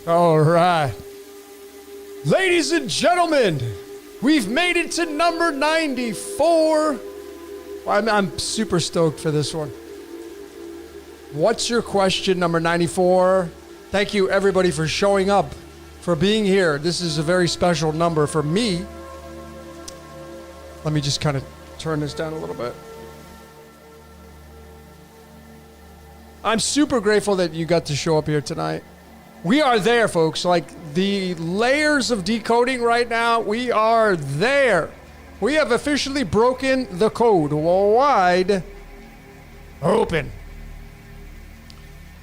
All right. Ladies and gentlemen, we've made it to number 94. I'm super stoked for this one. What's your question, number 94? Thank you, everybody, for showing up, for being here. This is a very special number for me. Let me just kind of turn this down a little bit. I'm super grateful that you got to show up here tonight. We are there, folks. Like, the layers of decoding right now, we are there. We have officially broken the code wide open.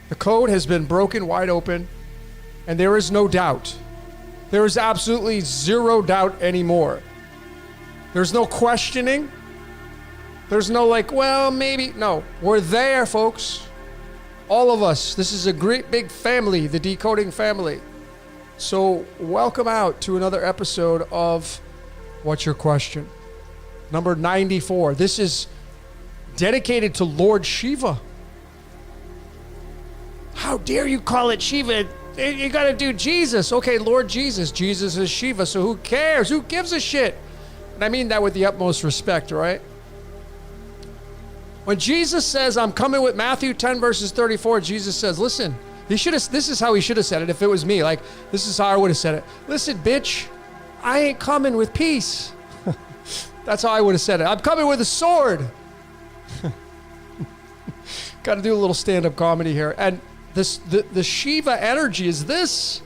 The code has been broken wide open, and there is no doubt. There is absolutely zero doubt anymore. There's no questioning. There's no like, well, maybe. No, we're there, folks. All of us. This is a great big family, the Decoding family. So welcome out to another episode of What's Your Question? Number 94. This is dedicated to Lord Shiva. How dare you call it Shiva? You gotta do Jesus. Okay, Lord Jesus. Jesus is Shiva, so who cares? Who gives a shit? And I mean that with the utmost respect, right? When Jesus says, I'm coming with Matthew 10 verses 34, Jesus says, listen, this is how he should have said it if it was me. Like, this is how I would have said it. Listen, bitch, I ain't coming with peace. That's how I would have said it. I'm coming with a sword. Got to do a little stand-up comedy here. And the Shiva energy is this.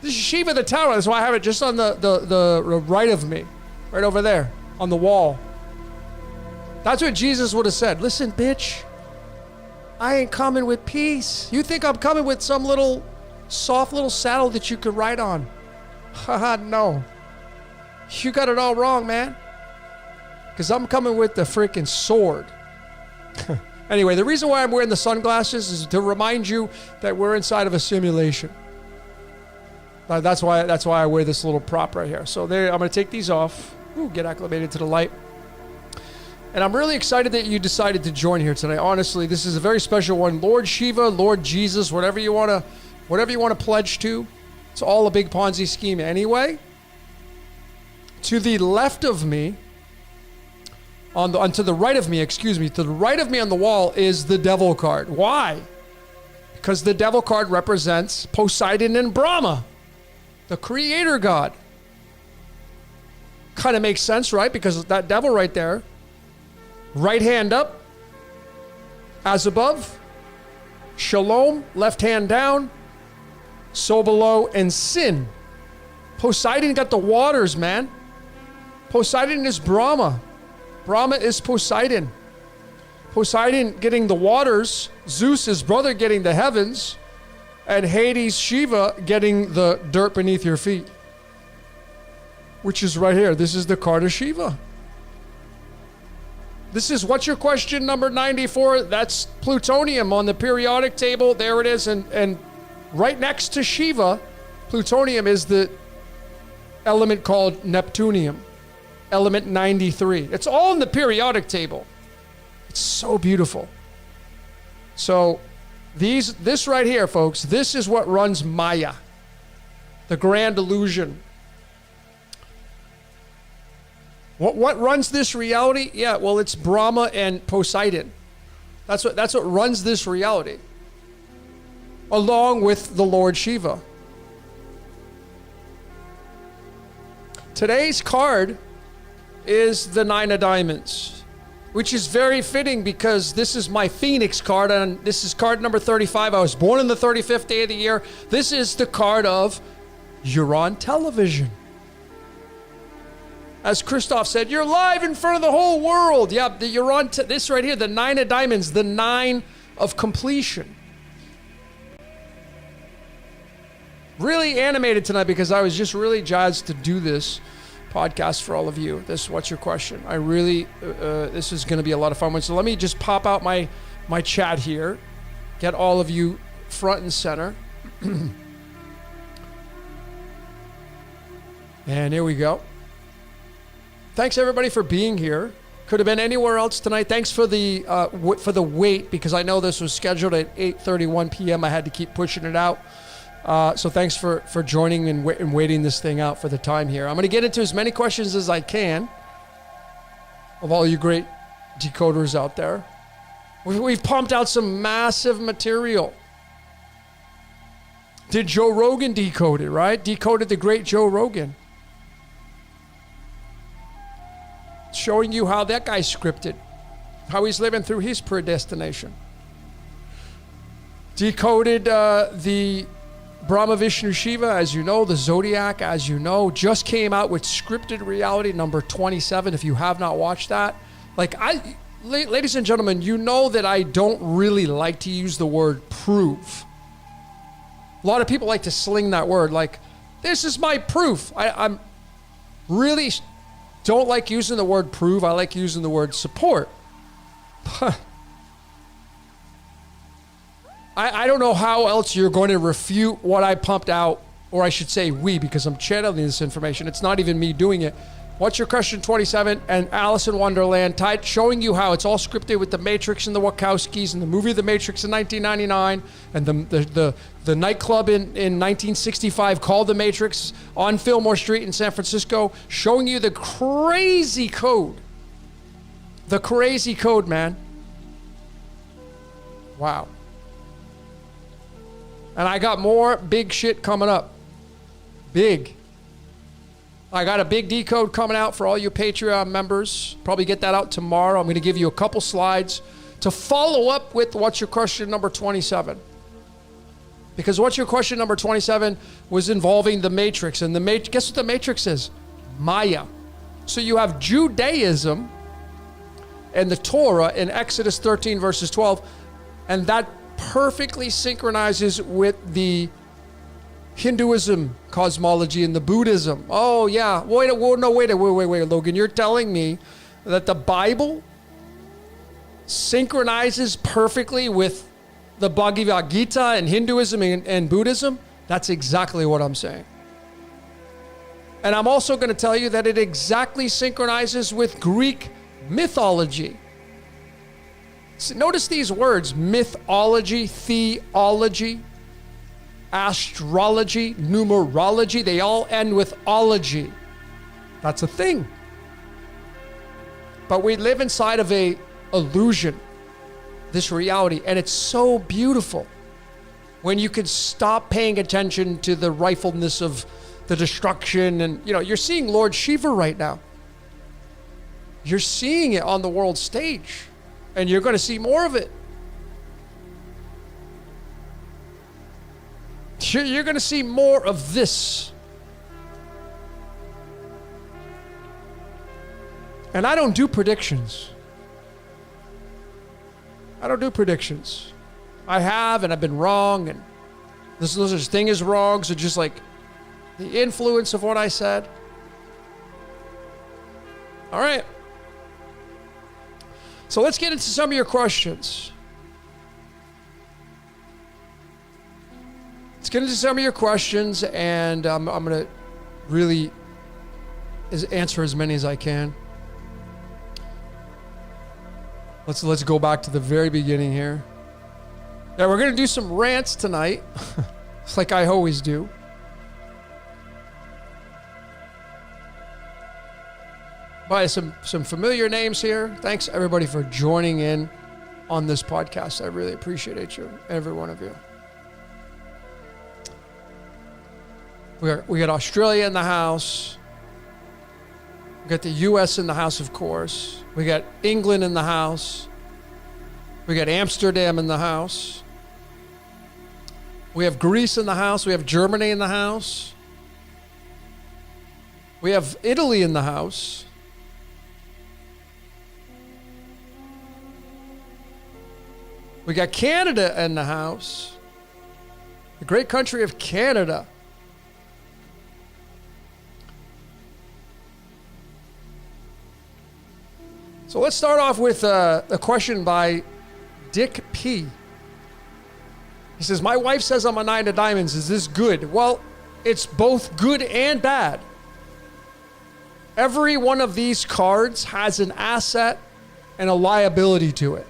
This is Shiva the tower. That's why I have it just on the right of me. Right over there on the wall. That's what Jesus would have said. Listen, bitch. I ain't coming with peace. You think I'm coming with some little soft little saddle that you could ride on? Haha, no. You got it all wrong, man. Because I'm coming with the freaking sword. Anyway, the reason why I'm wearing the sunglasses is to remind you that we're inside of a simulation. That's why I wear this little prop right here. So there, I'm going to take these off. Ooh, get acclimated to the light. And I'm really excited that you decided to join here tonight. Honestly, this is a very special one. Lord Shiva, Lord Jesus, whatever you want to pledge to. It's all a big Ponzi scheme anyway. To the left of me, to the right of me on the wall is the devil card. Why? Because the devil card represents Poseidon and Brahma, the creator god. Kind of makes sense, right? Because that devil right there, right hand up, as above, shalom, left hand down, so below, and sin. Poseidon got the waters, man. Poseidon is Brahma. Brahma is Poseidon. Poseidon getting the waters, Zeus, his brother, getting the heavens, and Hades, Shiva, getting the dirt beneath your feet. Which is right here. This is the card of Shiva. This is, what's your question, number 94? That's plutonium on the periodic table. There it is. And right next to Shiva, plutonium is the element called Neptunium. Element 93. It's all in the periodic table. It's so beautiful. So this right here, folks, this is what runs Maya, the grand illusion. What runs this reality? Yeah, well, it's Brahma and Poseidon. That's what runs this reality, along with the Lord Shiva. Today's card is the Nine of Diamonds, which is very fitting because this is my Phoenix card, and this is card number 35. I was born on the 35th day of the year. This is the card of you're on television. As Christoph said, you're live in front of the whole world. Yeah, you're on this right here, the Nine of Diamonds, the nine of completion. Really animated tonight because I was just really jazzed to do this podcast for all of you. What's your question? I really, this is going to be a lot of fun. So let me just pop out my chat here, get all of you front and center. And here we go. Thanks everybody for being here. Could have been anywhere else tonight. Thanks for the wait, because I know this was scheduled at 8:31 p.m. I had to keep pushing it out. So thanks for joining and waiting this thing out for the time here. I'm going to get into as many questions as I can of all you great decoders out there. We've pumped out some massive material. Did Joe Rogan decode it, right? Decoded the great Joe Rogan. Showing you how that guy's scripted, how he's living through his predestination. Decoded the Brahma, Vishnu, Shiva, as you know, the Zodiac, as you know, just came out with Scripted Reality number 27. If you have not watched that, ladies and gentlemen, you know that I don't really like to use the word prove. A lot of people like to sling that word, like, this is my proof. I'm really don't like using the word prove. I like using the word support. I don't know how else you're going to refute what I pumped out, or I should say we, because I'm channeling this information. It's not even me doing it. What's your question 27? And Alice in Wonderland, showing you how it's all scripted with the Matrix and the Wachowskis and the movie The Matrix in 1999 and the nightclub in 1965 called The Matrix on Fillmore Street in San Francisco, showing you the crazy code. The crazy code, man. Wow. And I got more big shit coming up. Big. I got a big decode coming out for all you Patreon members. Probably get that out tomorrow. I'm going to give you a couple slides to follow up with what's your question number 27. Because what's your question number 27 was involving the matrix. And guess what the matrix is? Maya. So you have Judaism and the Torah in Exodus 13 verses 12. And that perfectly synchronizes with the Hinduism cosmology and the Buddhism. Oh yeah, wait, Logan, you're telling me that the Bible synchronizes perfectly with the Bhagavad Gita and Hinduism and Buddhism? That's exactly what I'm saying. And I'm also going to tell you that it exactly synchronizes with Greek mythology. So notice these words: mythology, theology, astrology, numerology. They all end with ology. That's a thing. But we live inside of a illusion, this reality, and it's so beautiful when you can stop paying attention to the rifleness of the destruction. And you're seeing Lord Shiva right now. You're seeing it on the world stage, and you're going to see more of it. You're going to see more of this. And I don't do predictions. I don't do predictions. I have, and I've been wrong, and this thing is wrong. So just like the influence of what I said. All right. So let's get into some of your questions. Let's get into some of your questions, and I'm going to really answer as many as I can. Let's go back to the very beginning here. Yeah, we're going to do some rants tonight. It's like I always do. By some familiar names here. Thanks everybody for joining in on this podcast. I really appreciate you, every one of you. We got Australia in the house. We got the US in the house, of course. We got England in the house. We got Amsterdam in the house. We have Greece in the house. We have Germany in the house. We have Italy in the house. We got Canada in the house. The great country of Canada. So let's start off with a question by Dick P. He says, my wife says I'm a 9 of diamonds. Is this good? Well, it's both good and bad. Every one of these cards has an asset and a liability to it.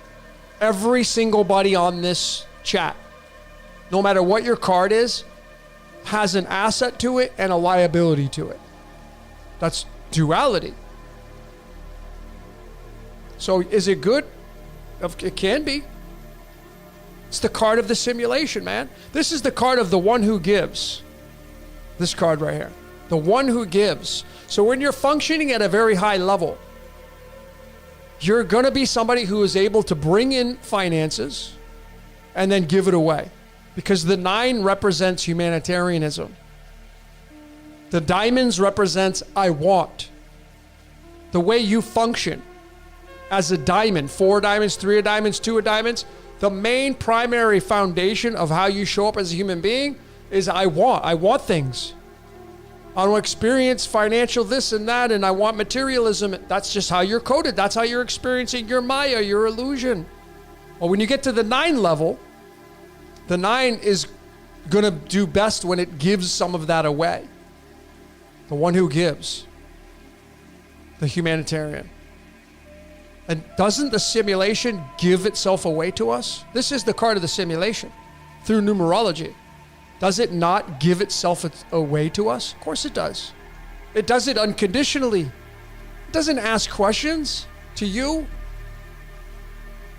Every single buddy on this chat, no matter what your card is, has an asset to it and a liability to it. That's duality. So is it good? It can be. It's the card of the simulation, man. This is the card of the one who gives. This card right here. The one who gives. So when you're functioning at a very high level, you're going to be somebody who is able to bring in finances and then give it away. Because the 9 represents humanitarianism. The diamonds represents I want. The way you function as a diamond, 4 diamonds, 3 of diamonds, 2 of diamonds, the main primary foundation of how you show up as a human being is I want things. I want to experience financial this and that, and I want materialism. That's just how you're coded. That's how you're experiencing your Maya, your illusion. Well, when you get to the 9 level, the 9 is going to do best when it gives some of that away. The one who gives. The humanitarian. And doesn't the simulation give itself away to us? This is the card of the simulation through numerology. Does it not give itself away to us? Of course it does. It does it unconditionally. It doesn't ask questions to you.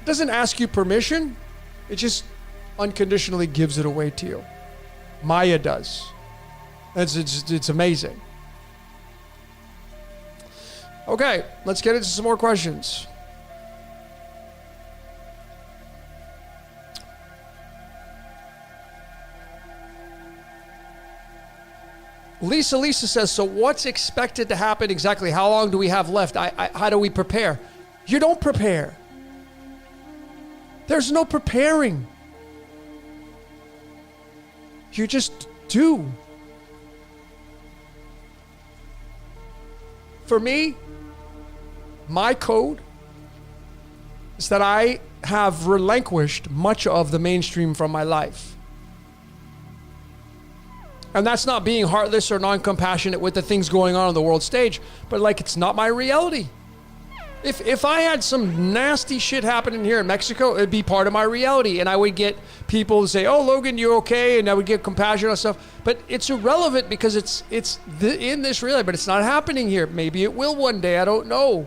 It doesn't ask you permission. It just unconditionally gives it away to you. Maya does. It's amazing. Okay, let's get into some more questions. Lisa says, so what's expected to happen exactly? How long do we have left? How do we prepare? You don't prepare. There's no preparing. You just do. For me, my code is that I have relinquished much of the mainstream from my life. And that's not being heartless or non-compassionate with the things going on the world stage, but like, it's not my reality. If I had some nasty shit happening here in Mexico, it'd be part of my reality. And I would get people to say, oh, Logan, you okay? And I would get compassion on stuff. But it's irrelevant because it's in this reality, but it's not happening here. Maybe it will one day. I don't know.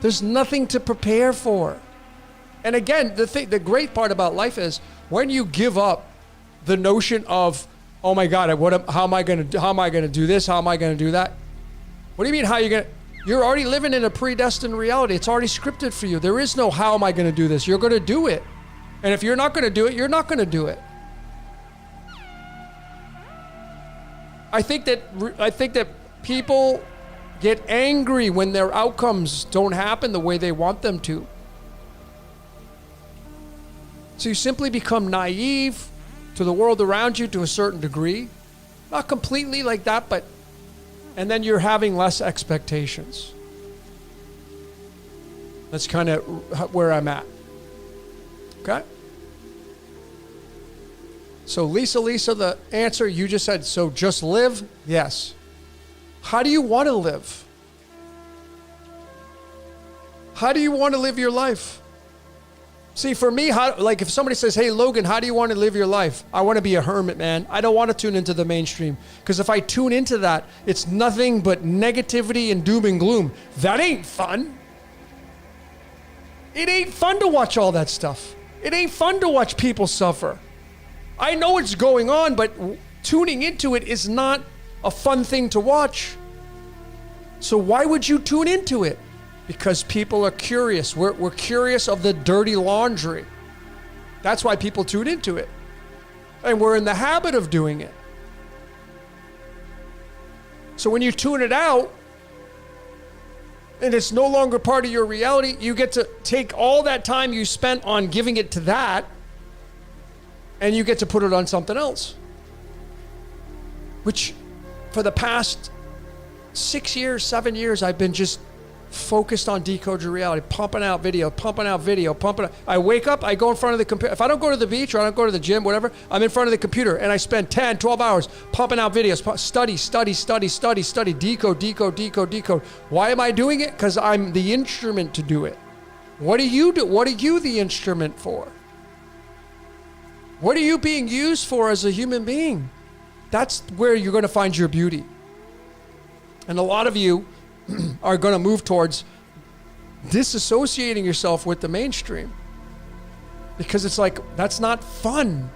There's nothing to prepare for. And again, the great part about life is when you give up the notion of, oh my God, how am I going to do this? How am I going to do that? What do you mean you're already living in a predestined reality. It's already scripted for you. There is no how am I going to do this? You're going to do it. And if you're not going to do it, you're not going to do it. I think that people get angry when their outcomes don't happen the way they want them to. So you simply become naive to the world around you to a certain degree. Not completely like that, but and then you're having less expectations. That's kind of where I'm at. Okay? So Lisa, the answer you just said, so just live? Yes. How do you want to live? How do you want to live your life? See, for me, like if somebody says, hey, Logan, how do you want to live your life? I want to be a hermit, man. I don't want to tune into the mainstream. Because if I tune into that, it's nothing but negativity and doom and gloom. That ain't fun. It ain't fun to watch all that stuff. It ain't fun to watch people suffer. I know it's going on, but tuning into it is not a fun thing to watch. So why would you tune into it? Because people are curious. We're curious of the dirty laundry. That's why people tune into it. And we're in the habit of doing it. So when you tune it out, and it's no longer part of your reality, you get to take all that time you spent on giving it to that, and you get to put it on something else. Which, for the past 6 years, 7 years, I've been just focused on Decode Your Reality, pumping out video. I wake up, I go in front of the computer. If I don't go to the beach or I don't go to the gym, whatever, I'm in front of the computer and I spend 10, 12 hours pumping out videos, study, decode. Why am I doing it? Because I'm the instrument to do it. What do you do? What are you the instrument for? What are you being used for as a human being? That's where you're going to find your beauty. And a lot of you are going to move towards disassociating yourself with the mainstream because it's like, that's not fun.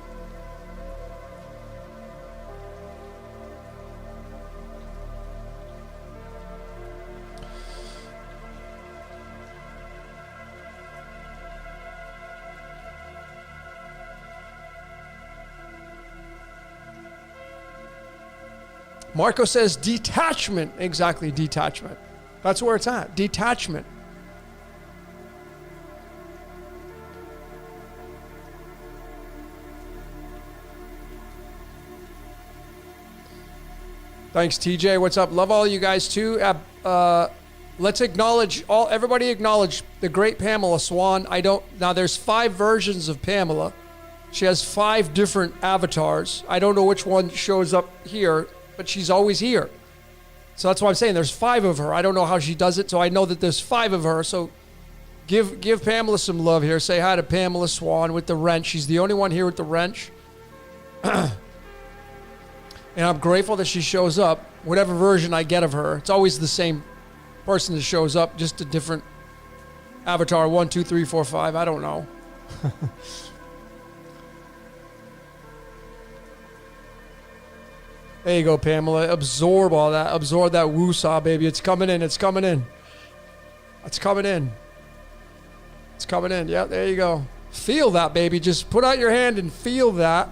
Marco says detachment. Exactly, detachment. That's where it's at. Detachment. Thanks, TJ. What's up? Love all you guys too. Let's acknowledge everybody acknowledge the great Pamela Swan. Now there's 5 versions of Pamela. She has 5 different avatars. I don't know which one shows up here, but she's always here. So that's why I'm saying there's 5 of her. I don't know how she does it, so I know that there's 5 of her. So give Pamela some love here. Say hi to Pamela Swan with the wrench. She's the only one here with the wrench. And I'm grateful that she shows up, whatever version I get of her. It's always the same person that shows up, just a different avatar. 1, 2, 3, 4, 5. I don't know. There you go, Pamela. Absorb all that. Absorb that woo-saw, baby. It's coming in. It's coming in. It's coming in. It's coming in. Yeah, there you go. Feel that, baby. Just put out your hand and feel that.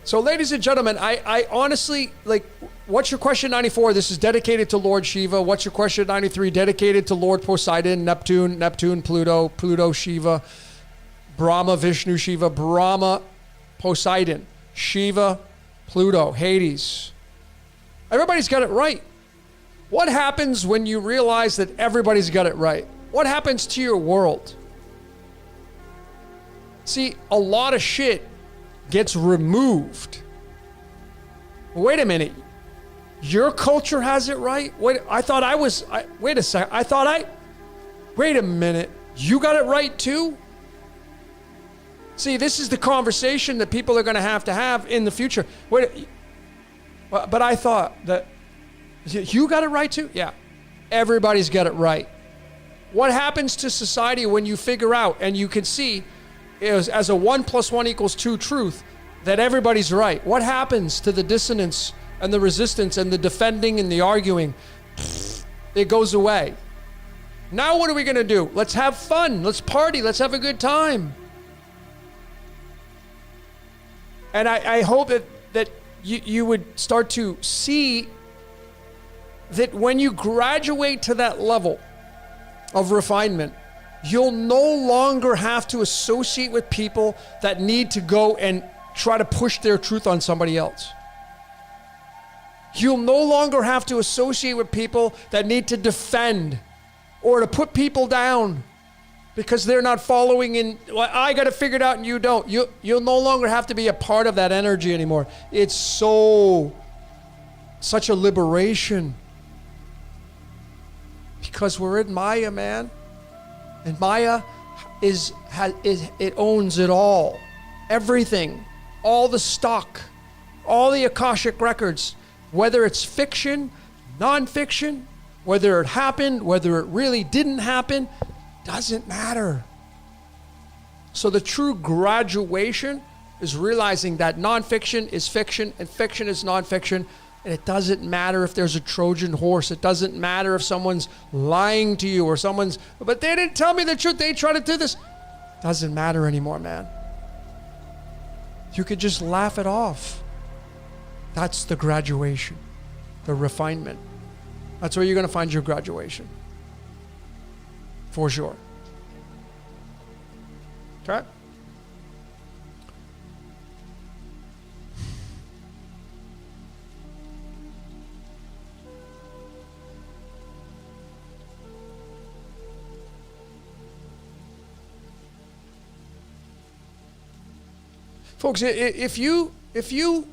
So, ladies and gentlemen, I honestly, like, what's your question 94? This is dedicated to Lord Shiva. What's your question 93? Dedicated to Lord Poseidon, Neptune, Pluto, Shiva, Brahma, Vishnu, Shiva, Brahma, Poseidon, Shiva, Pluto, Hades. Everybody's got it right. What happens when you realize that everybody's got it right? What happens to your world? See, a lot of shit gets removed. Wait a minute. Your culture has it right? Wait a minute. You got it right too? See, this is the conversation that people are going to have in the future. But I thought that you got it right too? Yeah. Everybody's got it right. What happens to society when you figure out and you can see as a 1 + 1 = 2 truth that everybody's right? What happens to the dissonance and the resistance and the defending and the arguing? It goes away. Now what are we going to do? Let's have fun. Let's party. Let's have a good time. And I hope that you would start to see that when you graduate to that level of refinement, you'll no longer have to associate with people that need to go and try to push their truth on somebody else. You'll no longer have to associate with people that need to defend or to put people down because they're not following in. Well, I got it figured out and you don't. You'll no longer have to be a part of that energy anymore. It's such a liberation because we're in Maya, man. And Maya it owns it all. Everything. All the stock. All the Akashic records. Whether it's fiction, non-fiction, whether it happened, whether it really didn't happen, doesn't matter. So the true graduation is realizing that non-fiction is fiction and fiction is non-fiction. And it doesn't matter if there's a Trojan horse. It doesn't matter if someone's lying to you or but they didn't tell me the truth. They tried to do this. Doesn't matter anymore, man. You could just laugh it off. That's the graduation, the refinement. That's where you're going to find your graduation. For sure. Okay? Folks, if you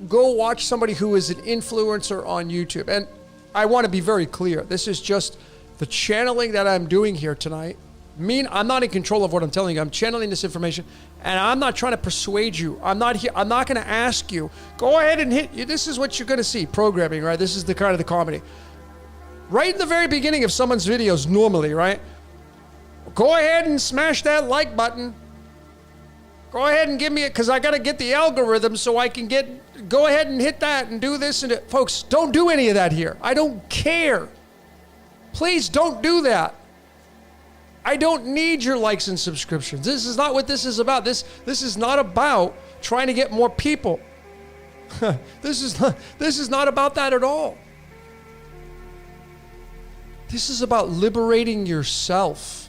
go watch somebody who is an influencer on YouTube, and I want to be very clear, this is just the channeling that I'm doing here tonight. I'm not in control of what I'm telling you. I'm channeling this information, and I'm not trying to persuade you. I'm not going to ask you, go ahead and hit you. This is what you're going to see, programming, right? This is the kind of the comedy. Right in the very beginning of someone's videos, normally, right? Go ahead and smash that like button. Go ahead and give me it, because I got to get the algorithm so I can go ahead and hit that and do this. And folks, don't do any of that here. I don't care. Please don't do that. I don't need your likes and subscriptions. This is not what this is about. This is not about trying to get more people. This is not about that at all. This is about liberating yourself.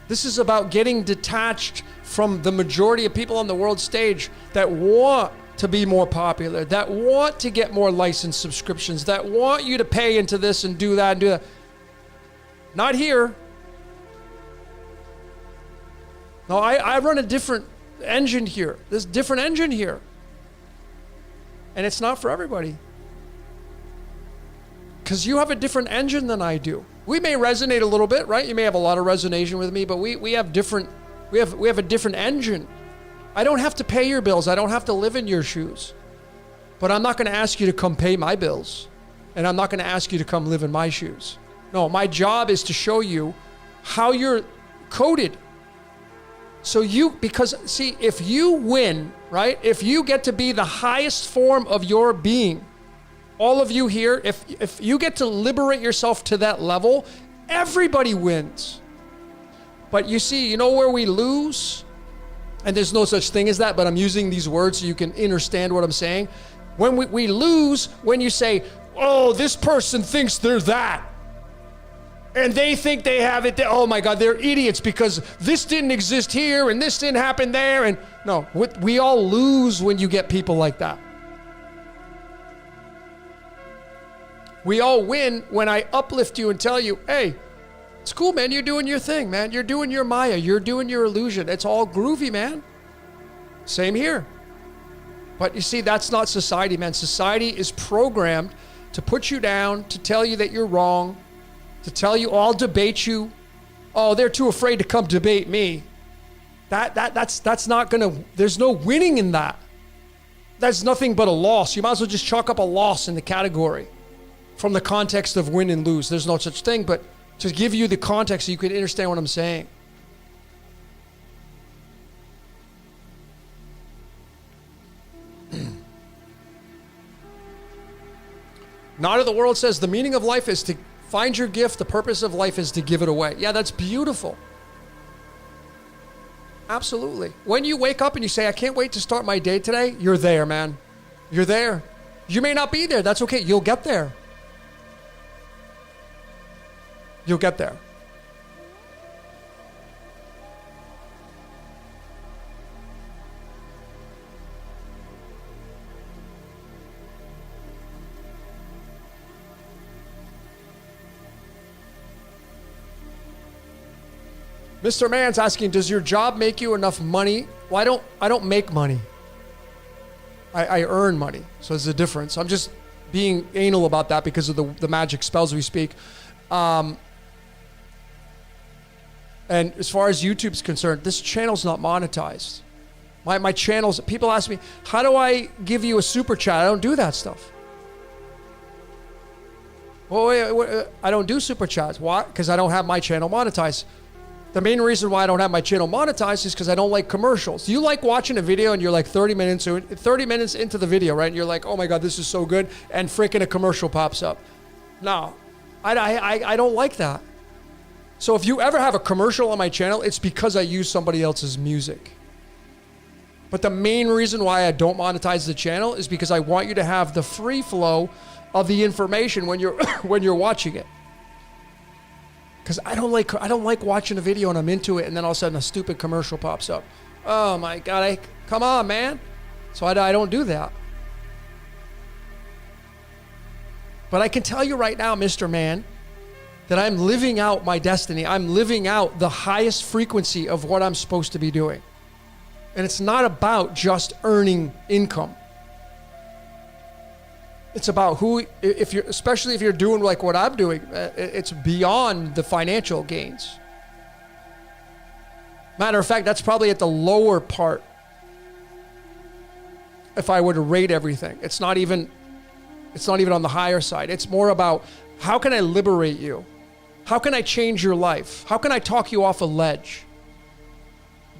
This is about getting detached from the majority of people on the world stage that want to be more popular, that want to get more licensed subscriptions, that want you to pay into this and do that and do that. Not here. No, I run a different engine here. There's a different engine here. And it's not for everybody. Because you have a different engine than I do. We may resonate a little bit, right? You may have a lot of resonation with me, but we have a different engine. I don't have to pay your bills. I don't have to live in your shoes. But I'm not going to ask you to come pay my bills. And I'm not going to ask you to come live in my shoes. No, my job is to show you how you're coded. So because see, if you win, right? If you get to be the highest form of your being, all of you here, if you get to liberate yourself to that level, everybody wins. But you see, you know where we lose? and there's no such thing as that, but I'm using these words so you can understand what I'm saying. When we lose, when you say, oh, this person thinks they're that, and they think they have it, oh my God, they're idiots because this didn't exist here and this didn't happen there. And no, we all lose when you get people like that. We all win when I uplift you and tell you, hey, it's cool, man. You're doing your thing, man. You're doing your Maya. You're doing your illusion. It's all groovy, man. Same here. But you see, that's not society, man. Society is programmed to put you down, to tell you that you're wrong, to tell you, oh, I'll debate you. Oh, they're too afraid to come debate me. That's not gonna, there's no winning in that. That's nothing but a loss. You might as well just chalk up a loss in the category from the context of win and lose. There's no such thing, but to give you the context so you can understand what I'm saying. Not of the World says the meaning of life is to find your gift. The purpose of life is to give it away. Yeah, that's beautiful. Absolutely. When you wake up and you say, I can't wait to start my day today, you're there, man. You're there. You may not be there. That's okay. You'll get there. You'll get there. Mr. Man's asking, does your job make you enough money? Well, I don't make money. I earn money. So there's a difference. I'm just being anal about that because of the magic spells we speak. And as far as YouTube's concerned, this channel's not monetized. My channels, people ask me, how do I give you a super chat? I don't do that stuff. Well, wait, I don't do super chats. Why? Because I don't have my channel monetized. The main reason why I don't have my channel monetized is because I don't like commercials. You like watching a video and you're like 30 minutes into the video, right? And you're like, oh my God, this is so good. And freaking a commercial pops up. No, I don't like that. So if you ever have a commercial on my channel, it's because I use somebody else's music. But the main reason why I don't monetize the channel is because I want you to have the free flow of the information when you're when you're watching it. Because I don't like watching a video and I'm into it and then all of a sudden a stupid commercial pops up. Oh my God, come on, man. So I don't do that. But I can tell you right now, Mr. Man, that I'm living out my destiny. I'm living out the highest frequency of what I'm supposed to be doing. And it's not about just earning income. It's about especially if you're doing like what I'm doing, it's beyond the financial gains. Matter of fact, that's probably at the lower part. If I were to rate everything, it's not even on the higher side. It's more about how can I liberate you? How can I change your life? How can I talk you off a ledge?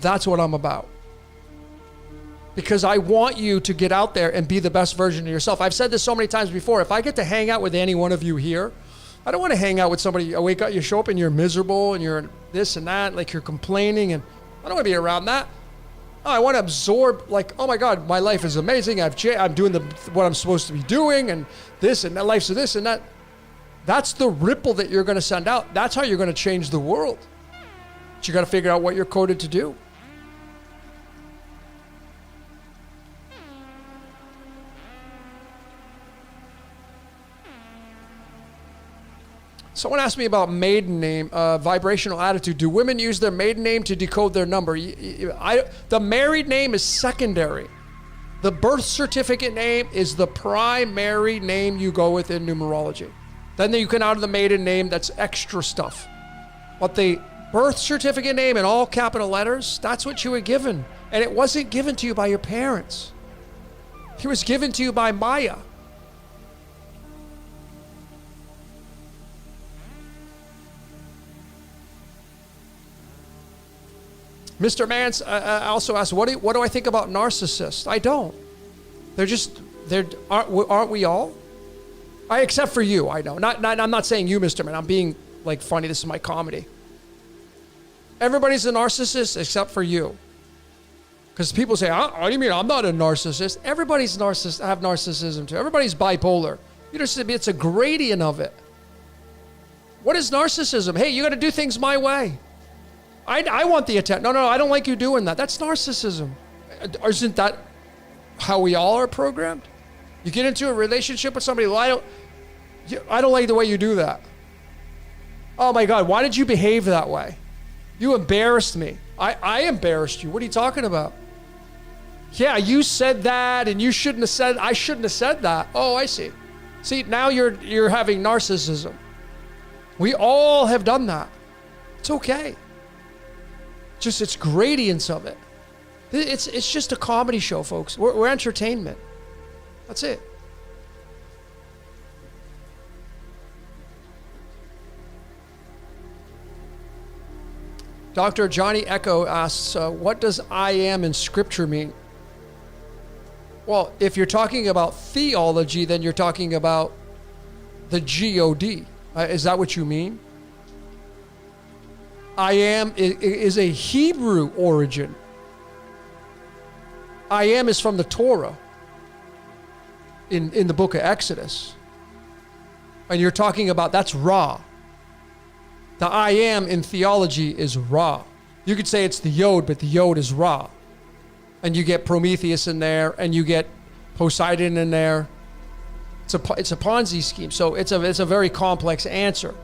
That's what I'm about. Because I want you to get out there and be the best version of yourself. I've said this so many times before. If I get to hang out with any one of you here, I don't want to hang out with somebody, you show up and you're miserable and you're this and that, like you're complaining, and I don't want to be around that. Oh, I want to absorb, like, oh my God, my life is amazing. I'm doing what I'm supposed to be doing, and this and that, life's this and that. That's the ripple that you're going to send out. That's how you're going to change the world. But you got to figure out what you're coded to do. Someone asked me about maiden name, vibrational attitude. Do women use their maiden name to decode their number? The married name is secondary. The birth certificate name is the primary name you go with in numerology. Then you can add the maiden name, that's extra stuff. But the birth certificate name in all capital letters, that's what you were given. And it wasn't given to you by your parents. It was given to you by Maya. Mr. Mance also asked, what do I think about narcissists? I don't. Aren't we all? Except for you, I know. I'm not saying you, Mr. Man. I'm being like funny. This is my comedy. Everybody's a narcissist except for you. Because people say, what do you mean? I'm not a narcissist. Everybody's have narcissism too. Everybody's bipolar. It's a gradient of it. What is narcissism? Hey, you got to do things my way. I want the attention. No, I don't like you doing that. That's narcissism. Isn't that how we all are programmed? You get into a relationship with somebody, well, I don't like the way you do that. Oh my God, why did you behave that way? You embarrassed me. I embarrassed you. What are you talking about? Yeah, you said that and you shouldn't have said, I shouldn't have said that. Oh, I see. See, now you're having narcissism. We all have done that. It's okay. Just, it's gradients of it. It's just a comedy show, folks. We're entertainment. That's it. Dr. Johnny Echo asks, what does I am in scripture mean? Well, if you're talking about theology, then you're talking about the God. Is that what you mean? I am is a Hebrew origin. I am is from the Torah in the book of Exodus. And you're talking about, that's Ra. The I am in theology is Ra. You could say it's the Yod, but the Yod is Ra. And you get Prometheus in there, and you get Poseidon in there. It's a Ponzi scheme. So it's a very complex answer,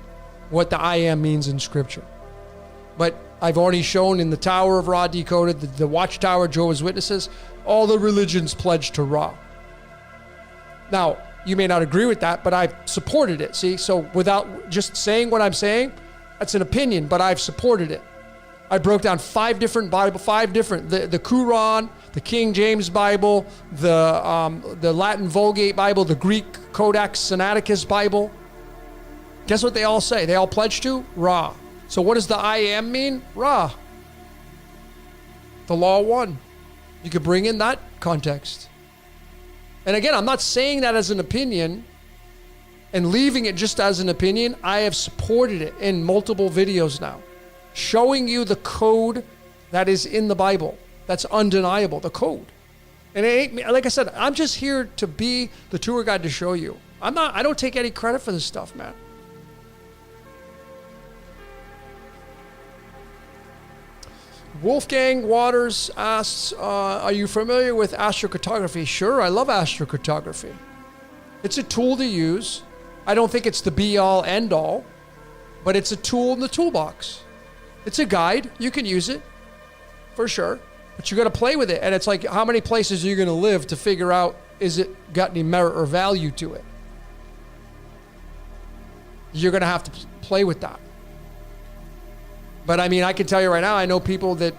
what the I am means in Scripture. But I've already shown in the Tower of Ra Decoded, the Watchtower, Jehovah's Witnesses, all the religions pledge to Ra. Now, you may not agree with that, but I've supported it. See, so without just saying what I'm saying, that's an opinion, but I've supported it. I broke down five different, the Quran, the King James Bible, the Latin Vulgate Bible, the Greek Codex Sinaiticus Bible. Guess what they all say? They all pledge to Ra. So what does the I am mean? Ra. The law one. You could bring in that context. And again, I'm not saying that as an opinion and leaving it just as an opinion. I have supported it in multiple videos now, showing you the code that is in the Bible. That's undeniable, the code. And it ain't me. Like I said, I'm just here to be the tour guide to show you. I don't take any credit for this stuff, man. Wolfgang Waters asks, are you familiar with astrocartography? Sure, I love astrocartography. It's a tool to use. I don't think it's the be-all, end-all, but it's a tool in the toolbox. It's a guide. You can use it, for sure. But you got to play with it. And it's like, how many places are you going to live to figure out, is it got any merit or value to it? You're going to have to play with that. But I mean, I can tell you right now, I know people that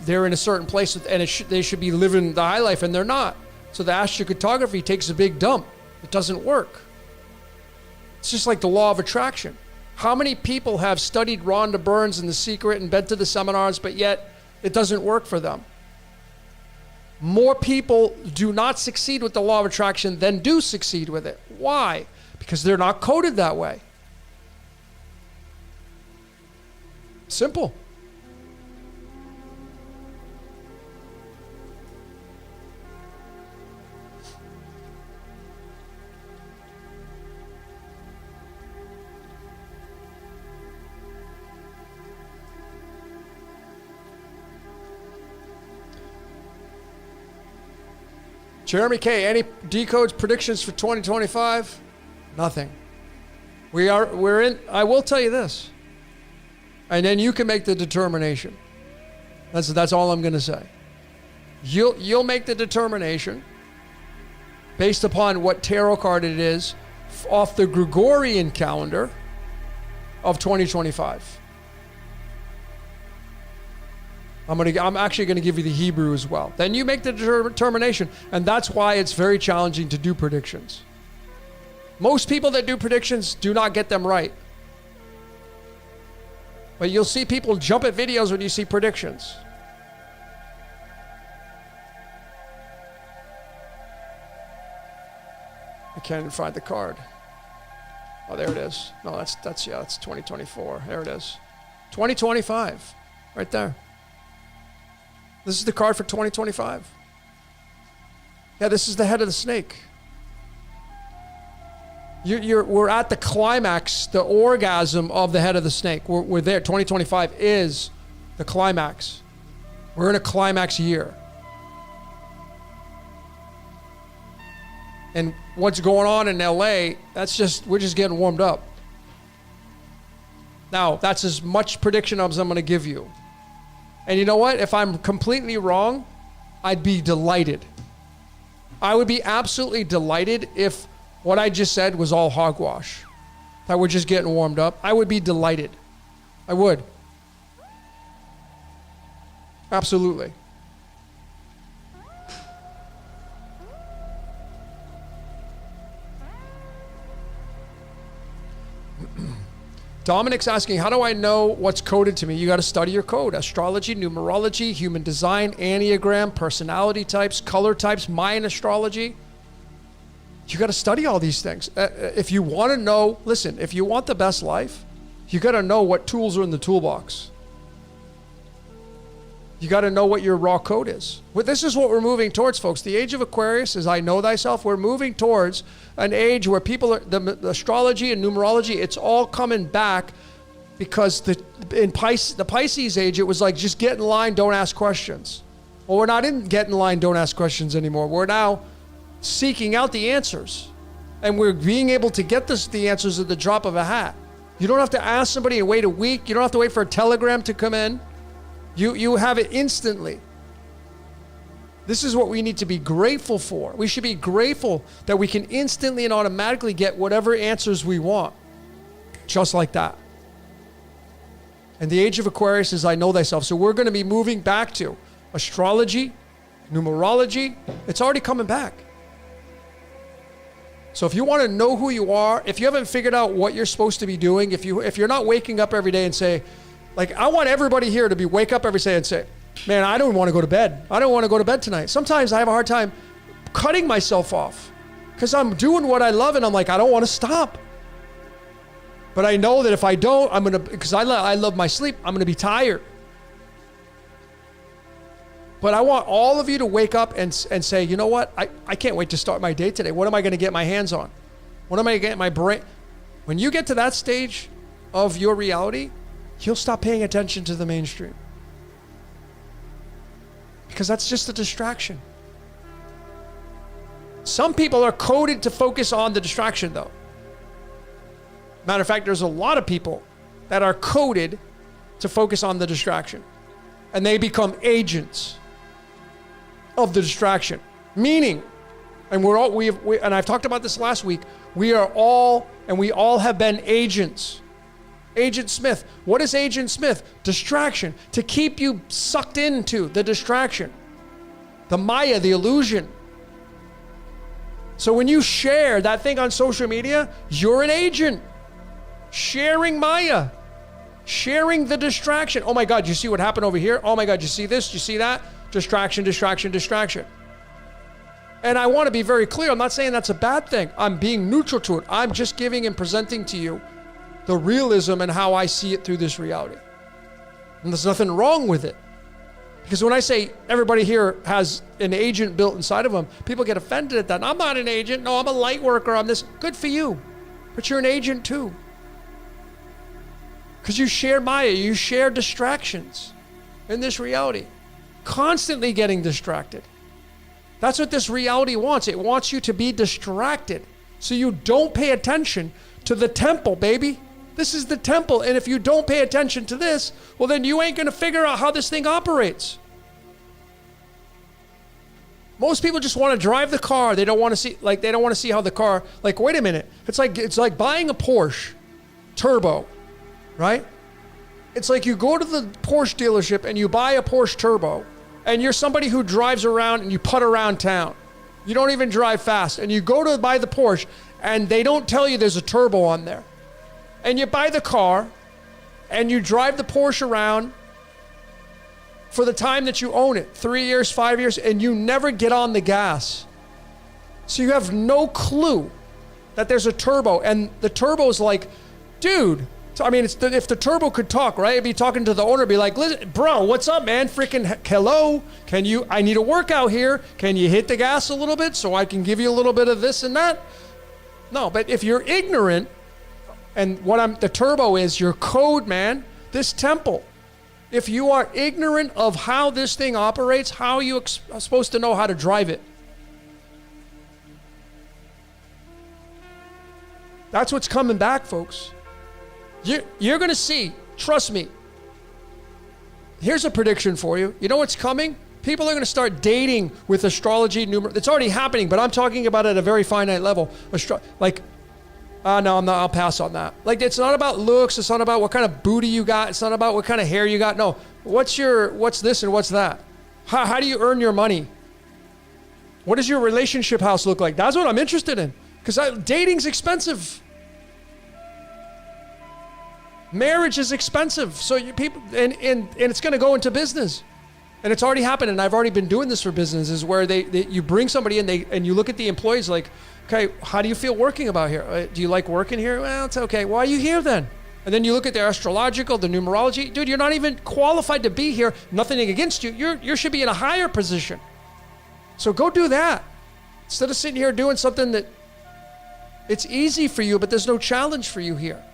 they're in a certain place and they should be living the high life and they're not. So the astrocartography takes a big dump. It doesn't work. It's just like the law of attraction. How many people have studied Rhonda Burns and The Secret and been to the seminars, but yet it doesn't work for them? More people do not succeed with the law of attraction than do succeed with it. Why? Because they're not coded that way. Simple. Jeremy K, any Decode's predictions for 2025? Nothing. We're in, I will tell you this. And then you can make the determination. That's all I'm going to say. You'll make the determination based upon what tarot card it is off the Gregorian calendar of 2025. I'm actually going to give you the Hebrew as well. Then you make the determination, and that's why it's very challenging to do predictions. Most people that do predictions do not get them right. But you'll see people jump at videos when you see predictions. I can't even find the card. Oh, there it is. No, that's 2024. There it is. 2025. Right there. This is the card for 2025. Yeah, this is the head of the snake. We're at the climax, the orgasm of the head of the snake. We're there. 2025 is the climax. We're in a climax year. And what's going on in LA, we're just getting warmed up. Now, that's as much prediction as I'm going to give you. And you know what? If I'm completely wrong, I'd be delighted. I would be absolutely delighted if what I just said was all hogwash. That we're just getting warmed up. I would be delighted. I would. Absolutely. Dominic's asking, how do I know what's coded to me? You got to study your code. Astrology, numerology, human design, Enneagram, personality types, color types, Mayan astrology. You got to study all these things. If you want to know, listen, if you want the best life, you got to know what tools are in the toolbox. You got to know what your raw code is. Well, this is what we're moving towards, folks. The age of Aquarius is I know thyself. We're moving towards an age where people are, the astrology and numerology, it's all coming back because the Pisces age, it was like just get in line, don't ask questions. Well, we're not in get in line, don't ask questions anymore. We're now seeking out the answers. And we're being able to get the answers at the drop of a hat. You don't have to ask somebody and wait a week. You don't have to wait for a telegram to come in. You have it instantly. This is what we need to be grateful for. We should be grateful that we can instantly and automatically get whatever answers we want. Just like that. And the age of Aquarius is I know thyself. So we're going to be moving back to astrology, numerology. It's already coming back. So if you want to know who you are, if you haven't figured out what you're supposed to be doing, if you're not waking up every day and say, like, I want everybody here to wake up every day and say, man, I don't want to go to bed. I don't want to go to bed tonight. Sometimes I have a hard time cutting myself off because I'm doing what I love and I'm like, I don't want to stop. But I know that if I don't, I'm going to, because I love my sleep, I'm going to be tired. But I want all of you to wake up and say, you know what? I can't wait to start my day today. What am I going to get my hands on? What am I going to get my brain? When you get to that stage of your reality, you'll stop paying attention to the mainstream. Because that's just a distraction. Some people are coded to focus on the distraction, though. Matter of fact, there's a lot of people that are coded to focus on the distraction. And they become agents of the distraction. Meaning, and and I've talked about this last week, we all have been agents. Agent Smith. What is Agent Smith? Distraction. To keep you sucked into the distraction. The Maya, the illusion. So when you share that thing on social media, you're an agent. Sharing Maya. Sharing the distraction. Oh my God, you see what happened over here? Oh my God, you see this? You see that? Distraction, distraction, distraction. And I want to be very clear. I'm not saying that's a bad thing. I'm being neutral to it. I'm just giving and presenting to you the realism and how I see it through this reality. And there's nothing wrong with it. Because when I say everybody here has an agent built inside of them, people get offended at that. I'm not an agent. No, I'm a light worker. I'm this. Good for you. But you're an agent too. Because you share Maya. You share distractions in this reality. Constantly getting distracted. That's what this reality wants. It wants you to be distracted. So you don't pay attention to the temple, baby. This is the temple. And if you don't pay attention to this, well, then you ain't going to figure out how this thing operates. Most people just want to drive the car. They don't want to see how the car, like, wait a minute. It's like buying a Porsche turbo, right? It's like you go to the Porsche dealership and you buy a Porsche turbo and you're somebody who drives around and you putt around town. You don't even drive fast. And you go to buy the Porsche and they don't tell you there's a turbo on there. And you buy the car and you drive the Porsche around for the time that you own it, 3 years, 5 years, and you never get on the gas. So you have no clue that there's a turbo. And the turbo is like, dude, So, I mean, if the turbo could talk, right? It'd be talking to the owner, be like, listen, bro, what's up, man? Freaking hello. I need a workout here. Can you hit the gas a little bit so I can give you a little bit of this and that? No, but if you're ignorant, and the turbo is your code, man, this temple. If you are ignorant of how this thing operates, how are you supposed to know how to drive it? That's what's coming back, folks. You're going to see, trust me. Here's a prediction for you. You know what's coming? People are going to start dating with astrology. It's already happening, but I'm talking about it at a very finite level. No, I'm not. I'll pass on that. Like, it's not about looks. It's not about what kind of booty you got. It's not about what kind of hair you got. No. What's this and what's that? How do you earn your money? What does your relationship house look like? That's what I'm interested in. Because dating's expensive. Marriage is expensive. So people, and it's going to go into business. And it's already happened. And I've already been doing this for businesses where you bring somebody in and you look at the employees like, okay, how do you feel working about here? Do you like working here? Well, it's okay. Why are you here then? And then you look at their astrological, the numerology. Dude, you're not even qualified to be here. Nothing against you. You should be in a higher position. So go do that. Instead of sitting here doing something that it's easy for you, but there's no challenge for you here.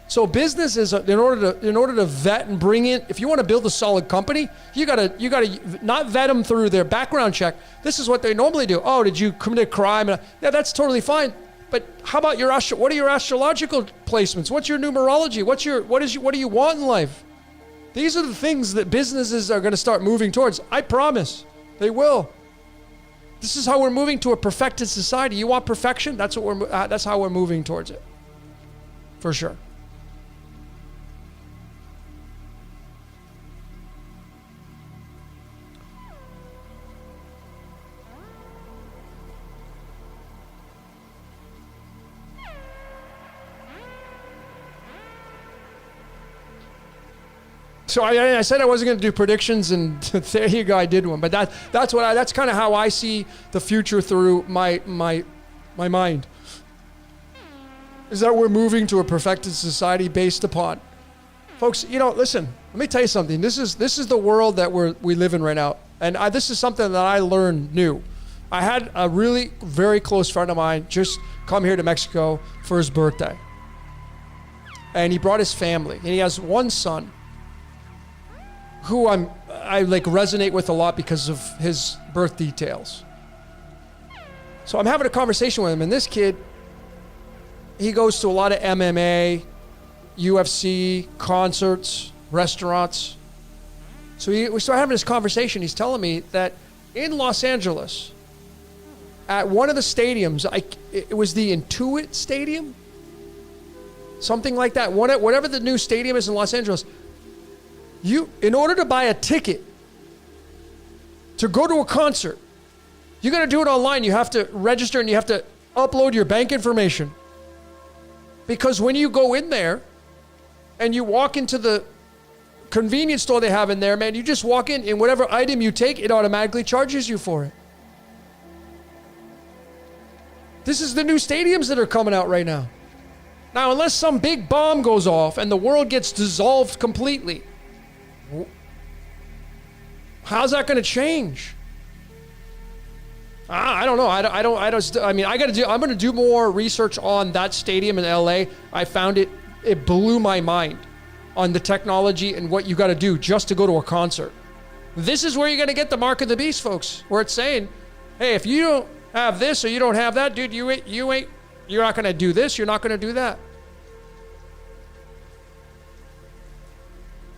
So business is in order to vet and bring in. If you want to build a solid company, you gotta not vet them through their background check. This is what they normally do. Oh, did you commit a crime? Yeah, that's totally fine. But how about what are your astrological placements? What's your numerology? What do you want in life? These are the things that businesses are going to start moving towards. I promise, they will. This is how we're moving to a perfected society. You want perfection? That's how we're moving towards it, for sure. So I said I wasn't going to do predictions, and there you go, I did one. But that's kind of how I see the future through my mind. Is that we're moving to a perfected society based upon, folks. Listen. Let me tell you something. This is the world that we live in right now, and this is something that I learned new. I had a really very close friend of mine just come here to Mexico for his birthday, and he brought his family, and he has one son who I resonate with a lot because of his birth details. So I'm having a conversation with him, and this kid, he goes to a lot of MMA, UFC, concerts, restaurants. So we start having this conversation. He's telling me that in Los Angeles, at one of the stadiums, it was the Intuit Stadium, something like that. Whatever the new stadium is in Los Angeles, in order to buy a ticket to go to a concert, you got to do it online. You have to register and you have to upload your bank information. Because when you go in there and you walk into the convenience store they have in there, man, you just walk in and whatever item you take, it automatically charges you for it. This is the new stadiums that are coming out right now. Now, unless some big bomb goes off and the world gets dissolved completely, how's that going to change? I don't know. I'm going to do more research on that stadium in LA. I found it blew my mind on the technology and what you got to do just to go to a concert. This is where you're going to get the mark of the beast, folks, where it's saying, hey, if you don't have this or you don't have that, dude, you're not going to do this. You're not going to do that.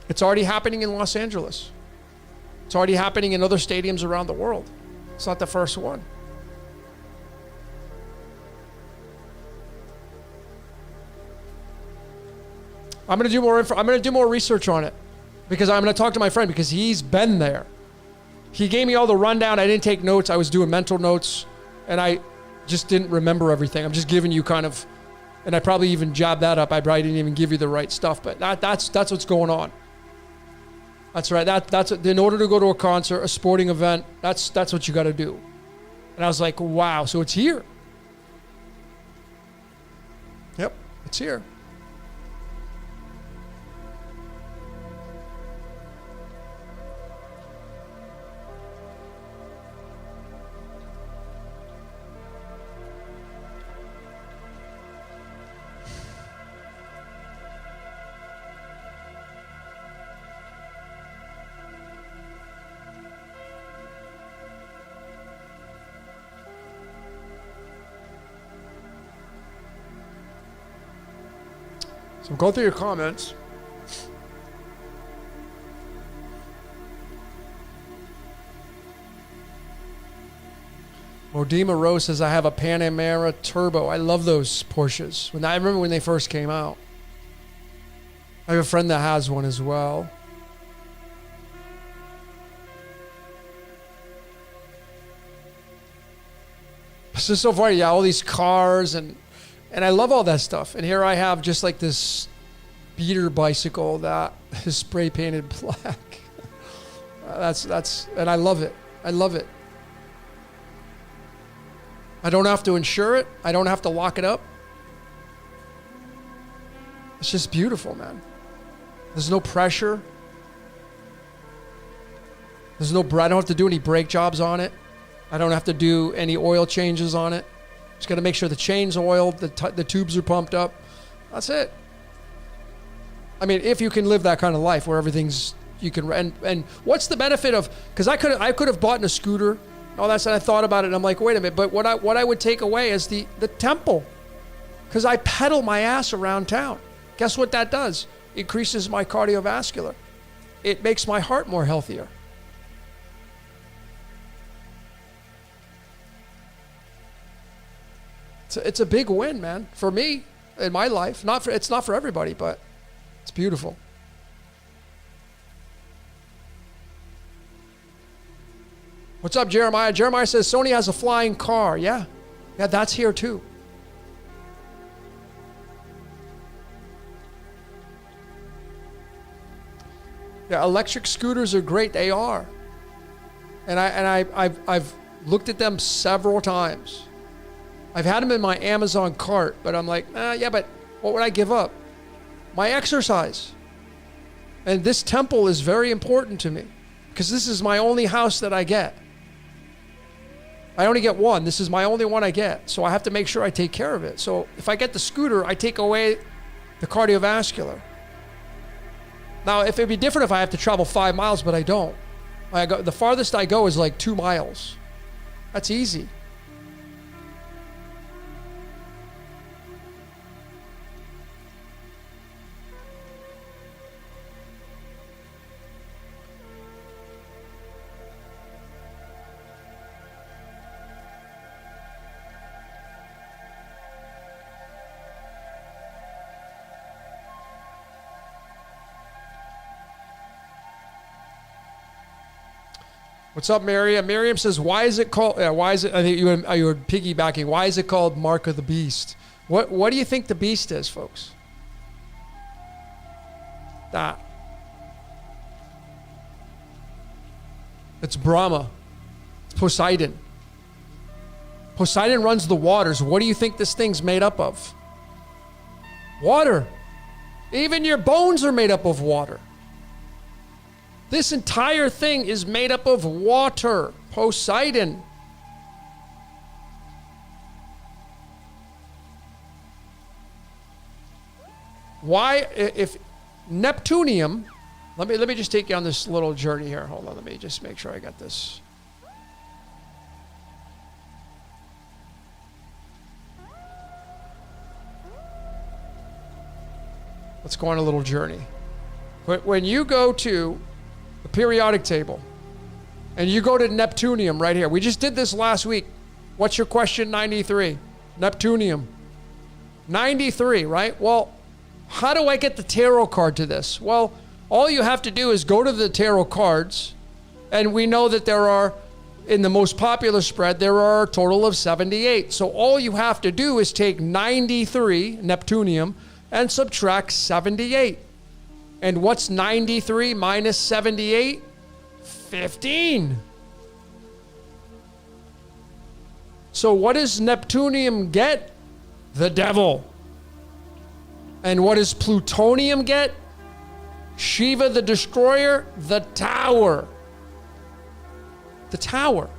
It's already happening in Los Angeles. It's already happening in other stadiums around the world. It's not the first one. I'm going to do more research on it because I'm going to talk to my friend because he's been there. He gave me all the rundown. I didn't take notes. I was doing mental notes and I just didn't remember everything. I'm just giving you kind of, and I probably even jabbed that up. I probably didn't even give you the right stuff, but that's what's going on. That's right. That's in order to go to a concert, a sporting event, that's what you got to do. And I was like, wow, so it's here. Yep, it's here. So go through your comments. Modima Rose says, I have a Panamera Turbo. I love those Porsches. I remember when they first came out. I have a friend that has one as well. This is so funny. Yeah, all these cars and I love all that stuff. And here I have just like this beater bicycle that is spray painted black. And I love it. I love it. I don't have to insure it. I don't have to lock it up. It's just beautiful, man. There's no pressure. I don't have to do any brake jobs on it. I don't have to do any oil changes on it. Just got to make sure the chain's oiled, the tubes are pumped up. That's it. I mean, if you can live that kind of life where everything's, you can, and what's the benefit of, because I could have bought a scooter. All that stuff. I thought about it and I'm like, wait a minute, but what I would take away is the temple. Because I pedal my ass around town. Guess what that does? Increases my cardiovascular. It makes my heart more healthier. It's a big win, man. For me, in my life. It's not for everybody, but it's beautiful. What's up, Jeremiah? Jeremiah says Sony has a flying car. Yeah, that's here too. Yeah, electric scooters are great. They are, and I've looked at them several times. I've had them in my Amazon cart, but I'm like, yeah, but what would I give up? My exercise. And this temple is very important to me because this is my only house that I get. I only get one. This is my only one I get. So I have to make sure I take care of it. So if I get the scooter, I take away the cardiovascular. Now, if it'd be different if I have to travel 5 miles, but I don't. The farthest I go is like 2 miles. That's easy. What's up, Miriam? Miriam says, why is it called, I think you were piggybacking, why is it called Mark of the Beast? What do you think the beast is, folks? That. It's Brahma. It's Poseidon. Poseidon runs the waters. What do you think this thing's made up of? Water. Even your bones are made up of water. This entire thing is made up of water. Poseidon. Why, if Neptunium, let me just take you on this little journey here. Hold on, let me just make sure I got this. Let's go on a little journey. When you go to the periodic table and you go to Neptunium right here, we just did this last week. What's your question 93? Neptunium. 93, right? Well, how do I get the tarot card to this? Well, all you have to do is go to the tarot cards, and we know that there are, in the most popular spread, there are a total of 78. So all you have to do is take 93, Neptunium, and subtract 78. And what's 93 minus 78? 15. So what does Neptunium get? The devil. And what does Plutonium get? Shiva the destroyer, the tower. The tower.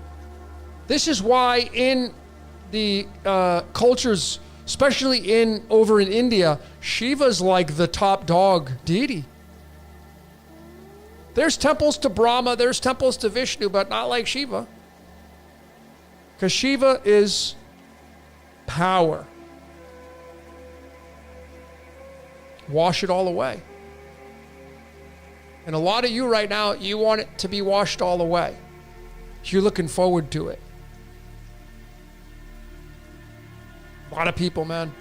This is why in the cultures, especially over in India, Shiva's like the top dog deity. There's temples to Brahma, there's temples to Vishnu, but not like Shiva. Because Shiva is power. Wash it all away. And a lot of you right now, you want it to be washed all away. You're looking forward to it. A lot of people, man.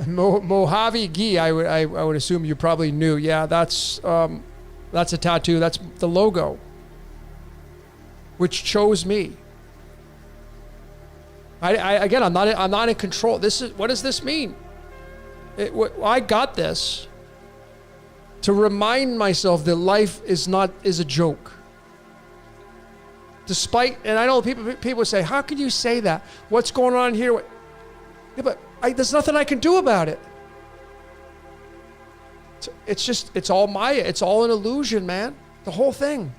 Mojave Ghee, I would assume you probably knew. Yeah, that's a tattoo. That's the logo, which chose me. Again, I'm not in control. What does this mean? I got this to remind myself that life is a joke. Despite, and I know people say, how can you say that? What's going on here? Yeah, but there's nothing I can do about it. It's all Maya. It's all an illusion, man. The whole thing.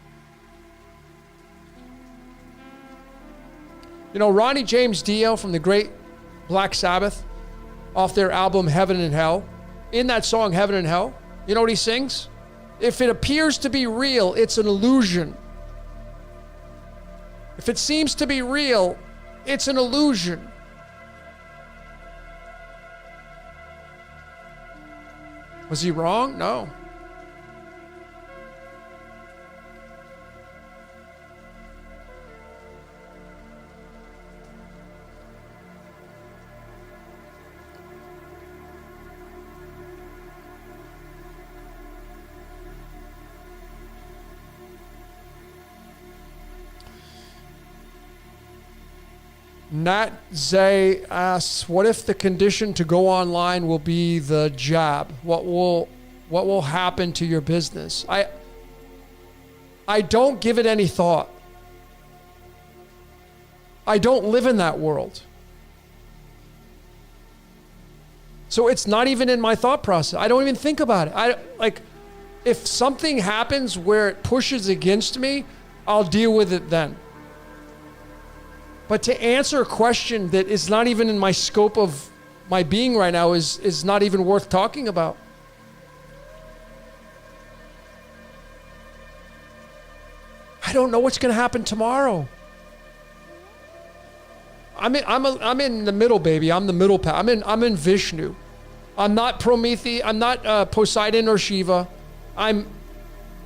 You know, Ronnie James Dio from the great Black Sabbath, off their album Heaven and Hell, in that song Heaven and Hell, you know what he sings? If it appears to be real, it's an illusion. If it seems to be real, it's an illusion. Was he wrong? No. Nat Zay asks, what if the condition to go online will be the jab? What will happen to your business? I don't give it any thought. I don't live in that world. So it's not even in my thought process. I don't even think about it. If something happens where it pushes against me, I'll deal with it then. But to answer a question that is not even in my scope of my being right now is not even worth talking about. I don't know what's going to happen tomorrow. I'm in the middle, baby. I'm the middle path. I'm in Vishnu. I'm not Prometheus. I'm not Poseidon or Shiva. I'm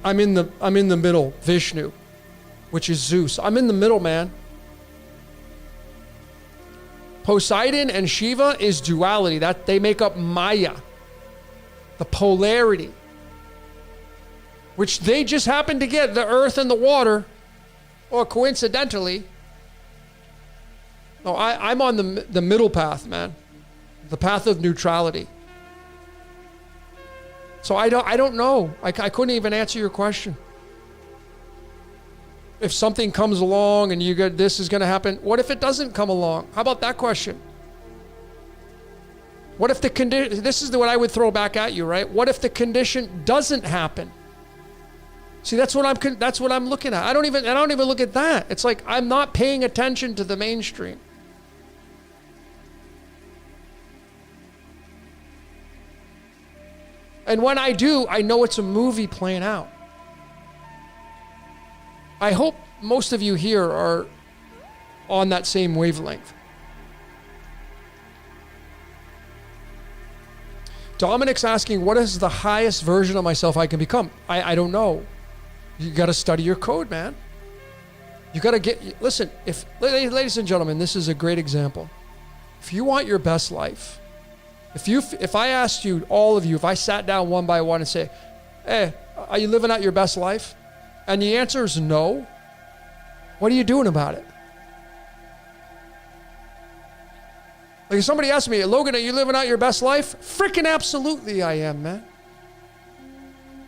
in the middle, Vishnu, which is Zeus. I'm in the middle, man. Poseidon and Shiva is duality. That they make up Maya, the polarity, which they just happen to get, the earth and the water, or coincidentally. No, I'm on the middle path, man, the path of neutrality. So I don't know. I couldn't even answer your question. If something comes along and you get this is going to happen, what if it doesn't come along? How about that question? What if the condition, this is what I would throw back at you, right? What if the condition doesn't happen? See, that's what I'm looking at. I don't even look at that. It's like I'm not paying attention to the mainstream. And when I do, I know it's a movie playing out. I hope most of you here are on that same wavelength. Dominic's asking, what is the highest version of myself I can become? I don't know. You got to study your code, man. You got to listen, ladies and gentlemen, this is a great example. If you want your best life, if I asked you, all of you, if I sat down one by one and say, hey, are you living out your best life? And the answer is no. What are you doing about it? Like if somebody asked me, Logan, are you living out your best life? Freaking absolutely I am, man.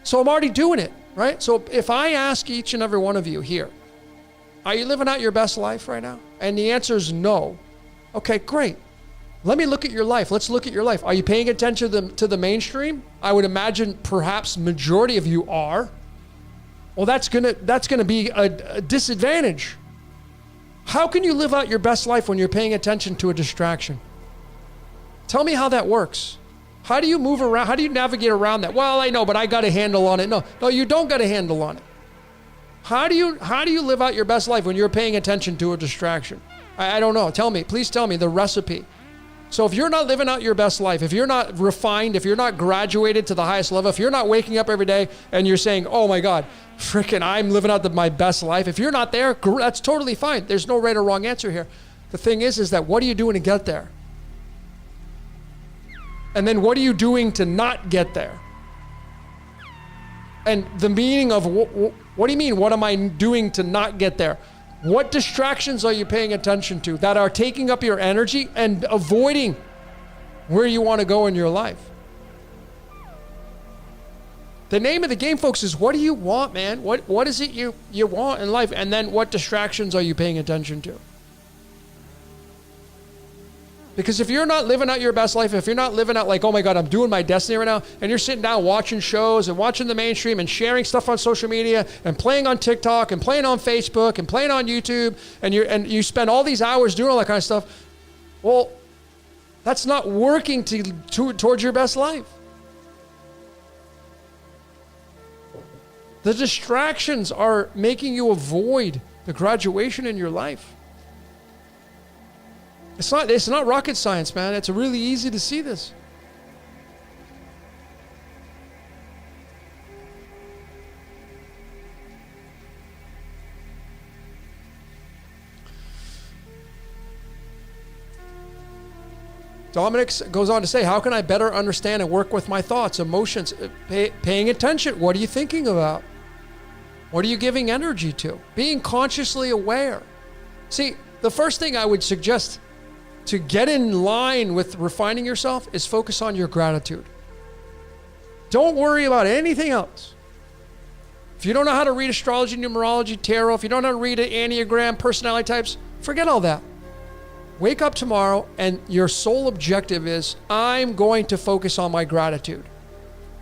So I'm already doing it, right? So if I ask each and every one of you here, are you living out your best life right now? And the answer is no. Okay, great. Let me look at your life. Let's look at your life. Are you paying attention to the mainstream? I would imagine perhaps majority of you are. Well, that's gonna be a disadvantage. How can you live out your best life when you're paying attention to a distraction? Tell me how that works. How do you move around? How do you navigate around that? Well, I know, but I got a handle on it. No, you don't got a handle on it. How do you live out your best life when you're paying attention to a distraction? I don't know. Tell me, please tell me the recipe. So if you're not living out your best life, if you're not refined, if you're not graduated to the highest level, if you're not waking up every day and you're saying, oh my God, freaking, I'm living out my best life. If you're not there, that's totally fine. There's no right or wrong answer here. The thing is that what are you doing to get there? And then what are you doing to not get there? And the meaning of what do you mean? What am I doing to not get there? What distractions are you paying attention to that are taking up your energy and avoiding where you want to go in your life? The name of the game, folks, is what do you want, man? What is it you want in life? And then what distractions are you paying attention to? Because if you're not living out your best life, if you're not living out like, oh my God, I'm doing my destiny right now, and you're sitting down watching shows and watching the mainstream and sharing stuff on social media and playing on TikTok and playing on Facebook and playing on YouTube, and you spend all these hours doing all that kind of stuff, well, that's not working towards your best life. The distractions are making you avoid the graduation in your life. It's not rocket science, man. It's really easy to see this. Dominic goes on to say, how can I better understand and work with my thoughts, emotions, paying attention? What are you thinking about? What are you giving energy to? Being consciously aware. See, the first thing I would suggest to get in line with refining yourself is focus on your gratitude. Don't worry about anything else. If you don't know how to read astrology, numerology, tarot, if you don't know how to read an Enneagram, personality types, forget all that. Wake up tomorrow and your sole objective is, I'm going to focus on my gratitude.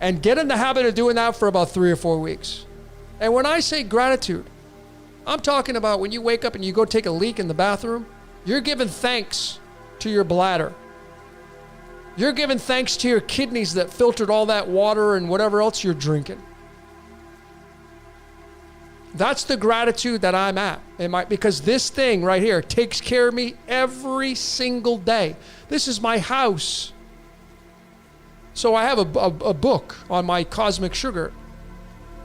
And get in the habit of doing that for about 3 or 4 weeks. And when I say gratitude, I'm talking about when you wake up and you go take a leak in the bathroom, you're giving thanks to your bladder. You're giving thanks to your kidneys that filtered all that water and whatever else you're drinking. That's the gratitude that I'm at. Because this thing right here takes care of me every single day. This is my house. So I have a book on my cosmic sugar,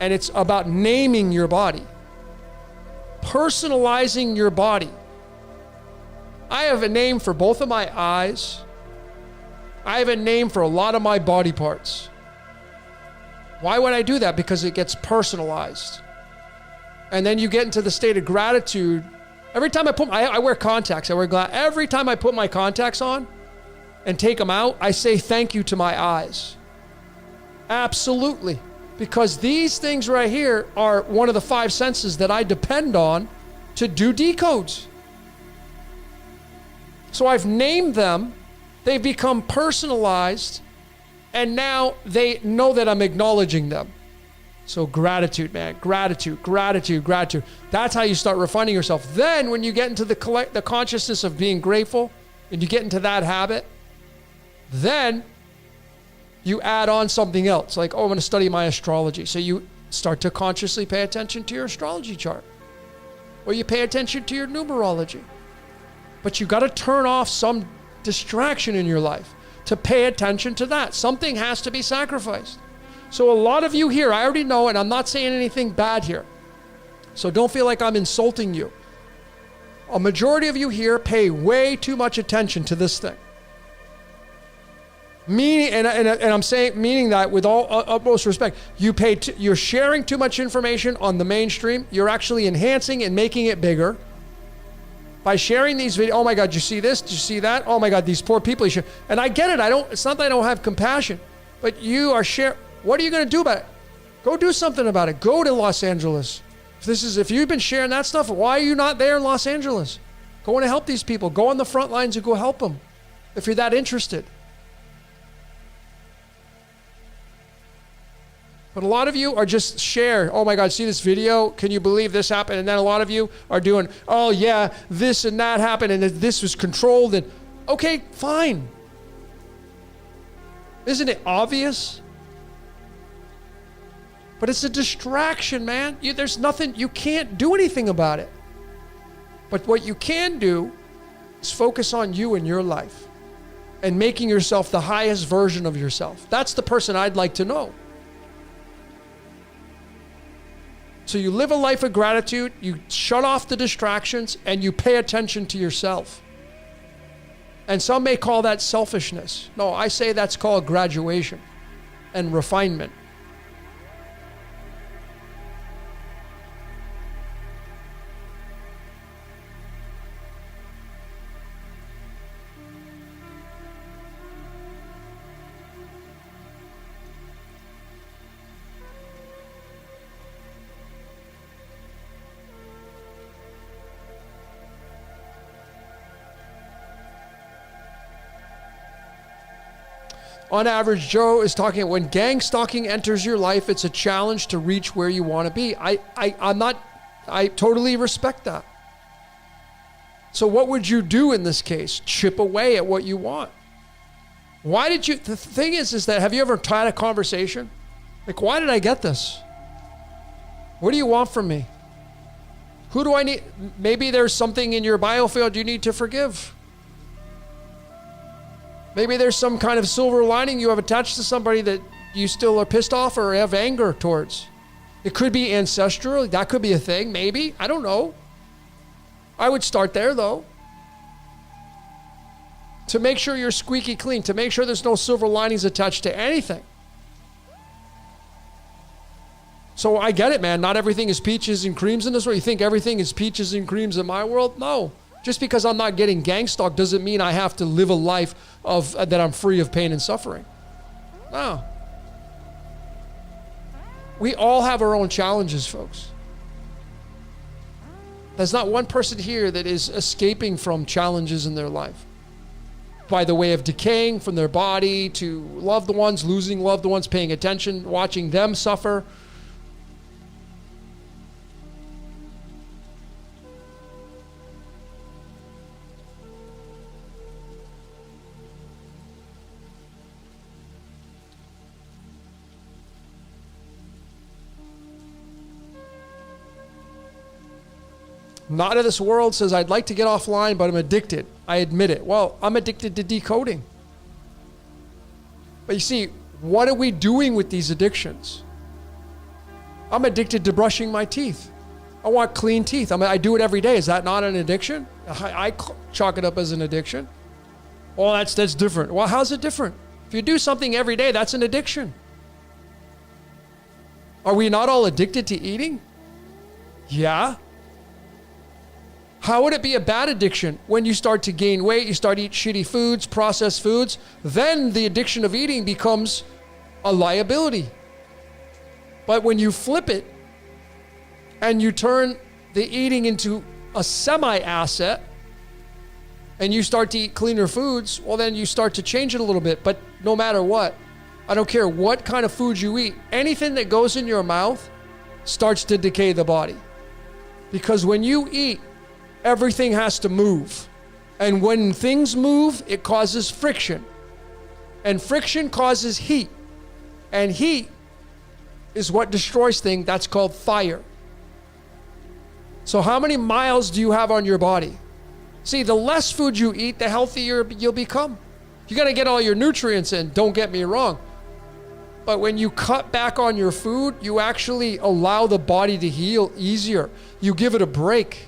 and it's about naming your body, personalizing your body. I have a name for both of my eyes. I have a name for a lot of my body parts. Why would I do that? Because it gets personalized. And then you get into the state of gratitude. Every time I wear contacts, I wear glasses. Every time I put my contacts on and take them out, I say thank you to my eyes. Absolutely. Because these things right here are one of the 5 senses that I depend on to do decodes. So I've named them, they've become personalized, and now they know that I'm acknowledging them. So gratitude, man, gratitude, gratitude, gratitude. That's how you start refining yourself. Then when you get into the consciousness of being grateful, and you get into that habit, then you add on something else. Like, oh, I'm going to study my astrology. So you start to consciously pay attention to your astrology chart. Or you pay attention to your numerology. But you got to turn off some distraction in your life to pay attention to that. Something has to be sacrificed. So a lot of you here, I already know, and I'm not saying anything bad here, so don't feel like I'm insulting you. A majority of you here pay way too much attention to this thing. Meaning, and I'm saying, meaning that with all utmost respect, you're sharing too much information on the mainstream. You're actually enhancing and making it bigger. By sharing these videos, oh my God, did you see this? Did you see that? Oh my God, these poor people. And I get it. It's not that I don't have compassion, but you are sharing. What are you going to do about it? Go do something about it. Go to Los Angeles. If you've been sharing that stuff, why are you not there in Los Angeles? Go and help these people. Go on the front lines and go help them if you're that interested. But a lot of you are just share. Oh my God, see this video? Can you believe this happened? And then a lot of you are doing, oh yeah, this and that happened and this was controlled. And okay, fine. Isn't it obvious? But it's a distraction, man. There's nothing, you can't do anything about it. But what you can do is focus on you and your life and making yourself the highest version of yourself. That's the person I'd like to know. So you live a life of gratitude, you shut off the distractions, and you pay attention to yourself. And some may call that selfishness. No, I say that's called graduation and refinement. On average, Joe is talking, when gang stalking enters your life, it's a challenge to reach where you want to be. I totally respect that. So what would you do in this case? Chip away at what you want. Why did you, the thing is that, have you ever had a conversation? Like, why did I get this? What do you want from me? Who do I need? Maybe there's something in your biofield you need to forgive. Maybe there's some kind of silver lining you have attached to somebody that you still are pissed off or have anger towards. It could be ancestral. That could be a thing, maybe. I don't know. I would start there, though. To make sure you're squeaky clean, to make sure there's no silver linings attached to anything. So I get it, man. Not everything is peaches and creams in this world. You think everything is peaches and creams in my world? No. Just because I'm not getting gang stalked doesn't mean I have to live a life of that I'm free of pain and suffering. No. We all have our own challenges, folks. There's not one person here that is escaping from challenges in their life. By the way of decaying from their body, to loved ones, losing loved ones, paying attention, watching them suffer. Not of this world says, I'd like to get offline, but I'm addicted. I admit it. Well, I'm addicted to decoding. But you see, what are we doing with these addictions? I'm addicted to brushing my teeth. I want clean teeth. I do it every day. Is that not an addiction? I chalk it up as an addiction. Well, that's different. Well, how's it different? If you do something every day, that's an addiction. Are we not all addicted to eating? Yeah. How would it be a bad addiction when you start to gain weight, you start to eat shitty foods, processed foods? Then the addiction of eating becomes a liability. But when you flip it and you turn the eating into a semi-asset and you start to eat cleaner foods, well, then you start to change it a little bit. But no matter what, I don't care what kind of food you eat, anything that goes in your mouth starts to decay the body. Because when you eat, everything has to move. And when things move, it causes friction. And friction causes heat. And heat is what destroys things. That's called fire. So how many miles do you have on your body? See, the less food you eat, the healthier you'll become. You got to get all your nutrients in, don't get me wrong. But when you cut back on your food, you actually allow the body to heal easier. You give it a break.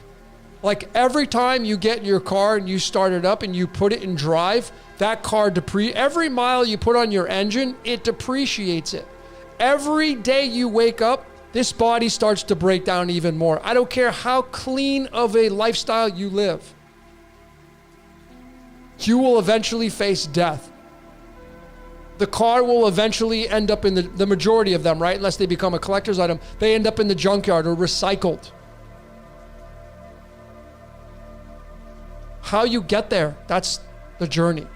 Like every time you get in your car and you start it up and you put it in drive, that car every mile you put on your engine, it depreciates it. Every day you wake up, this body starts to break down even more. I don't care how clean of a lifestyle you live. You will eventually face death. The car will eventually end up in the majority of them, right? Unless they become a collector's item, they end up in the junkyard or recycled. How you get there, that's the journey.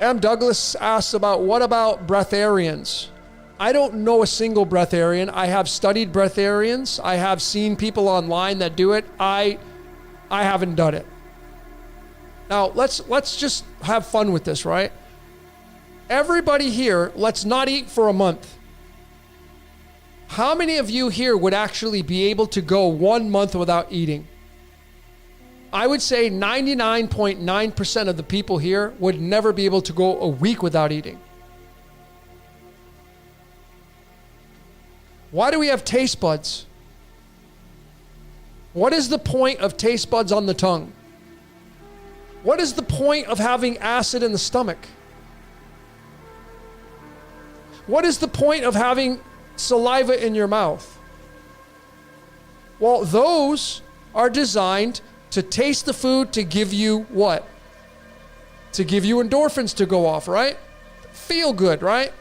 M. Douglas asks about, what about breatharians? I don't know a single breatharian. I have studied breatharians. I have seen people online that do it. I haven't done it. Now, let's just have fun with this, right? Everybody here, let's not eat for a month. How many of you here would actually be able to go 1 month without eating? I would say 99.9% of the people here would never be able to go a week without eating. Why do we have taste buds? What is the point of taste buds on the tongue? What is the point of having acid in the stomach? What is the point of having saliva in your mouth? Well, those are designed to taste the food to give you what? To give you endorphins to go off, right? Feel good, right?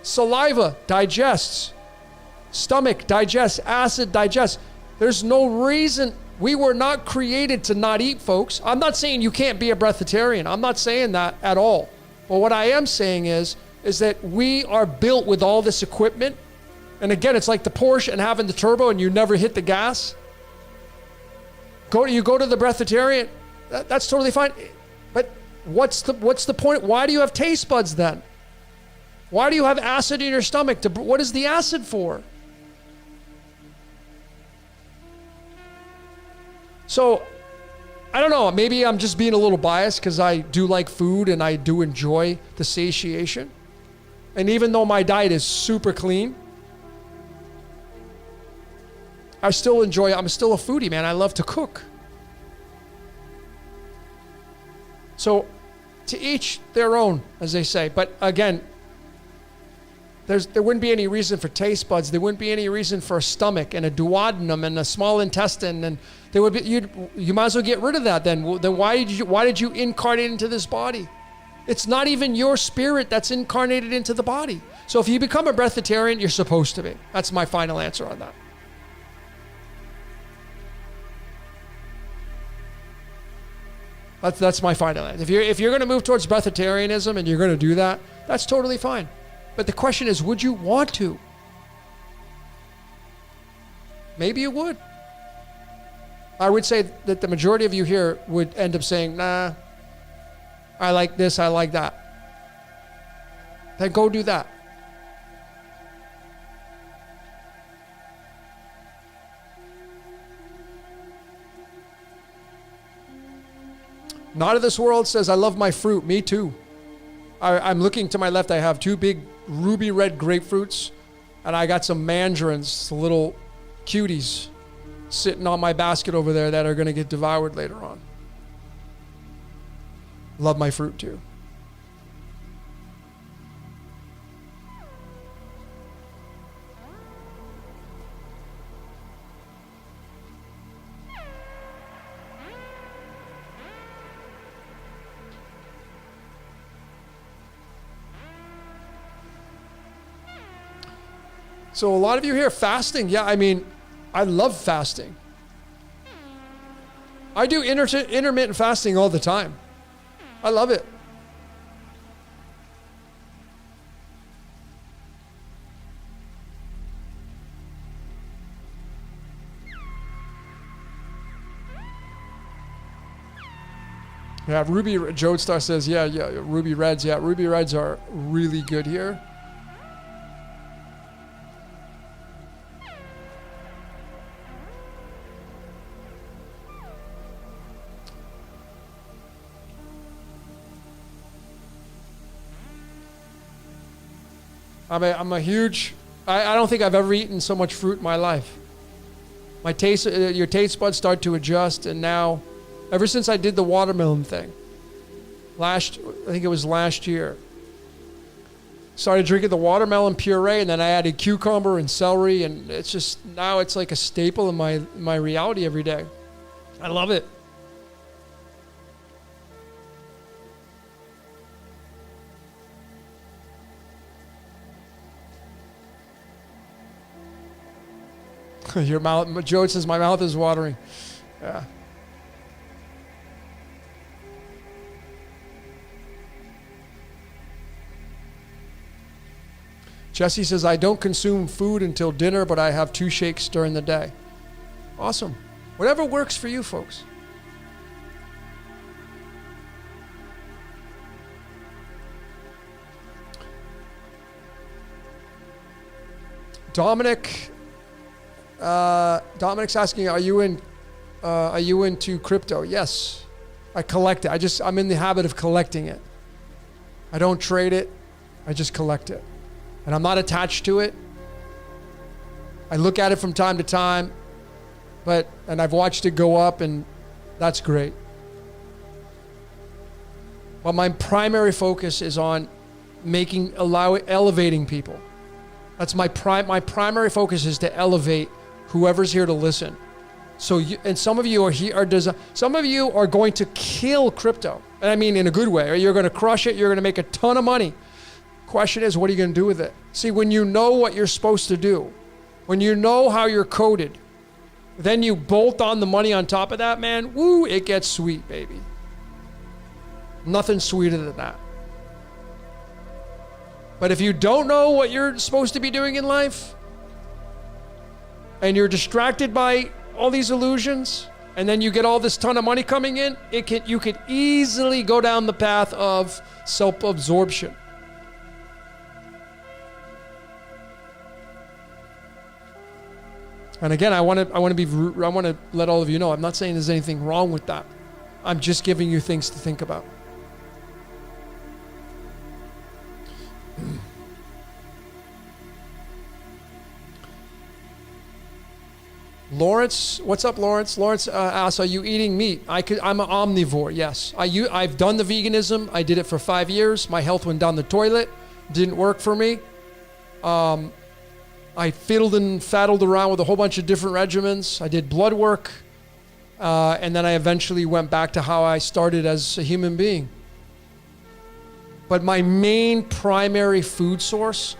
Saliva digests. Stomach digests. Acid digests. There's no reason. We were not created to not eat, folks. I'm not saying you can't be a breatharian. I'm not saying that at all. But what I am saying is that we are built with all this equipment. And again, it's like the Porsche and having the turbo and you never hit the gas. You go to the breatharian, that's totally fine. But what's the point? Why do you have taste buds then? Why do you have acid in your stomach? What is the acid for? So, I don't know, maybe I'm just being a little biased because I do like food and I do enjoy the satiation. And even though my diet is super clean, I still enjoy it. I'm still a foodie, man. I love to cook. So, to each their own, as they say. But again, there wouldn't be any reason for taste buds. There wouldn't be any reason for a stomach and a duodenum and a small intestine. And there would be you might as well get rid of that then. Then why did you incarnate into this body? It's not even your spirit that's incarnated into the body. So if you become a breatharian, you're supposed to be. That's my final answer on that. That's my final answer. If you're going to move towards breatharianism and you're going to do that, that's totally fine. But the question is, would you want to? Maybe you would. I would say that the majority of you here would end up saying, nah, I like this, I like that. Then go do that. Not of this world says, I love my fruit. Me too. I'm looking to my left. I have 2 big ruby red grapefruits. And I got some mandarins, little cuties, sitting on my basket over there that are going to get devoured later on. Love my fruit too. So a lot of you here fasting. Yeah, I mean, I love fasting. I do intermittent fasting all the time. I love it. Yeah, Ruby Jodestar says, yeah, Ruby Reds. Yeah, Ruby Reds are really good here. I'm a huge, I don't think I've ever eaten so much fruit in my life. My taste, your taste buds start to adjust, and now, ever since I did the watermelon thing, I think it was last year, started drinking the watermelon puree, and then I added cucumber and celery, and it's just, now it's like a staple in my reality every day. I love it. Your mouth, Joe says, my mouth is watering. Yeah. Jesse says, I don't consume food until dinner, but I have 2 shakes during the day. Awesome. Whatever works for you, folks. Dominic's asking, are you into crypto? Yes. I collect it. I'm in the habit of collecting it. I don't trade it. I just collect it. And I'm not attached to it. I look at it from time to time, and I've watched it go up, and that's great. But my primary focus is on elevating people. That's my primary focus is to elevate whoever's here to listen. So some of you are here, some of you are going to kill crypto. And I mean in a good way. Or you're going to crush it. You're going to make a ton of money. Question is, what are you going to do with it? See, when you know what you're supposed to do, when you know how you're coded, then you bolt on the money on top of that, man. Woo, it gets sweet, baby. Nothing sweeter than that. But if you don't know what you're supposed to be doing in life, and you're distracted by all these illusions, and then you get all this ton of money coming in, you could easily go down the path of self-absorption. And again, I want to let all of you know, I'm not saying there's anything wrong with that. I'm just giving you things to think about. Lawrence, what's up, Lawrence? Lawrence asks, are you eating meat? I'm an omnivore, yes. I've done the veganism. I did it for 5 years. My health went down the toilet. Didn't work for me. I fiddled and faddled around with a whole bunch of different regimens. I did blood work. And then I eventually went back to how I started as a human being. But my main primary food source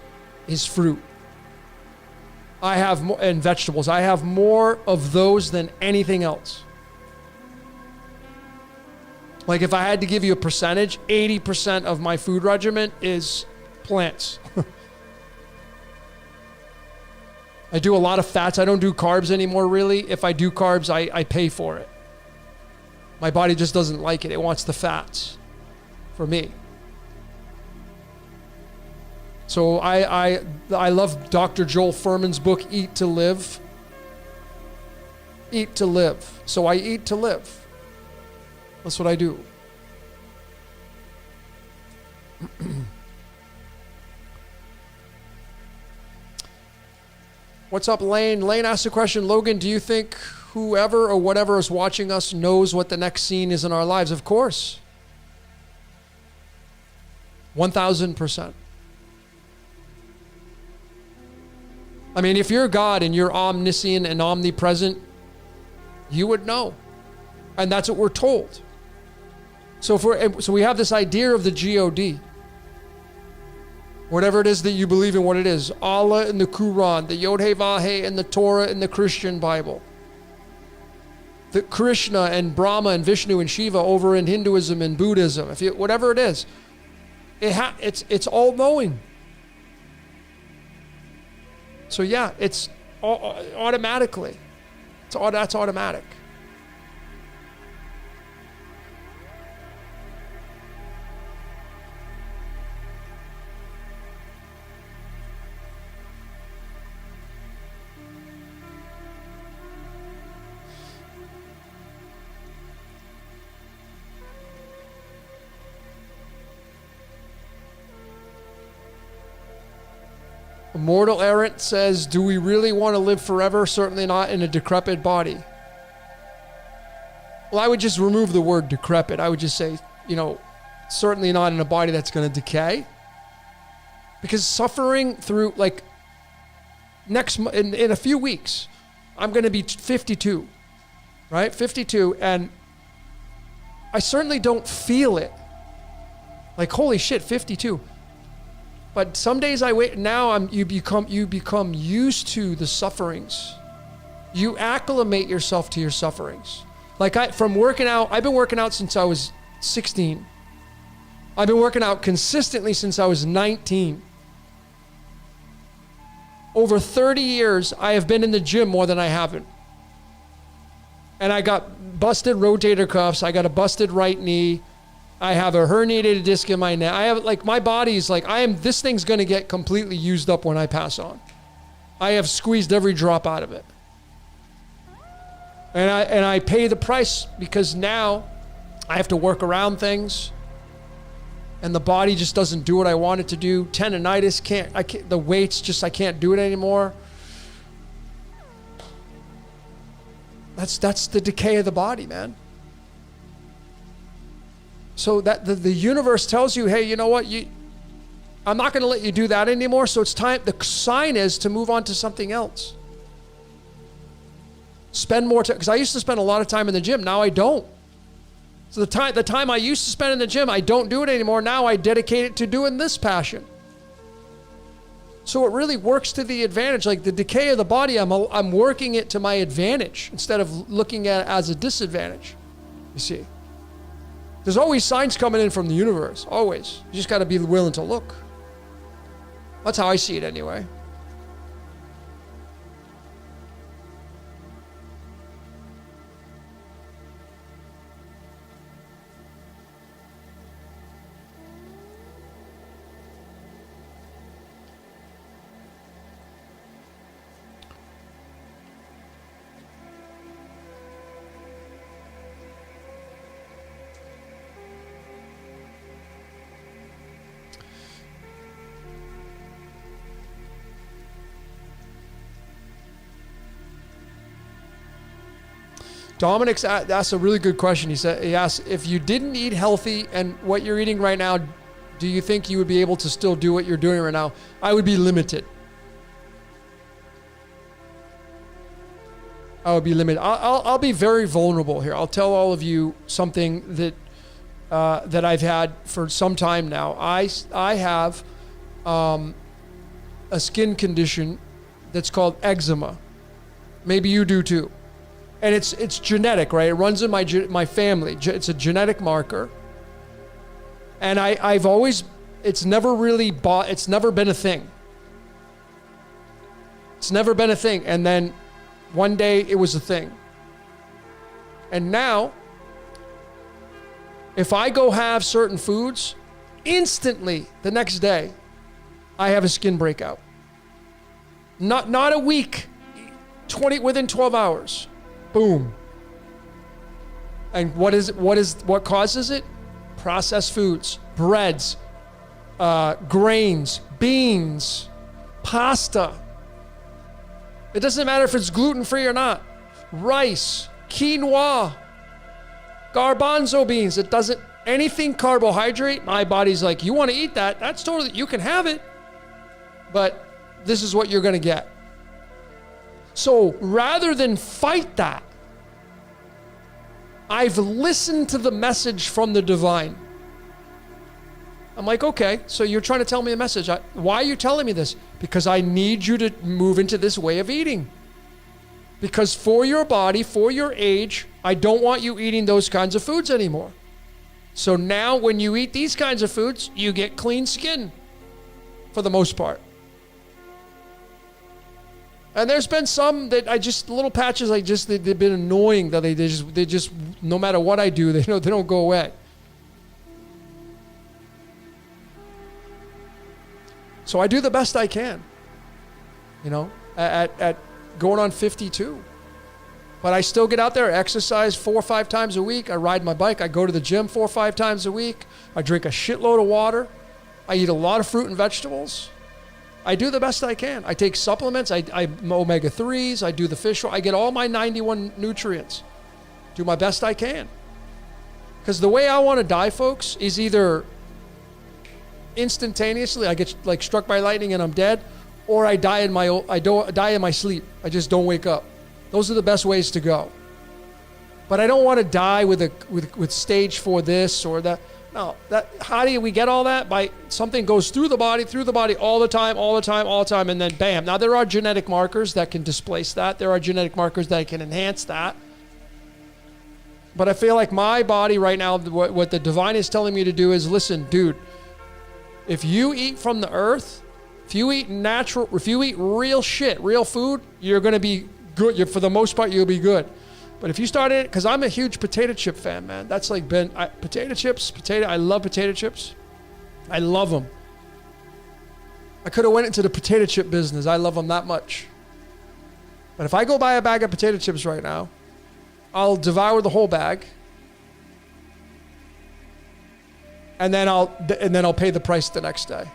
is fruit. And vegetables. I have more of those than anything else. Like if I had to give you a percentage, 80% of my food regimen is plants. I do a lot of fats. I don't do carbs anymore, really. If I do carbs, I pay for it. My body just doesn't like it. It wants the fats for me. So I love Dr. Joel Fuhrman's book, Eat to Live. Eat to live. So I eat to live. That's what I do. What's up, Lane? Lane asked a question. Logan, do you think whoever or whatever is watching us knows what the next scene is in our lives? Of course. 1,000%. I mean, if you're God and you're omniscient and omnipresent, you would know. And that's what we're told. So we have this idea of the God. Whatever it is that you believe in, what it is. Allah in the Quran, the Yod-Heh-Vah-Heh in the Torah in the Christian Bible. The Krishna and Brahma and Vishnu and Shiva over in Hinduism and Buddhism. Whatever it is, it's all knowing. So yeah, it's automatically. That's automatic. Immortal Errant says, do we really want to live forever? Certainly not in a decrepit body. Well, I would just remove the word decrepit. I would just say, certainly not in a body that's going to decay. Because suffering through, in a few weeks, I'm going to be 52, right? 52, and I certainly don't feel it. Like, holy shit, 52. But some days I wait. Now you become used to the sufferings. You acclimate yourself to your sufferings. From working out, I've been working out since I was 16. I've been working out consistently since I was 19. over 30 years, I have been in the gym more than I haven't. And I got busted rotator cuffs. I got a busted right knee. I have a herniated disc in my neck. I have, like, my body's like, this thing's going to get completely used up when I pass on. I have squeezed every drop out of it. And I pay the price because now I have to work around things. And the body just doesn't do what I want it to do. Tendonitis can't, the weights just, I can't do it anymore. That's the decay of the body, man. So that the universe tells you, hey, you know what? I'm not going to let you do that anymore. So it's time. The sign is to move on to something else. Spend more time, because I used to spend a lot of time in the gym. Now I don't. So the time I used to spend in the gym, I don't do it anymore. Now I dedicate it to doing this passion. So it really works to the advantage. Like the decay of the body, I'm working it to my advantage instead of looking at it as a disadvantage. You see, there's always signs coming in from the universe. Always. You just got to be willing to look. That's how I see it anyway. Dominic's asked a really good question. He asked, if you didn't eat healthy and what you're eating right now, do you think you would be able to still do what you're doing right now? I would be limited. I would be limited. I'll be very vulnerable here. I'll tell all of you something that I've had for some time now. I have a skin condition that's called eczema. Maybe you do too. And it's genetic, right? It runs in my family. It's a genetic marker. And I've always, it's never been a thing. It's never been a thing. And then one day it was a thing. And now, if I go have certain foods, instantly the next day, I have a skin breakout. Not a week, within 12 hours. Boom. And what causes it? Processed foods, breads, grains, beans, pasta. It doesn't matter if it's gluten-free or not. Rice, quinoa, garbanzo beans. It doesn't, anything carbohydrate, my body's like, you want to eat that? That's totally, you can have it. But this is what you're going to get. So rather than fight that, I've listened to the message from the divine. I'm like, okay, so you're trying to tell me a message. Why are you telling me this? Because I need you to move into this way of eating. Because for your body, for your age, I don't want you eating those kinds of foods anymore. So now when you eat these kinds of foods, you get clean skin for the most part. And there's been some that little patches they've been annoying that they just no matter what I do, they don't go away. So I do the best I can, at going on 52. But I still get out there, exercise 4 or 5 times a week. I ride my bike. I go to the gym 4 or 5 times a week. I drink a shitload of water. I eat a lot of fruit and vegetables. I do the best I can. I take supplements. I omega-3s. I do the fish oil. I get all my 91 nutrients. Do my best I can. Because the way I want to die, folks, is either instantaneously, I get like struck by lightning and I'm dead, or I die in my sleep. I just don't wake up. Those are the best ways to go. But I don't want to die with stage 4 this or that. No, how do we get all that? By something goes through the body all the time, and then bam. Now there are genetic markers that can displace that. There are genetic markers that can enhance that. But I feel like my body right now, what the divine is telling me to do is, listen, dude, if you eat from the earth, if If you eat natural, if you eat real shit, real food, you're going to be good. For the most part, you'll be good. But if you started, because I'm a huge potato chip fan, man. That's like potato chips, I love potato chips. I love them. I could have went into the potato chip business. I love them that much. But if I go buy a bag of potato chips right now, I'll devour the whole bag. And then I'll pay the price the next day.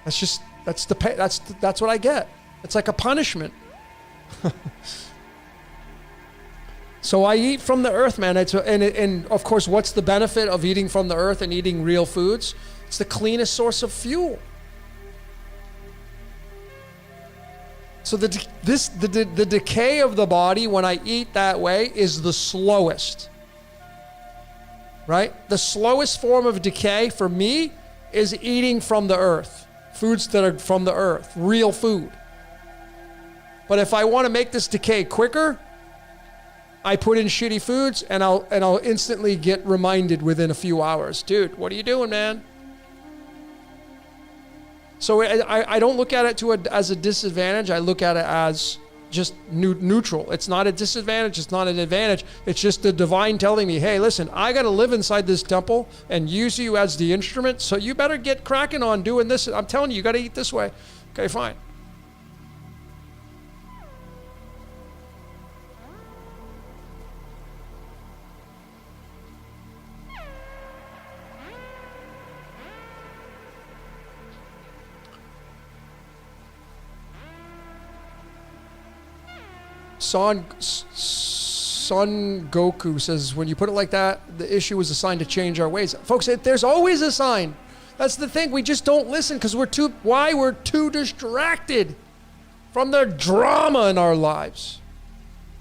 That's what I get. It's like a punishment. So I eat from the earth, man. And of course, what's the benefit of eating from the earth and eating real foods? It's the cleanest source of fuel. So the decay of the body when I eat that way is the slowest. Right? The slowest form of decay for me is eating from the earth. Foods that are from the earth, real food. But if I want to make this decay quicker, I put in shitty foods and I'll instantly get reminded within a few hours. Dude, what are you doing, man? So I don't look at it as a disadvantage. I look at it as just neutral. It's not a disadvantage. It's not an advantage. It's just the divine telling me, hey, listen, I got to live inside this temple and use you as the instrument. So you better get cracking on doing this. I'm telling you, you got to eat this way. Okay, fine. Son Goku says, when you put it like that, the issue is a sign to change our ways. Folks, there's always a sign. That's the thing. We just don't listen because we're too distracted from the drama in our lives.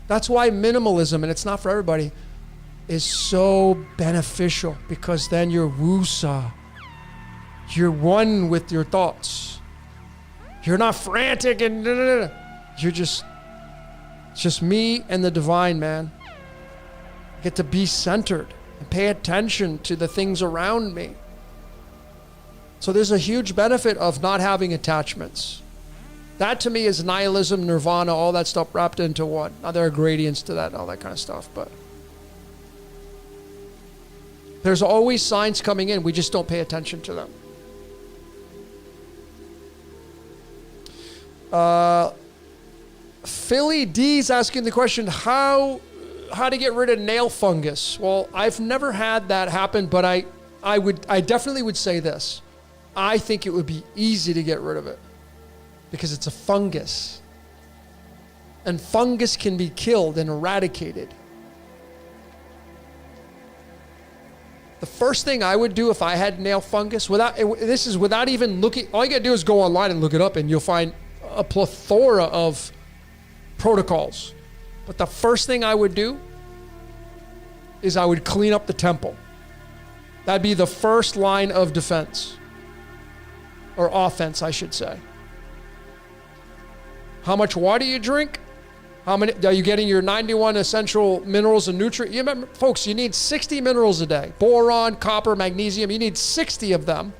That's why minimalism, and it's not for everybody, is so beneficial, because then you're wusa. You're one with your thoughts. You're not frantic and you're just... It's just me and the divine, man. I get to be centered and pay attention to the things around me. So there's a huge benefit of not having attachments. That to me is nihilism, nirvana, all that stuff wrapped into one. Now there are gradients to that and all that kind of stuff, but there's always signs coming in. We just don't pay attention to them. Philly D's asking the question, how to get rid of nail fungus? Well, I've never had that happen, but I definitely would say this. I think it would be easy to get rid of it because it's a fungus. And fungus can be killed and eradicated. The first thing I would do if I had nail fungus, without even looking, all you gotta do is go online and look it up and you'll find a plethora of protocols. But the first thing I would do is I would clean up the temple. That'd be the first line of defense. Or offense, I should say. How much water you drink? How many are you getting your 91 essential minerals and nutrients? You remember, folks, you need 60 minerals a day. Boron, copper, magnesium, you need 60 of them.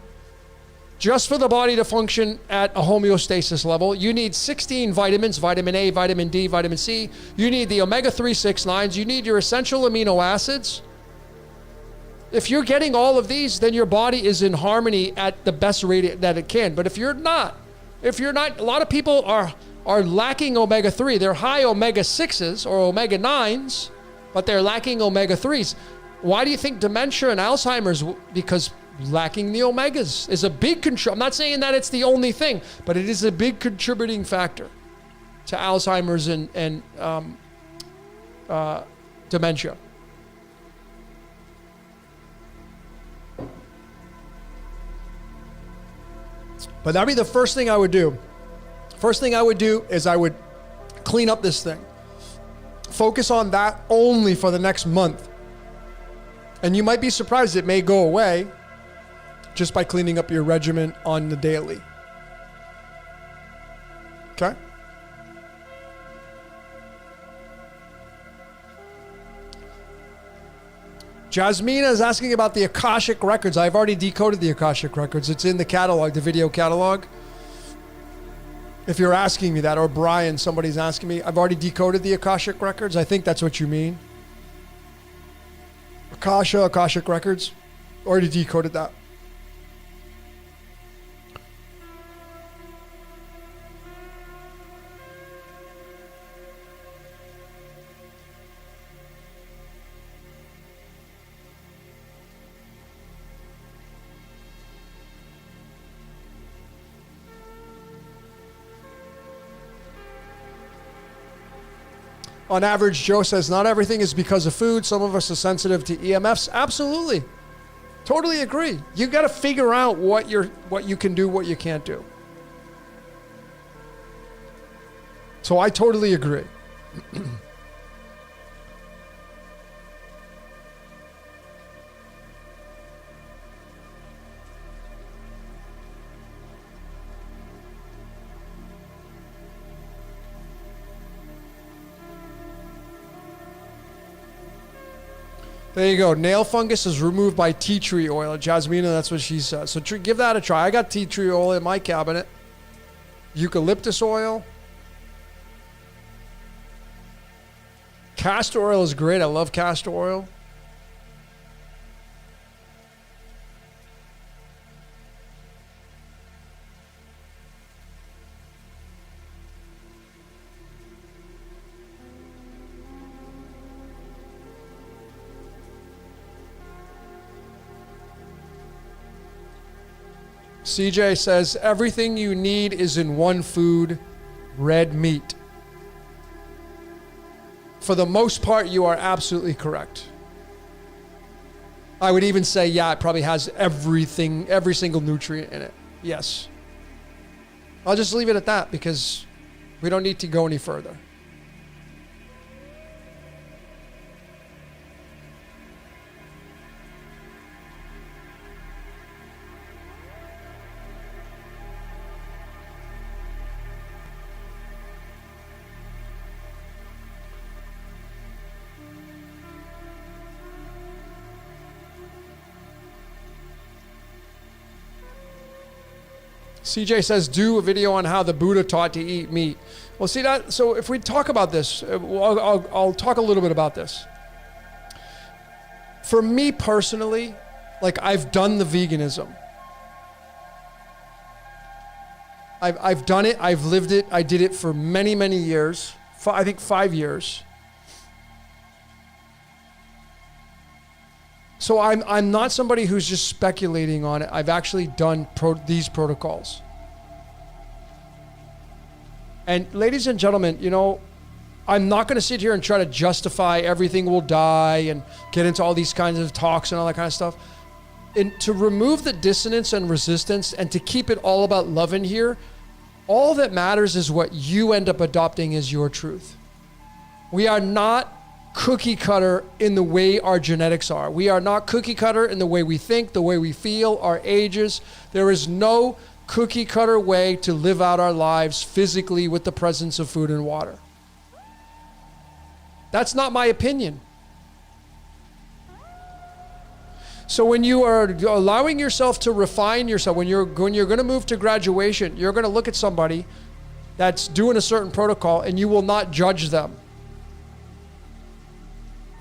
Just for the body to function at a homeostasis level. You need 16 vitamins, vitamin A, vitamin D, vitamin C. You need the omega-3, 6, 9s. You need your essential amino acids. If you're getting all of these, then your body is in harmony at the best rate that it can. But if you're not, a lot of people are lacking omega-3. They're high omega-6s or omega-9s, but they're lacking omega-3s. Why do you think dementia and Alzheimer's? Because lacking the omegas is a big control. I'm not saying that it's the only thing, but it is a big contributing factor to Alzheimer's and dementia. But that'd be the first thing I would do. First thing I would do is I would clean up this thing. Focus on that only for the next month. And you might be surprised it may go away just by cleaning up your regimen on the daily. Okay? Jasmina is asking about the Akashic Records. I've already decoded the Akashic Records. It's in the catalog, the video catalog. If you're asking me that, or Brian, somebody's asking me, I've already decoded the Akashic Records. I think that's what you mean. Akashic Records. Already decoded that. On average, Joe says, not everything is because of food. Some of us are sensitive to EMFs. Absolutely. Totally agree. You got to figure out what you can do, what you can't do. So I totally agree. There you go. Nail fungus is removed by tea tree oil. Jasmina, that's what she says. So give that a try. I got tea tree oil in my cabinet. Eucalyptus oil. Castor oil is great. I love castor oil. CJ says, everything you need is in one food, red meat. For the most part, you are absolutely correct. I would even say, yeah, it probably has everything, every single nutrient in it. Yes. I'll just leave it at that because we don't need to go any further. CJ says, do a video on how the Buddha taught to eat meat. Well, see that? So if we talk about this, I'll talk a little bit about this. For me personally, like I've done the veganism. I've done it. I've lived it. I did it for many, many years. I think 5 years. So I'm not somebody who's just speculating on it. I've actually done these protocols. And ladies and gentlemen, you know, I'm not going to sit here and try to justify everything will die and get into all these kinds of talks and all that kind of stuff. And to remove the dissonance and resistance and to keep it all about love in here, all that matters is what you end up adopting as your truth. We are not cookie cutter in the way our genetics are. We are not cookie cutter in the way we think, the way we feel, our ages. There is no cookie cutter way to live out our lives physically with the presence of food and water. That's not my opinion. So when you are allowing yourself to refine yourself, when you're going to move to graduation, you're going to look at somebody that's doing a certain protocol and you will not judge them.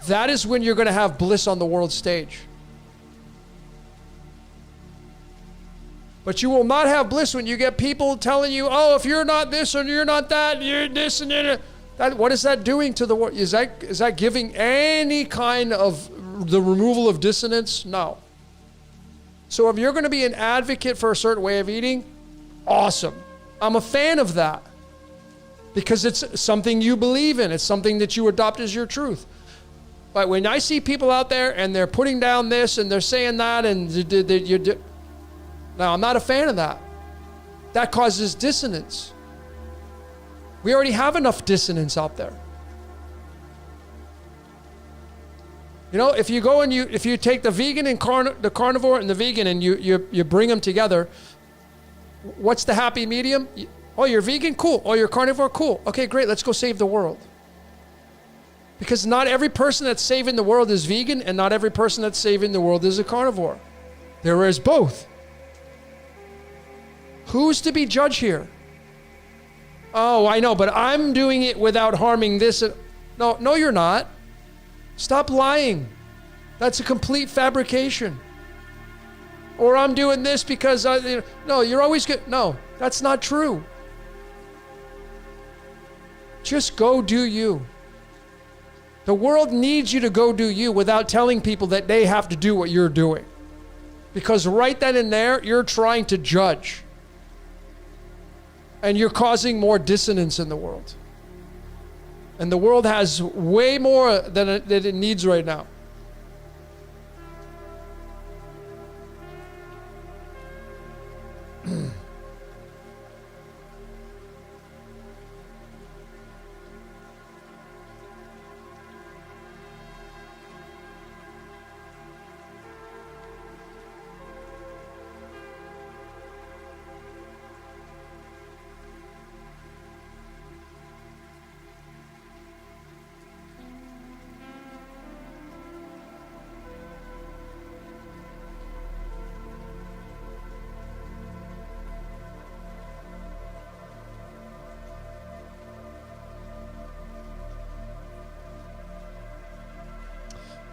That is when you're going to have bliss on the world stage. But you will not have bliss when you get people telling you, oh, if you're not this or you're not that, you're this and that. What is that doing to the world? Is that giving any kind of the removal of dissonance? No. So if you're going to be an advocate for a certain way of eating, awesome. I'm a fan of that because it's something you believe in. It's something that you adopt as your truth. But when I see people out there and they're putting down this and they're saying that and now I'm not a fan of that. That causes dissonance. We already have enough dissonance out there. You know, if you go and if you take the vegan and the carnivore and the vegan and you bring them together, what's the happy medium? Oh, you're vegan? Cool. Oh, you're carnivore? Cool. Okay, great. Let's go save the world. Because not every person that's saving the world is vegan, and not every person that's saving the world is a carnivore. There is both. Who's to be judged here? Oh, I know, but I'm doing it without harming this. No, you're not. Stop lying. That's a complete fabrication. Or I'm doing this because no, you're always good. No, that's not true. Just go do you. The world needs you to go do you without telling people that they have to do what you're doing. Because right then and there, you're trying to judge. And you're causing more dissonance in the world. And the world has way more than it needs right now.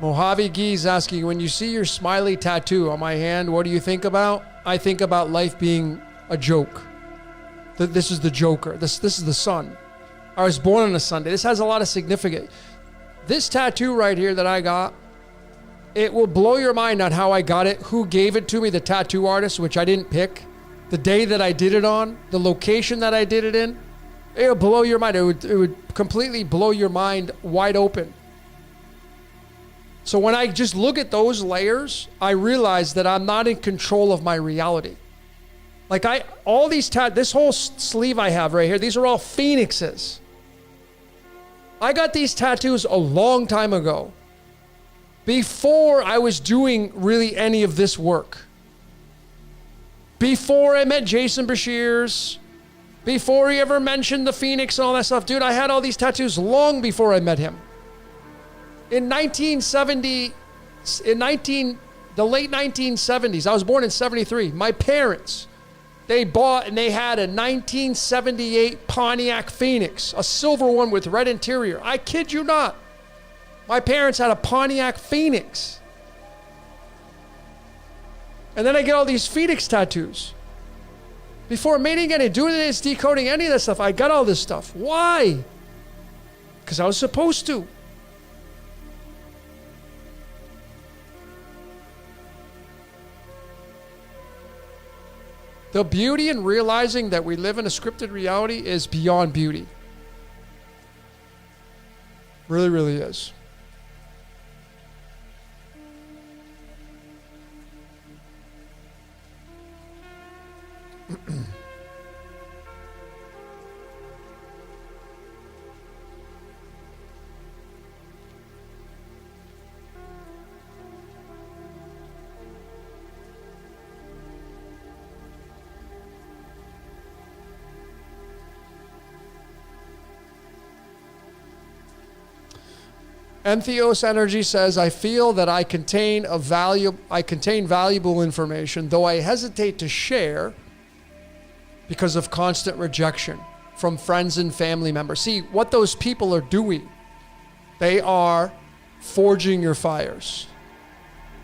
Mojave Gee's asking, when you see your smiley tattoo on my hand, what do you think about? I think about life being a joke. This is the Joker. This is the sun. I was born on a Sunday. This has a lot of significance. This tattoo right here that I got, it will blow your mind on how I got it, who gave it to me, the tattoo artist, which I didn't pick, the day that I did it on, the location that I did it in. It would blow your mind. It would completely blow your mind wide open. So when I just look at those layers, I realize that I'm not in control of my reality. Like this whole sleeve I have right here, these are all phoenixes. I got these tattoos a long time ago, before I was doing really any of this work. Before I met Jason Bashir's, before he ever mentioned the phoenix and all that stuff. Dude, I had all these tattoos long before I met him. In the late 1970s, I was born in 73. My parents, they bought and they had a 1978 Pontiac Phoenix, a silver one with red interior. I kid you not. My parents had a Pontiac Phoenix. And then I get all these Phoenix tattoos. Before meeting any, doing this, decoding any of that stuff, I got all this stuff. Why? Because I was supposed to. The beauty in realizing that we live in a scripted reality is beyond beauty. Really, really is. Entheos Energy says, I feel that I contain valuable information, though I hesitate to share because of constant rejection from friends and family members. See, what those people are doing, they are forging your fires.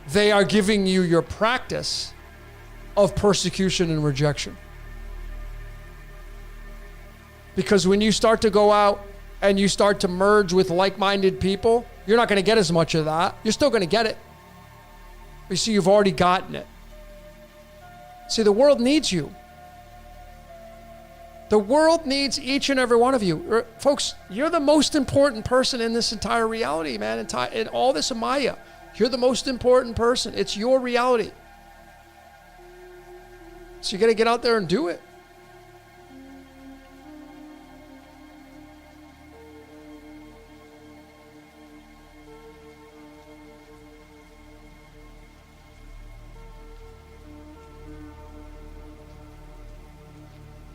They are giving you your practice of persecution and rejection. Because when you start to go out and you start to merge with like-minded people, you're not going to get as much of that. You're still going to get it. But you see, you've already gotten it. See, the world needs you. The world needs each and every one of you. Folks, you're the most important person in this entire reality, man, in all this Maya. You're the most important person. It's your reality. So you got to get out there and do it.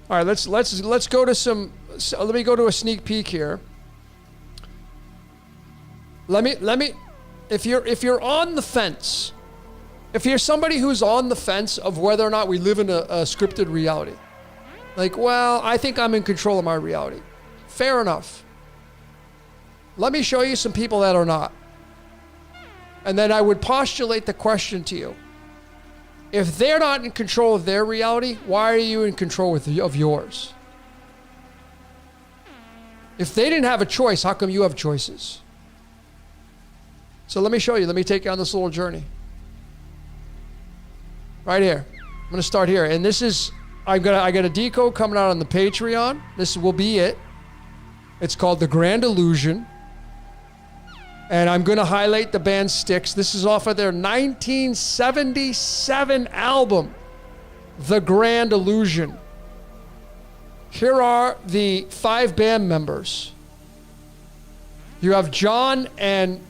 All right, let's go to some. Let me go to a sneak peek here. let me, if you're on the fence, if you're somebody who's on the fence of whether or not we live in a scripted reality, like, well, I think I'm in control of my reality. Fair enough. Let me show you some people that are not. And then I would postulate the question to you. If they're not in control of their reality, why are you in control of yours? If they didn't have a choice, how come you have choices? So let me show you. Let me take you on this little journey. Right here. I'm going to start here. And this is, I got a decode coming out on the Patreon. This will be it. It's called The Grand Illusion. And I'm going to highlight the band Styx. This is off of their 1977 album, The Grand Illusion. Here are the 5 band members. You have John and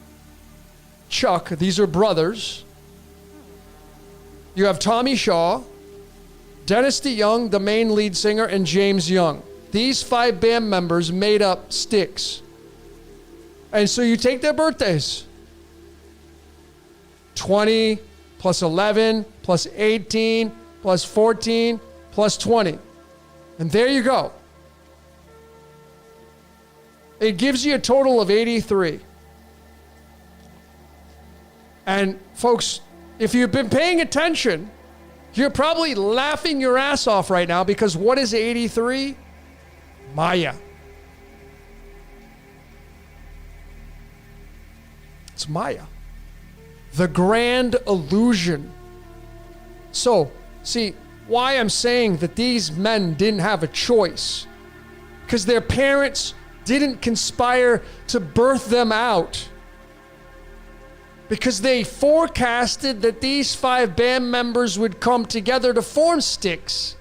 Chuck. These are brothers. You have Tommy Shaw, Dennis DeYoung, the main lead singer, and James Young. These 5 band members made up Styx. And so you take their birthdays. 20 plus 11 plus 18 plus 14 plus 20. And there you go. It gives you a total of 83. And folks, if you've been paying attention, you're probably laughing your ass off right now, because what is 83? Maya. It's Maya. The Grand Illusion. So, see, why I'm saying that these men didn't have a choice, because their parents didn't conspire to birth them out, because they forecasted that these 5 band members would come together to form Styx,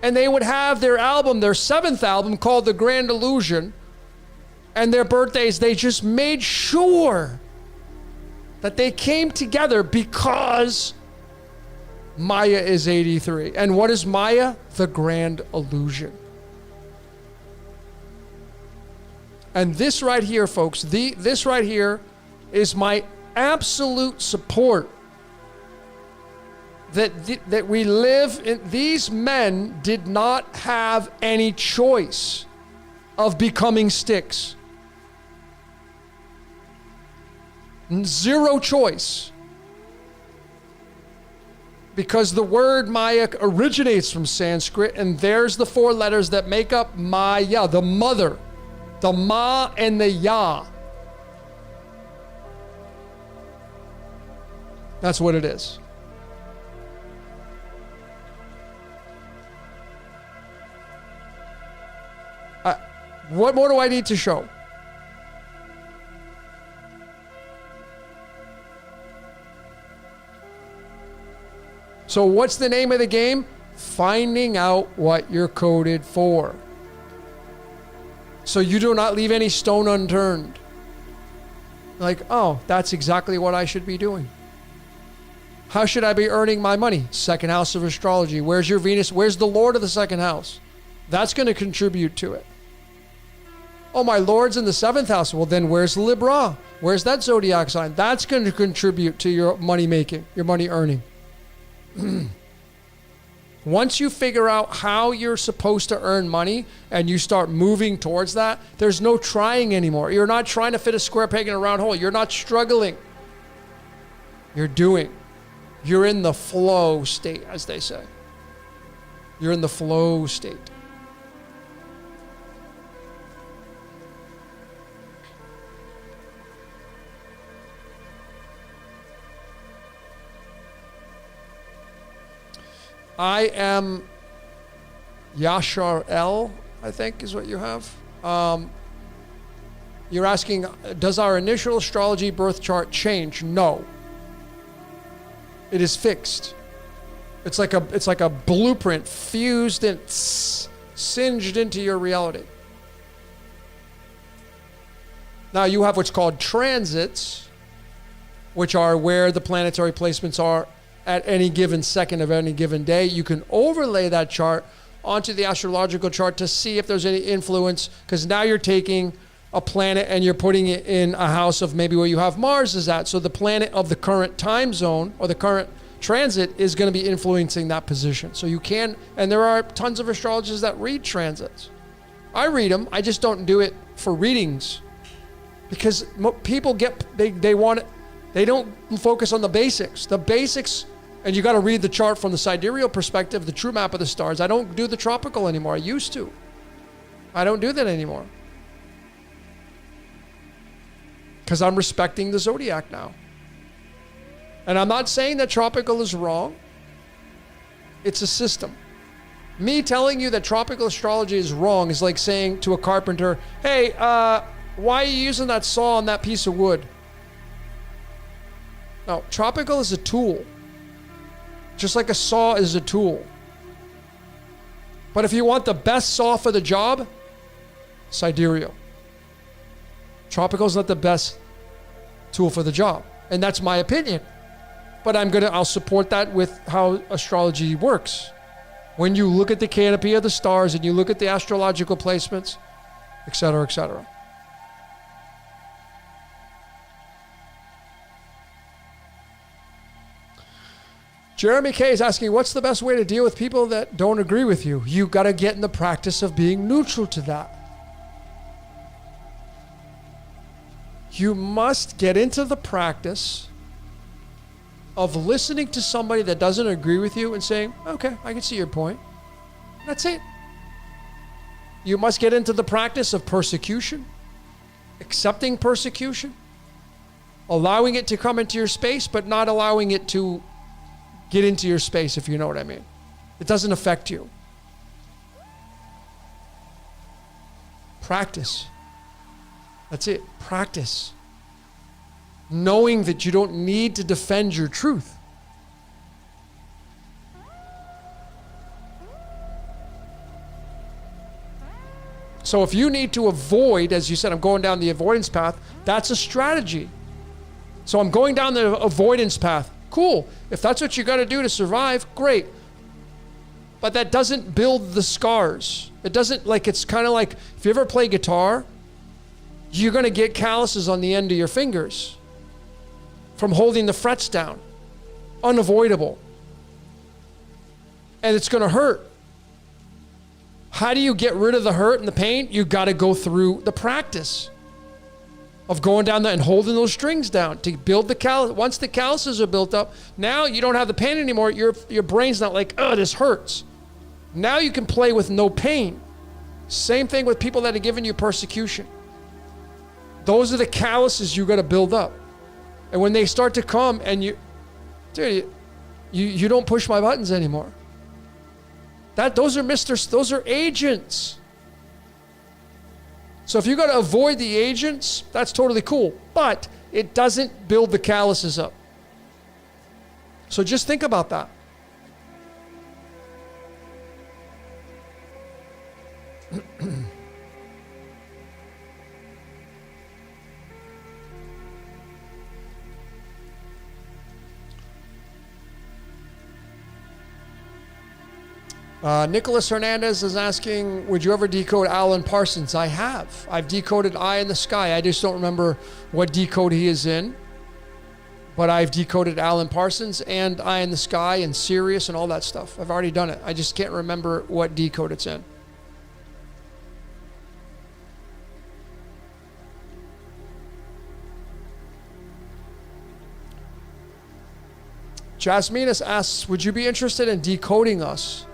and they would have their album, their 7th album, called The Grand Illusion, and their birthdays. They just made sure that they came together because Maya is 83. And what is Maya? The Grand Illusion. And this right here, folks, this right here is my absolute support that we live in. These men did not have any choice of becoming Styx. Zero choice. Because the word Maya originates from Sanskrit, and there's the 4 letters that make up Maya, the mother, the Ma and the Ya. That's what it is. What more do I need to show? So what's the name of the game? Finding out what you're coded for. So you do not leave any stone unturned. Like, oh, that's exactly what I should be doing. How should I be earning my money? Second house of astrology. Where's your Venus? Where's the Lord of the second house? That's going to contribute to it. Oh, my Lord's in the 7th house. Well, then where's Libra? Where's that zodiac sign? That's going to contribute to your money making, your money earning. Once you figure out how you're supposed to earn money and you start moving towards that, there's no trying anymore. You're not trying to fit a square peg in a round hole. You're not struggling. You're doing. You're in the flow state, as they say. You're in the flow state. I am Yashar L, I think is what you have. You're asking, does our initial astrology birth chart change? No. It is fixed. It's like a blueprint fused and singed into your reality. Now you have what's called transits, which are where the planetary placements are at any given second of any given day. You can overlay that chart onto the astrological chart to see if there's any influence, because now you're taking a planet and you're putting it in a house of maybe where you have Mars is at. So the planet of the current time zone or the current transit is going to be influencing that position. So you can, and there are tons of astrologers that read transits. I read them. I just don't do it for readings because people they want it. They don't focus on the basics. The basics, and you got to read the chart from the sidereal perspective, the true map of the stars. I don't do the tropical anymore. I used to. I don't do that anymore. Because I'm respecting the zodiac now. And I'm not saying that tropical is wrong. It's a system. Me telling you that tropical astrology is wrong is like saying to a carpenter, hey, why are you using that saw on that piece of wood? No, tropical is a tool. Just like a saw is a tool. But if you want the best saw for the job, sidereal. Tropical is not the best tool for the job. And that's my opinion. But I'll support that with how astrology works. When you look at the canopy of the stars and you look at the astrological placements, etc., etc. Jeremy K is asking, what's the best way to deal with people that don't agree with you? You got to get in the practice of being neutral to that. You must get into the practice of listening to somebody that doesn't agree with you and saying, okay, I can see your point. That's it. You must get into the practice of persecution, accepting persecution, allowing it to come into your space, but not allowing it to get into your space, if you know what I mean. It doesn't affect you. Practice. That's it. Practice. Knowing that you don't need to defend your truth. So if you need to avoid, as you said, I'm going down the avoidance path, that's a strategy. So I'm going down the avoidance path. Cool. If that's what you got to do to survive, great. But that doesn't build the scars. It doesn't, like, it's kind of like if you ever play guitar, you're going to get calluses on the end of your fingers from holding the frets down. Unavoidable. And it's going to hurt. How do you get rid of the hurt and the pain? You got to go through the practice of going down there and holding those strings down to build the callus. Once the calluses are built up, now you don't have the pain anymore. Your brain's not like, oh, this hurts. Now you can play with no pain. Same thing with people that are giving you persecution. Those are the calluses you got to build up. And when they start to come and you don't push my buttons anymore. Those are agents. So if you got to avoid the agents, that's totally cool. But it doesn't build the calluses up. So just think about that. Nicholas Hernandez is asking, would you ever decode Alan Parsons? I have. I've decoded Eye in the Sky. I just don't remember what decode he is in. But I've decoded Alan Parsons and Eye in the Sky and Sirius and all that stuff. I've already done it. I just can't remember what decode it's in. Jasminus asks, would you be interested in decoding us?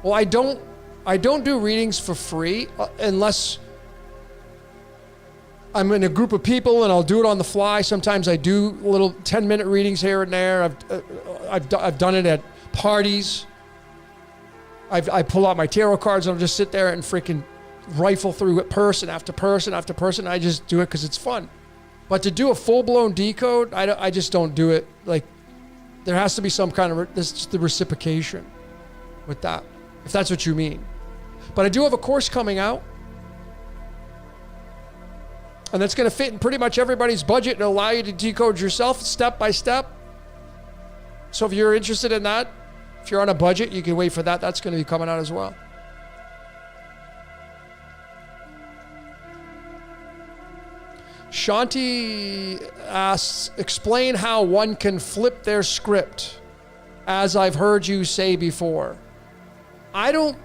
Well, I don't do readings for free unless I'm in a group of people and I'll do it on the fly. Sometimes I do little 10-minute readings here and there. I've done it at parties. I pull out my tarot cards and I'll just sit there and freaking rifle through it person after person after person. I just do it because it's fun. But to do a full-blown decode, I just don't do it. Like, there has to be some kind of the reciprocation with that, if that's what you mean. But I do have a course coming out, and that's going to fit in pretty much everybody's budget and allow you to decode yourself step by step. So if you're interested in that, if you're on a budget, you can wait for that. That's going to be coming out as well. Shanti asks, explain how one can flip their script, as I've heard you say before. I don't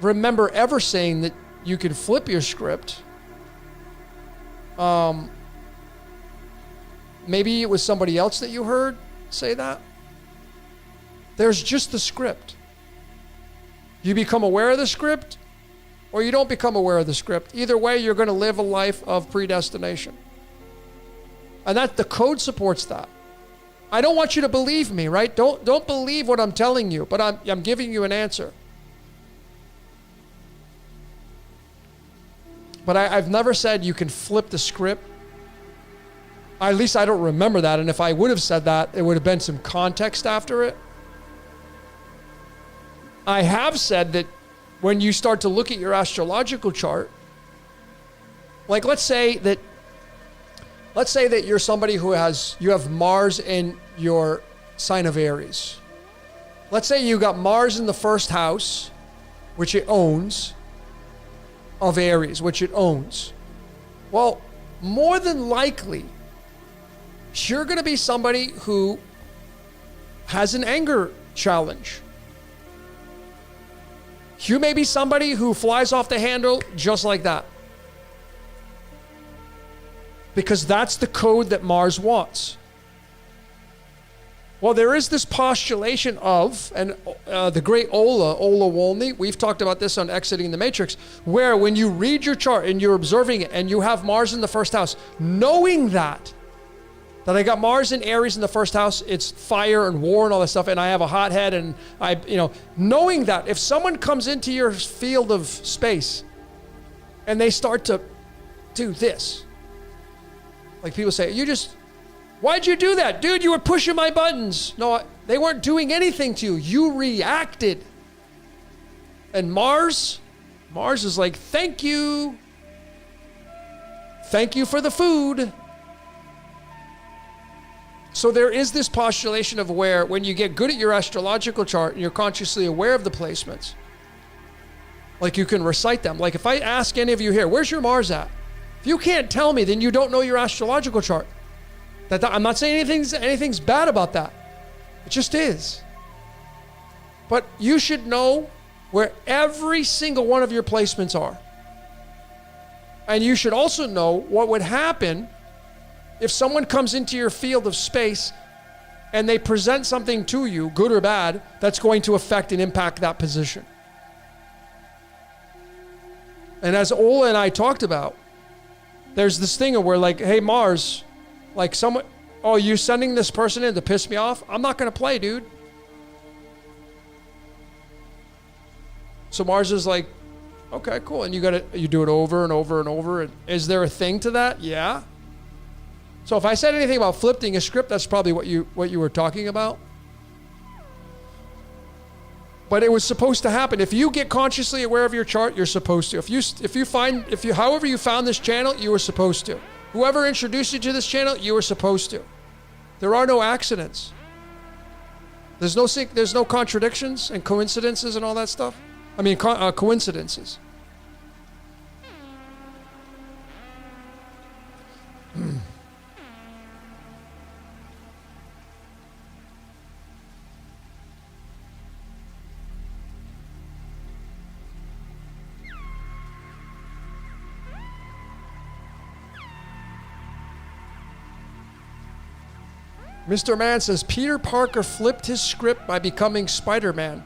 remember ever saying that you can flip your script. Maybe it was somebody else that you heard say that. There's just the script. You become aware of the script, or you don't become aware of the script. Either way, you're going to live a life of predestination. And that the code supports that. I don't want you to believe me, right? Don't believe what I'm telling you, but I'm giving you an answer. But I've never said you can flip the script. At least I don't remember that. And if I would have said that, it would have been some context after it. I have said that when you start to look at your astrological chart, like let's say that you're somebody who you have Mars in your sign of Aries. Let's say you got Mars in the first house, which it owns, of Aries, which it owns. Well, more than likely, you're going to be somebody who has an anger challenge. You may be somebody who flies off the handle just like that. Because that's the code that Mars wants. Well, there is this postulation of, and the great Ola Wolny, we've talked about this on Exiting the Matrix, where when you read your chart and you're observing it and you have Mars in the first house, knowing that I got Mars in Aries in the first house, it's fire and war and all that stuff, and I have a hot head, and knowing that if someone comes into your field of space and they start to do this, like people say, why'd you do that? Dude, you were pushing my buttons. No, they weren't doing anything to you. You reacted. And Mars is like, thank you. Thank you for the food. So there is this postulation of where when you get good at your astrological chart and you're consciously aware of the placements, like you can recite them. Like if I ask any of you here, where's your Mars at? If you can't tell me, then you don't know your astrological chart. I'm not saying anything's bad about that. It just is. But you should know where every single one of your placements are. And you should also know what would happen if someone comes into your field of space and they present something to you, good or bad, that's going to affect and impact that position. And as Ola and I talked about, there's this thing where like, hey, Mars, like someone, oh, you sending this person in to piss me off? I'm not going to play, dude. So Mars is like, okay, cool. And you do it over and over and over. And is there a thing to that? Yeah. So if I said anything about flipping a script, that's probably what you were talking about. But it was supposed to happen. If you get consciously aware of your chart, you're supposed to. However you found this channel, you were supposed to. Whoever introduced you to this channel, you were supposed to. There are no accidents. There's no contradictions and coincidences and all that stuff. I mean, coincidences. Mr. Mann says, Peter Parker flipped his script by becoming Spider-Man.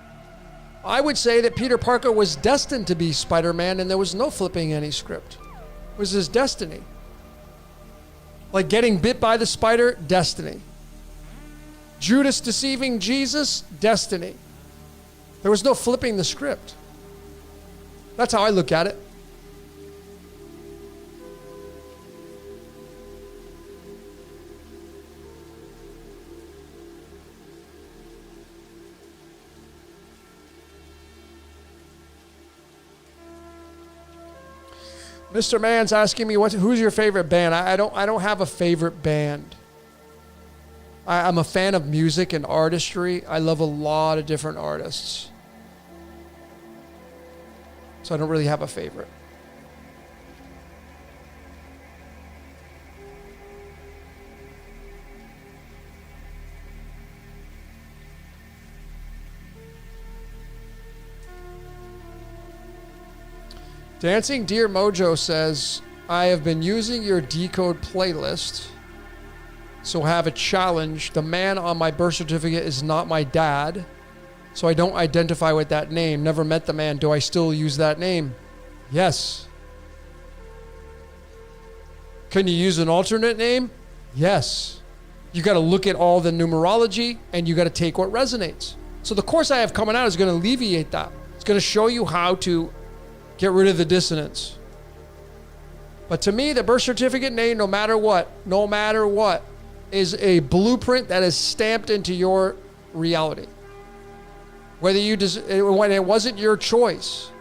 I would say that Peter Parker was destined to be Spider-Man and there was no flipping any script. It was his destiny. Like getting bit by the spider, destiny. Judas deceiving Jesus, destiny. There was no flipping the script. That's how I look at it. Mr. Mann's asking me who's your favorite band. I don't have a favorite band. I'm a fan of music and artistry. I love a lot of different artists. So I don't really have a favorite. Dancing Deer Mojo says, I have been using your Decode playlist, so have a challenge. The man on my birth certificate is not my dad, so I don't identify with that name. Never met the man. Do I still use that name? Yes. Can you use an alternate name? Yes. You got to look at all the numerology, and you got to take what resonates. So the course I have coming out is going to alleviate that. It's going to show you how to get rid of the dissonance. But to me, the birth certificate name, no matter what, is a blueprint that is stamped into your reality. Whether you when it wasn't your choice.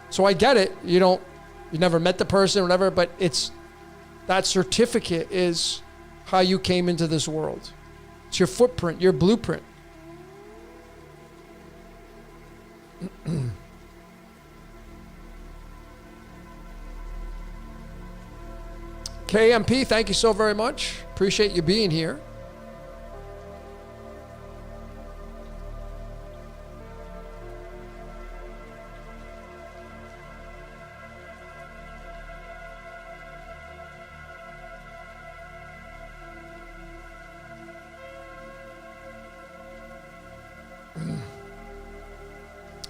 So I get it. You never met the person, whatever, but that certificate is how you came into this world. It's your footprint, your blueprint. KMP, thank you so very much. Appreciate you being here.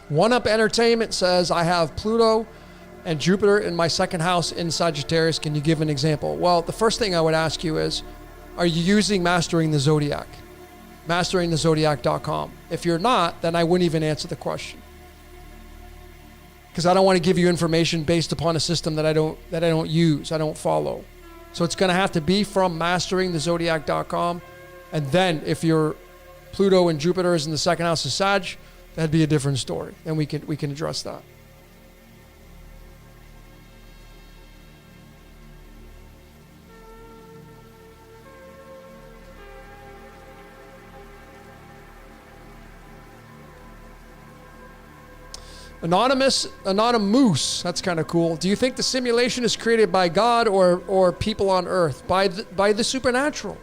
One Up Entertainment says, I have Pluto and Jupiter in my second house in Sagittarius. Can you give an example? Well, the first thing I would ask you is, are you using Mastering the Zodiac? MasteringTheZodiac.com. If you're not, then I wouldn't even answer the question. Because I don't want to give you information based upon a system that I don't use, I don't follow. So it's going to have to be from MasteringTheZodiac.com. And then if your Pluto and Jupiter is in the second house of Sag, that'd be a different story. And we can address that. Anonymous, that's kind of cool. Do you think the simulation is created by God or people on Earth? By the supernatural.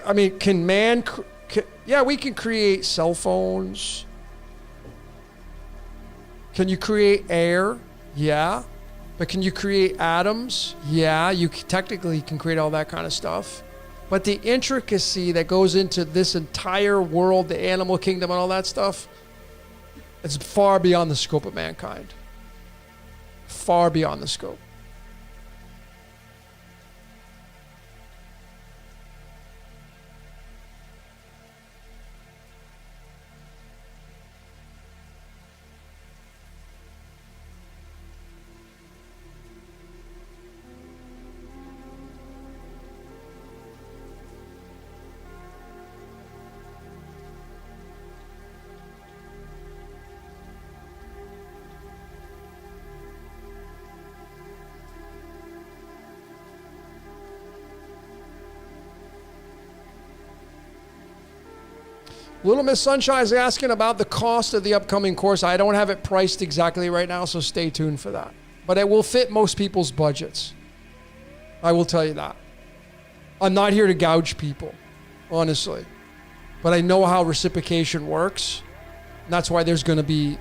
I mean, yeah, we can create cell phones. Can you create air? Yeah. But can you create atoms? Yeah, you technically can create all that kind of stuff. But the intricacy that goes into this entire world, the animal kingdom and all that stuff, it's far beyond the scope of mankind. Far beyond the scope. Little Miss Sunshine is asking about the cost of the upcoming course. I don't have it priced exactly right now, so stay tuned for that. But it will fit most people's budgets. I will tell you that. I'm not here to gouge people, honestly. But I know how reciprocation works. And that's why there's going to be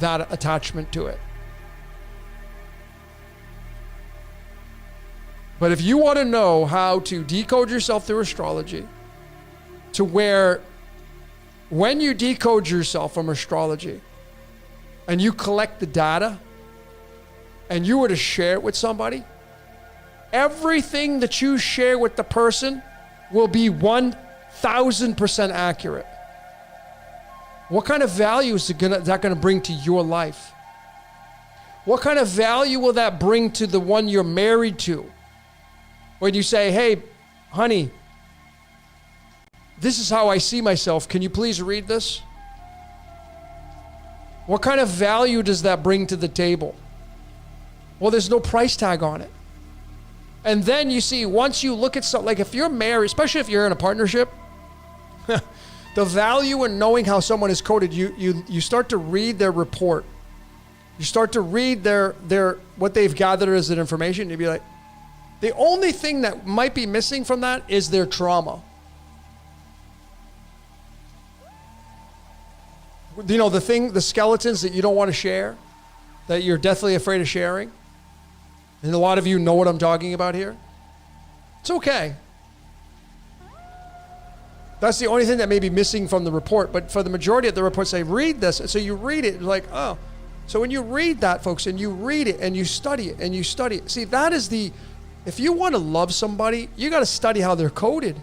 that attachment to it. But if you want to know how to decode yourself through astrology, to where when you decode yourself from astrology and you collect the data and you were to share it with somebody, everything that you share with the person will be 1,000% accurate. What kind of value is that going to bring to your life? What kind of value will that bring to the one you're married to? When you say, hey, honey, this is how I see myself. Can you please read this? What kind of value does that bring to the table? Well, there's no price tag on it. And then you see, once you look at something, like if you're married, especially if you're in a partnership, the value in knowing how someone is coded, you start to read their report. You start to read their what they've gathered as an information. You'd be like, the only thing that might be missing from that is their trauma. You know, the skeletons that you don't want to share, that you're deathly afraid of sharing. And a lot of you know what I'm talking about here. It's okay. That's the only thing that may be missing from the report. But for the majority of the report, say, read this. And so you read it, like, oh. So when you read that, folks, and you read it and you study it and you study it. See, that is if you want to love somebody, you got to study how they're coded.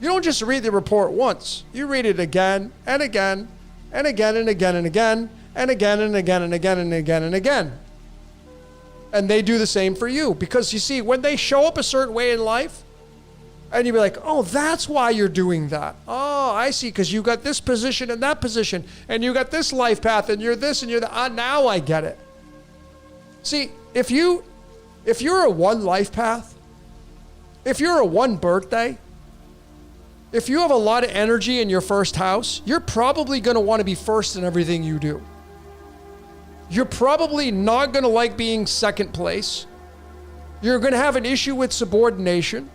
You don't just read the report once. You read it again and again and again and again and again and again and again and again and again and again. And they do the same for you. Because you see, when they show up a certain way in life, and you'll be like, oh, that's why you're doing that. Oh, I see, because you got this position and that position, and you got this life path, and you're this and you're that. Now I get it. See, if you're a one life path, if you're a one birthday, if you have a lot of energy in your first house, you're probably going to want to be first in everything you do. You're probably not going to like being second place. You're going to have an issue with subordination.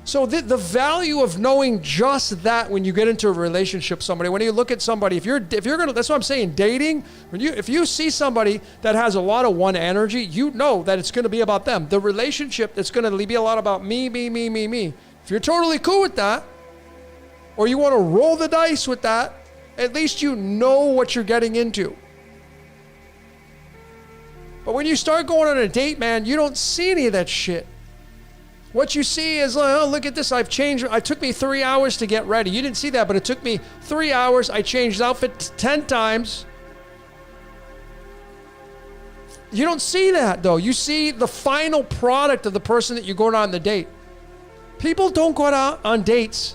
So the value of knowing just that when you get into a relationship with somebody, when you look at somebody, if you're gonna, that's what I'm saying, dating, if you see somebody that has a lot of one energy, you know that it's gonna be about them. The relationship, it's gonna be a lot about me. If you're totally cool with that, or you wanna roll the dice with that, at least you know what you're getting into. But when you start going on a date, man, you don't see any of that shit. What you see is, oh, look at this. I've changed. It took me 3 hours to get ready. You didn't see that, but it took me 3 hours. I changed outfit 10 times. You don't see that, though. You see the final product of the person that you're going on the date. People don't go out on dates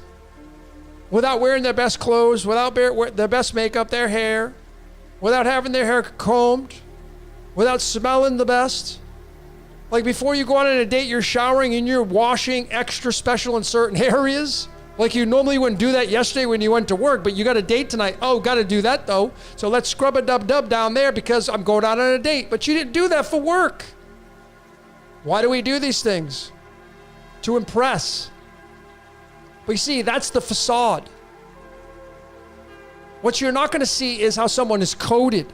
without wearing their best clothes, without their best makeup, their hair, without having their hair combed, without smelling the best. Like before you go on a date, you're showering and you're washing extra special in certain areas. Like you normally wouldn't do that yesterday when you went to work, but you got a date tonight. Oh, got to do that though. So let's scrub a dub down there because I'm going out on a date. But you didn't do that for work. Why do we do these things? To impress. But you see, that's the facade. What you're not going to see is how someone is coded.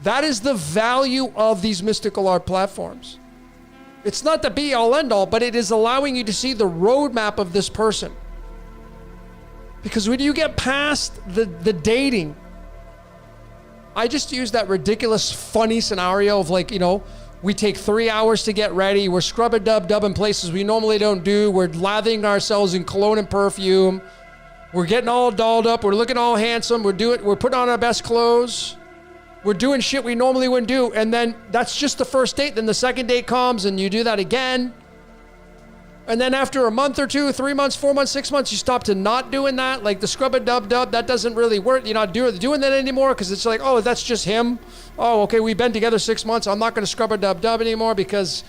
That is the value of these mystical art platforms. It's not the be-all, end-all, but it is allowing you to see the roadmap of this person. Because when you get past the dating, I just use that ridiculous, funny scenario of like, you know, we take 3 hours to get ready. We're scrub-a-dub in places we normally don't do. We're lathering ourselves in cologne and perfume. We're getting all dolled up. We're looking all handsome. We're putting on our best clothes. We're doing shit we normally wouldn't do. And then that's just the first date. Then the second date comes and you do that again. And then after a month or 2, 3 months, 4 months, 6 months, you stop to not doing that. Like the scrub-a-dub, that doesn't really work. You're not doing that anymore because it's like, oh, that's just him. Oh, okay, we've been together 6 months. I'm not going to scrub-a-dub anymore because,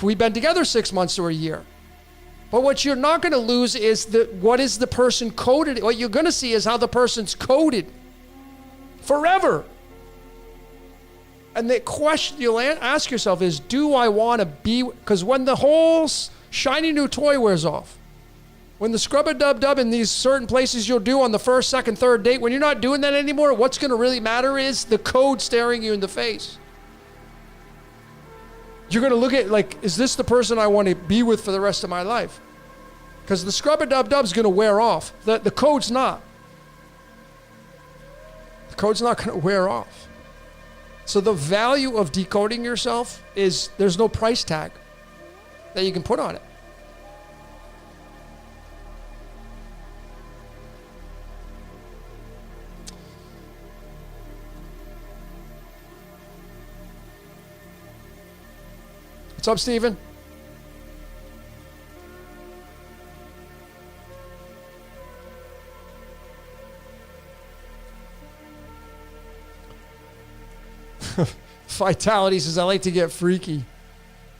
we've been together 6 months or a year. But what you're not going to lose is what is the person coded. What you're going to see is how the person's coded forever. And the question you'll ask yourself is, do I want to be... Because when the whole shiny new toy wears off, when the scrub-a-dub in these certain places you'll do on the first, second, third date, when you're not doing that anymore, what's going to really matter is the code staring you in the face. You're going to look at, like, is this the person I want to be with for the rest of my life? Because the scrub-a-dub is going to wear off. The code's not. The code's not going to wear off. So the value of decoding yourself is there's no price tag that you can put on it. What's up, Steven? Vitality says, I like to get freaky.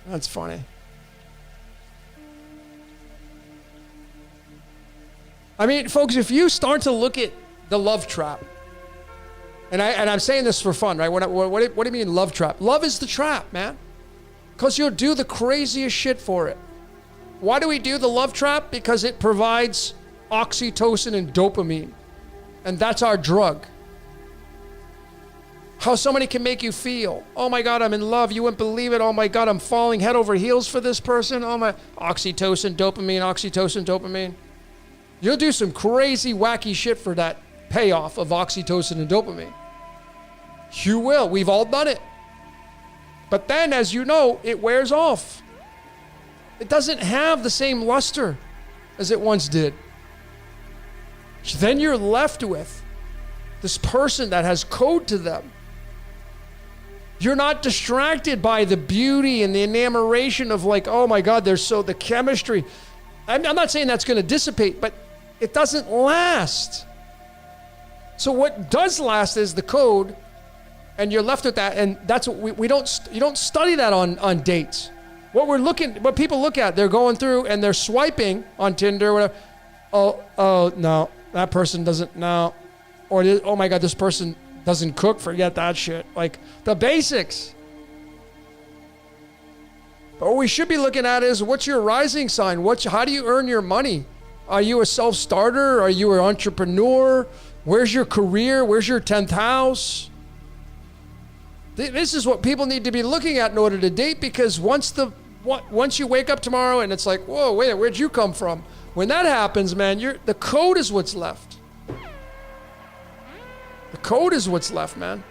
That's funny. I mean, folks, if you start to look at the love trap, and I'm saying this for fun, right? What do you mean love trap? Love is the trap, man. Because you'll do the craziest shit for it. Why do we do the love trap? Because it provides oxytocin and dopamine. And that's our drug. How somebody can make you feel, oh my God, I'm in love. You wouldn't believe it. Oh my God, I'm falling head over heels for this person. Oh my, oxytocin, dopamine. You'll do some crazy, wacky shit for that payoff of oxytocin and dopamine. You will. We've all done it. But then, as you know, it wears off. It doesn't have the same luster as it once did. Then you're left with this person that has code to them. You're not distracted by the beauty and the enamoration of like, oh my God, the chemistry. I'm not saying that's going to dissipate, but it doesn't last. So what does last is the code, and you're left with that, and that's what you don't study that on dates. What people look at, they're going through and they're swiping on Tinder or whatever. Oh no, that person doesn't, no. Or oh my God, this person doesn't cook, forget that shit. Like the basics. But what we should be looking at is, what's your rising sign? How do you earn your money? Are you a self-starter? Are you an entrepreneur? Where's your career? Where's your 10th house? This is what people need to be looking at in order to date, because once you wake up tomorrow and it's like, whoa, wait, where'd you come from? When that happens, man, the code is what's left. The code is what's left, man.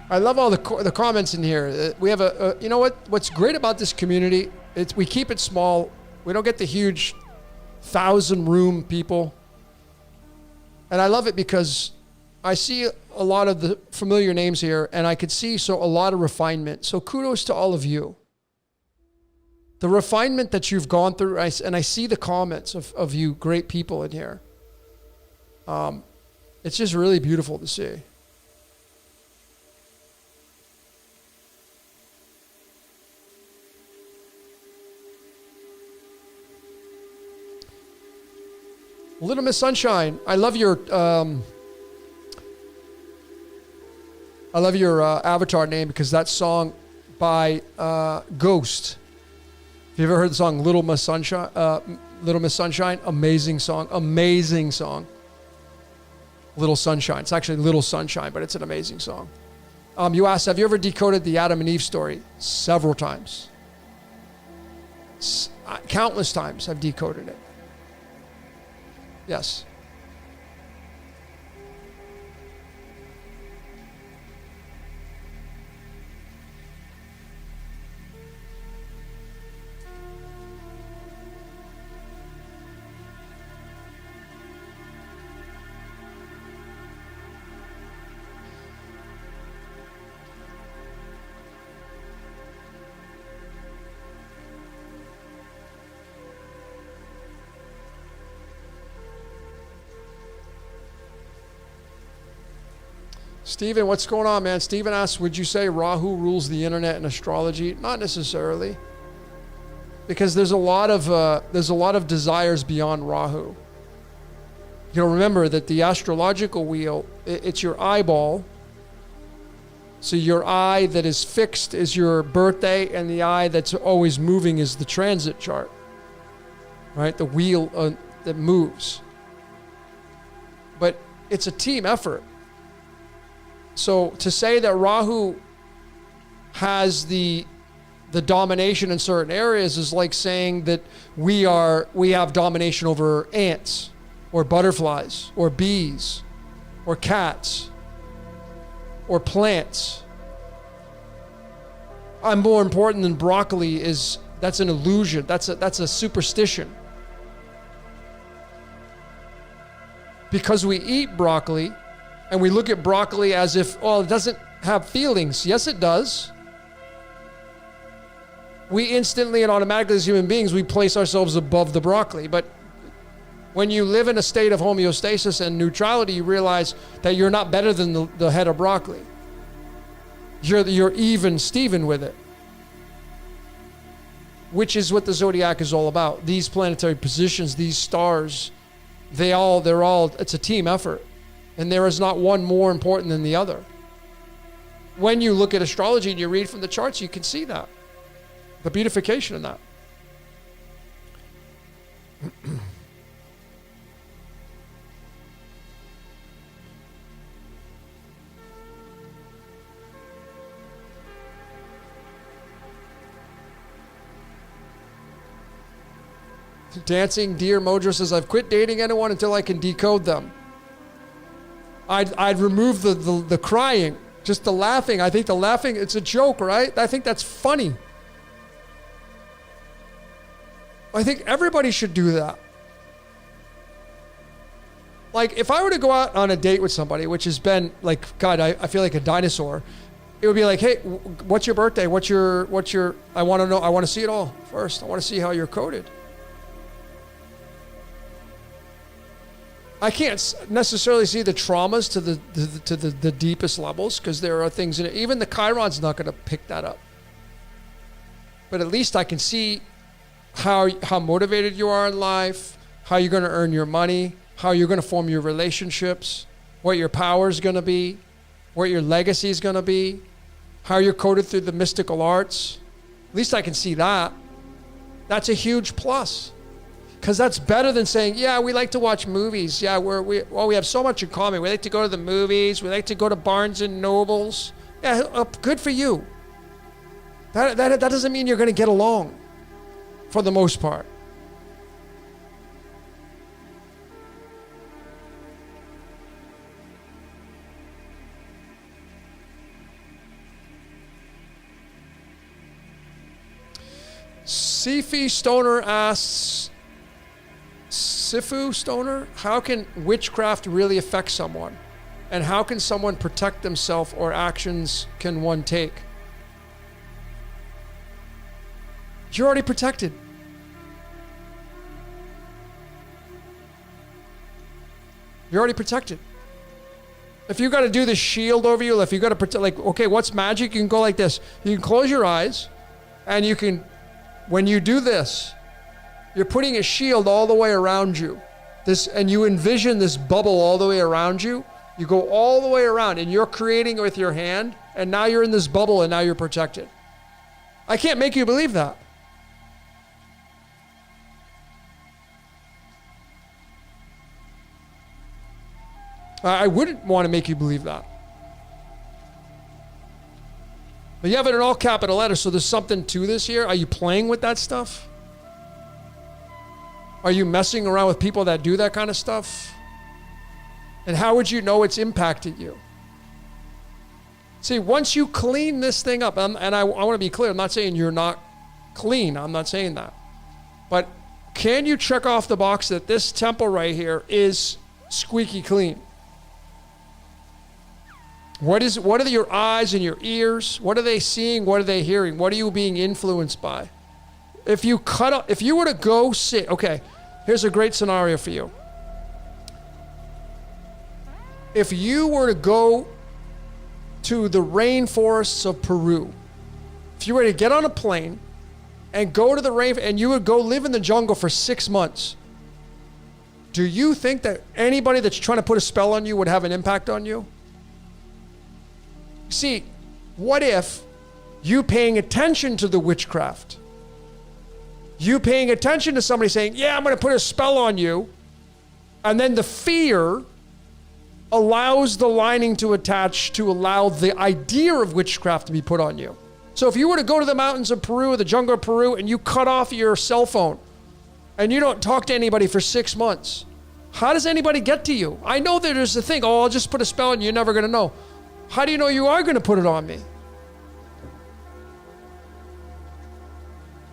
I love all the comments in here. We have you know what's great about this community? We keep it small. We don't get the huge 1,000-room people. And I love it because I see a lot of the familiar names here, and I could see a lot of refinement. So kudos to all of you. The refinement that you've gone through, and I see the comments of you great people in here. It's just really beautiful to see. Little Miss Sunshine, I love your avatar name, because that song by Ghost. Have you ever heard the song Little Miss Sunshine? Amazing song. Little Sunshine. It's actually Little Sunshine, but it's an amazing song. You asked, have you ever decoded the Adam and Eve story? Several times. Countless times I've decoded it. Yes. Stephen, what's going on, man? Stephen asks, would you say Rahu rules the internet and astrology? Not necessarily, because there's a lot of desires beyond Rahu. You know, remember that the astrological wheel, it's your eyeball. So your eye that is fixed is your birthday, and the eye that's always moving is the transit chart, right? The wheel that moves. But it's a team effort. So to say that Rahu has the domination in certain areas is like saying that we have domination over ants or butterflies or bees or cats or plants. I'm more important than broccoli that's an illusion. That's a superstition. Because we eat broccoli, and we look at broccoli as if, it doesn't have feelings. Yes, it does. we instantly and automatically as human beings, we place ourselves above the broccoli. But when you live in a state of homeostasis and neutrality, you realize that you're not better than the head of broccoli. You're even Steven with it. Which is what the zodiac is all about. These planetary positions, these stars, they're all, it's a team effort. And there is not one more important than the other. When you look at astrology and you read from the charts, you can see that. The beautification in that. Dancing Deer Mojo says, I've quit dating anyone until I can decode them. I'd remove the crying, just the laughing. I think the laughing, it's a joke, right? I think that's funny. I think everybody should do that. Like, if I were to go out on a date with somebody, which has been like, God, I feel like a dinosaur. It would be like, hey, what's your birthday? What's your, I want to know, I want to see it all first. I want to see how you're coded. I can't necessarily see the traumas to the deepest levels, because there are things in it. Even the Chiron's not going to pick that up. But at least I can see how motivated you are in life, how you're going to earn your money, how you're going to form your relationships, what your power is going to be, what your legacy is going to be, how you're coded through the mystical arts. At least I can see that. That's a huge plus. Because that's better than saying, yeah, we like to watch movies. Yeah, we have so much in common. We like to go to the movies. We like to go to Barnes and Nobles. Yeah, good for you. That doesn't mean you're going to get along for the most part. Sifu Stoner asks, Sifu Stoner, how can witchcraft really affect someone? And how can someone protect themselves, or actions can one take? You're already protected. You're already protected. If you got to do this shield over you, if you got to protect, like, okay, what's magic? You can go like this. You can close your eyes, and you can, when you do this, you're putting a shield all the way around you. And you envision this bubble all the way around you. You go all the way around, and you're creating with your hand, and now you're in this bubble, and now you're protected. I can't make you believe that. I wouldn't want to make you believe that. But you have it in all capital letters, so there's something to this here. Are you playing with that stuff? Are you messing around with people that do that kind of stuff? And how would you know it's impacted you? See, once you clean this thing up, and I want to be clear, I'm not saying you're not clean. I'm not saying that. But can you check off the box that this temple right here is squeaky clean? What are your eyes and your ears? What are they seeing? What are they hearing? What are you being influenced by? If you were to go sit, okay, here's a great scenario for you. If you were to go to the rainforests of Peru, if you were to get on a plane and go to the rain, and you would go live in the jungle for 6 months, do you think that anybody that's trying to put a spell on you would have an impact on you? See, what if you paying attention to the witchcraft, you paying attention to somebody saying, yeah, I'm going to put a spell on you, and then the fear allows the lining to attach to allow the idea of witchcraft to be put on you. So if you were to go to the mountains of Peru or the jungle of Peru and you cut off your cell phone and you don't talk to anybody for 6 months, how does anybody get to you? I know that there's a thing, oh, I'll just put a spell on you, you're never going to know. How do you know you are going to put it on me?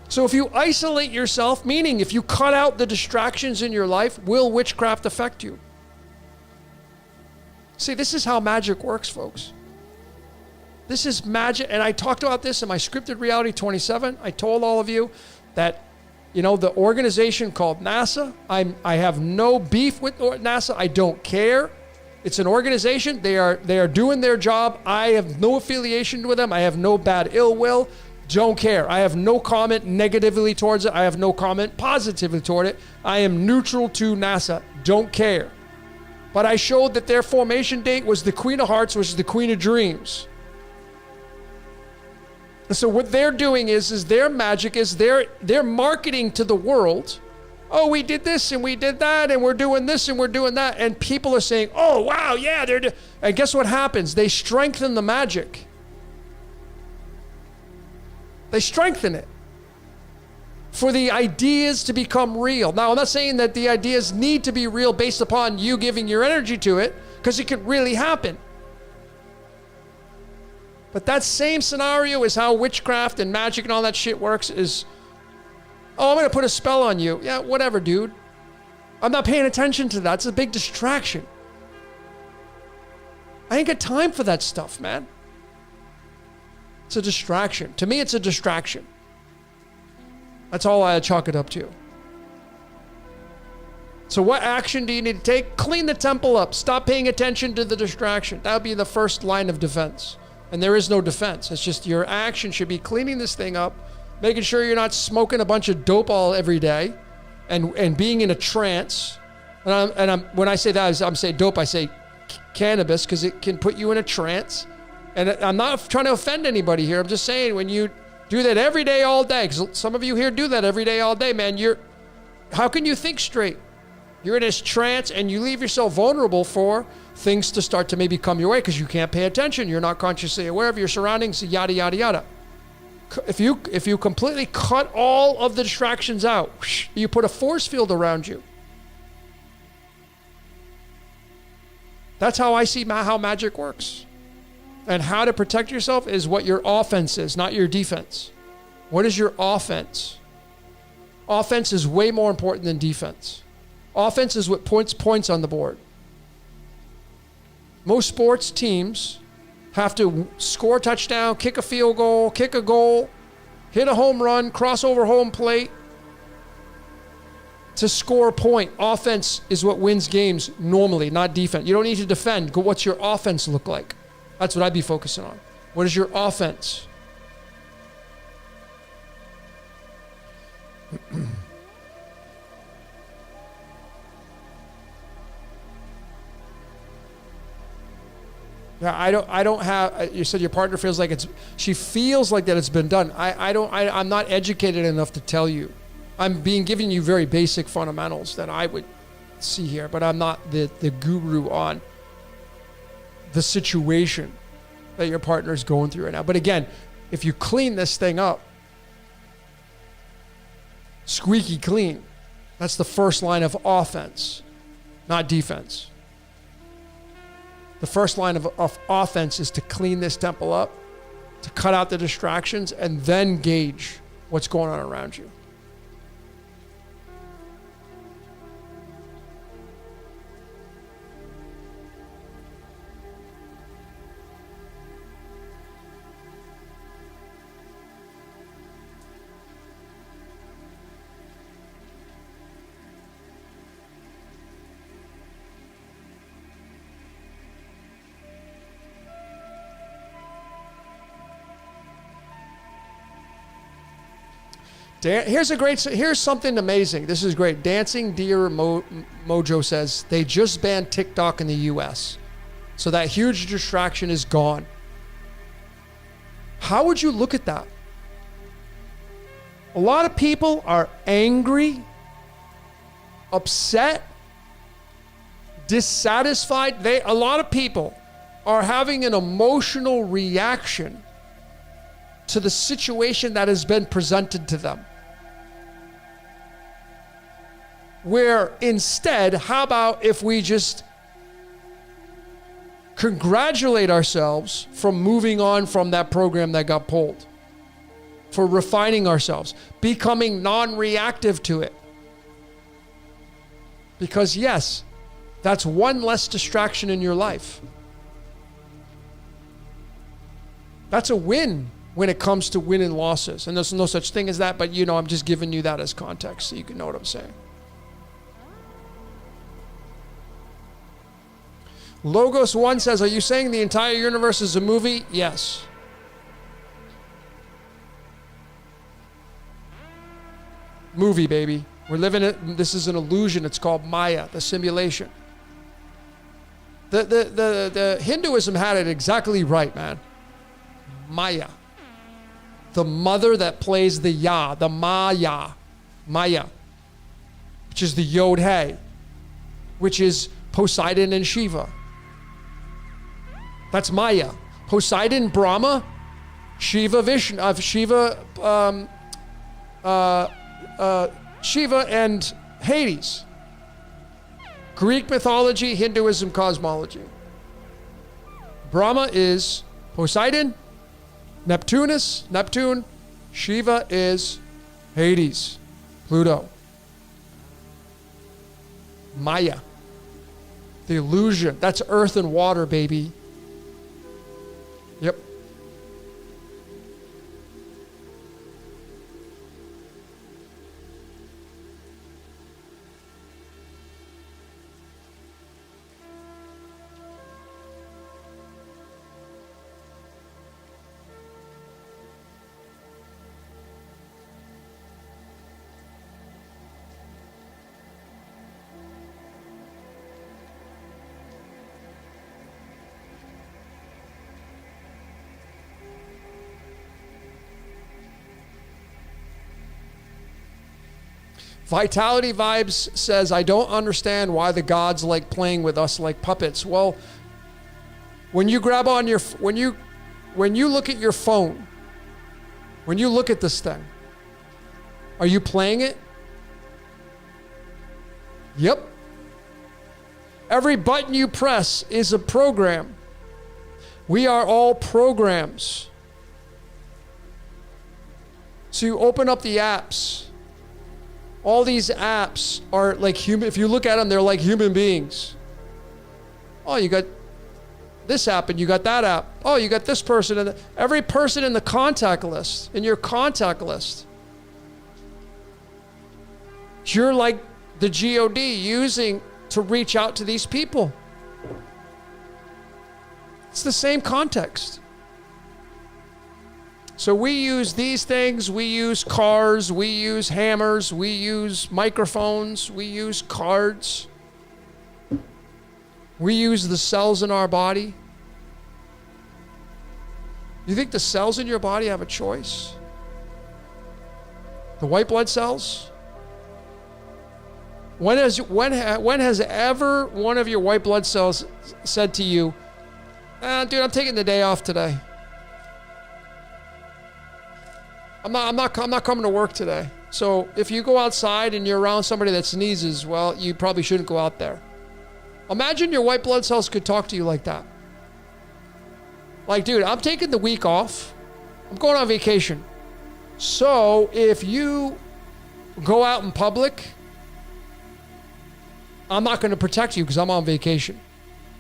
So if you isolate yourself, meaning if you cut out the distractions in your life, will witchcraft affect you? See, this is how magic works, folks. This is magic. And I talked about this in my Scripted Reality 27. I told all of you that, you know, the organization called NASA, I have no beef with NASA. I don't care. It's an organization. They are doing their job. I have no affiliation with them. I have no bad ill will. Don't care. I have no comment negatively towards it. I have no comment positively toward it. I am neutral to NASA. Don't care. But I showed that their formation date was the Queen of Hearts, which is the Queen of Dreams. And so what they're doing is their magic is they're marketing to the world. Oh, we did this and we did that and we're doing this and we're doing that. And people are saying, oh, wow, yeah, and guess what happens? They strengthen the magic. They strengthen it for the ideas to become real. Now, I'm not saying that the ideas need to be real based upon you giving your energy to it, because it could really happen. But that same scenario is how witchcraft and magic and all that shit works is, oh, I'm going to put a spell on you. Yeah, whatever, dude. I'm not paying attention to that. It's a big distraction. I ain't got time for that stuff, man. It's a distraction. To me, it's a distraction. That's all I chalk it up to. So what action do you need to take? Clean the temple up. Stop paying attention to the distraction. That would be the first line of defense. And there is no defense. It's just your action should be cleaning this thing up, making sure you're not smoking a bunch of dope all every day and being in a trance. And when I say that, I'm saying dope, I say cannabis, because it can put you in a trance. And I'm not trying to offend anybody here. I'm just saying, when you do that every day, all day, because some of you here do that every day, all day, man, how can you think straight? You're in this trance and you leave yourself vulnerable for things to start to maybe come your way because you can't pay attention. You're not consciously aware of your surroundings, yada, yada, yada. If you completely cut all of the distractions out, you put a force field around you. That's how I see how magic works. And how to protect yourself is what your offense is, not your defense. What is your offense? Offense is way more important than defense. Offense is what points on the board. Most sports teams have to score a touchdown, kick a field goal, kick a goal, hit a home run, cross over home plate to score a point. Offense is what wins games normally, not defense. You don't need to defend. What's your offense look like? That's what I'd be focusing on. What is your offense? Yeah, I don't have, you said your partner feels like she feels like that it's been done. I'm not educated enough to tell you. I'm giving you very basic fundamentals that I would see here, but I'm not the guru on the situation that your partner is going through right now. But again, if you clean this thing up, squeaky clean, that's the first line of offense, not defense. The first line of offense is to clean this temple up, to cut out the distractions, and then gauge what's going on around you. Here's something amazing. This is great. Dancing Deer Mojo says they just banned TikTok in the US. So that huge distraction is gone. How would you look at that? A lot of people are angry, upset, dissatisfied. A lot of people are having an emotional reaction to the situation that has been presented to them. Where instead, how about if we just congratulate ourselves from moving on from that program that got pulled, for refining ourselves, becoming non-reactive to it. Because yes, that's one less distraction in your life. That's a win when it comes to win and losses. And there's no such thing as that, but you know, I'm just giving you that as context so you can know what I'm saying. Logos 1 says, are you saying the entire universe is a movie? Yes. Movie, baby. We're living it. This is an illusion. It's called Maya, the simulation. The Hinduism had it exactly right, man. Maya. The mother that plays the Ya, the Maya. Maya. Which is the Yod-He. Which is Poseidon and Shiva. That's Maya. Poseidon, Brahma, Shiva, Vishnu, Shiva and Hades. Greek mythology, Hinduism, cosmology. Brahma is Poseidon, Neptune. Shiva is Hades, Pluto. Maya. The illusion. That's earth and water, baby. Yep. Vitality Vibes says, I don't understand why the gods like playing with us like puppets. Well, when you grab on your, when you look at your phone, when you look at this thing, are you playing it? Yep. Every button you press is a program. We are all programs. So you open up the apps. All these apps are like human. If you look at them, they're like human beings. Oh, you got this app and you got that app. Oh, you got this person and every person in the contact list, in your contact list. You're like the God using to reach out to these people. It's the same context. So we use these things, we use cars, we use hammers, we use microphones, we use cards. We use the cells in our body. You think the cells in your body have a choice? The white blood cells? When has ever one of your white blood cells said to you, dude, I'm taking the day off today. I'm not coming to work today. So if you go outside and you're around somebody that sneezes, well, you probably shouldn't go out there. Imagine your white blood cells could talk to you like that. Like, dude, I'm taking the week off. I'm going on vacation. So if you go out in public, I'm not going to protect you because I'm on vacation.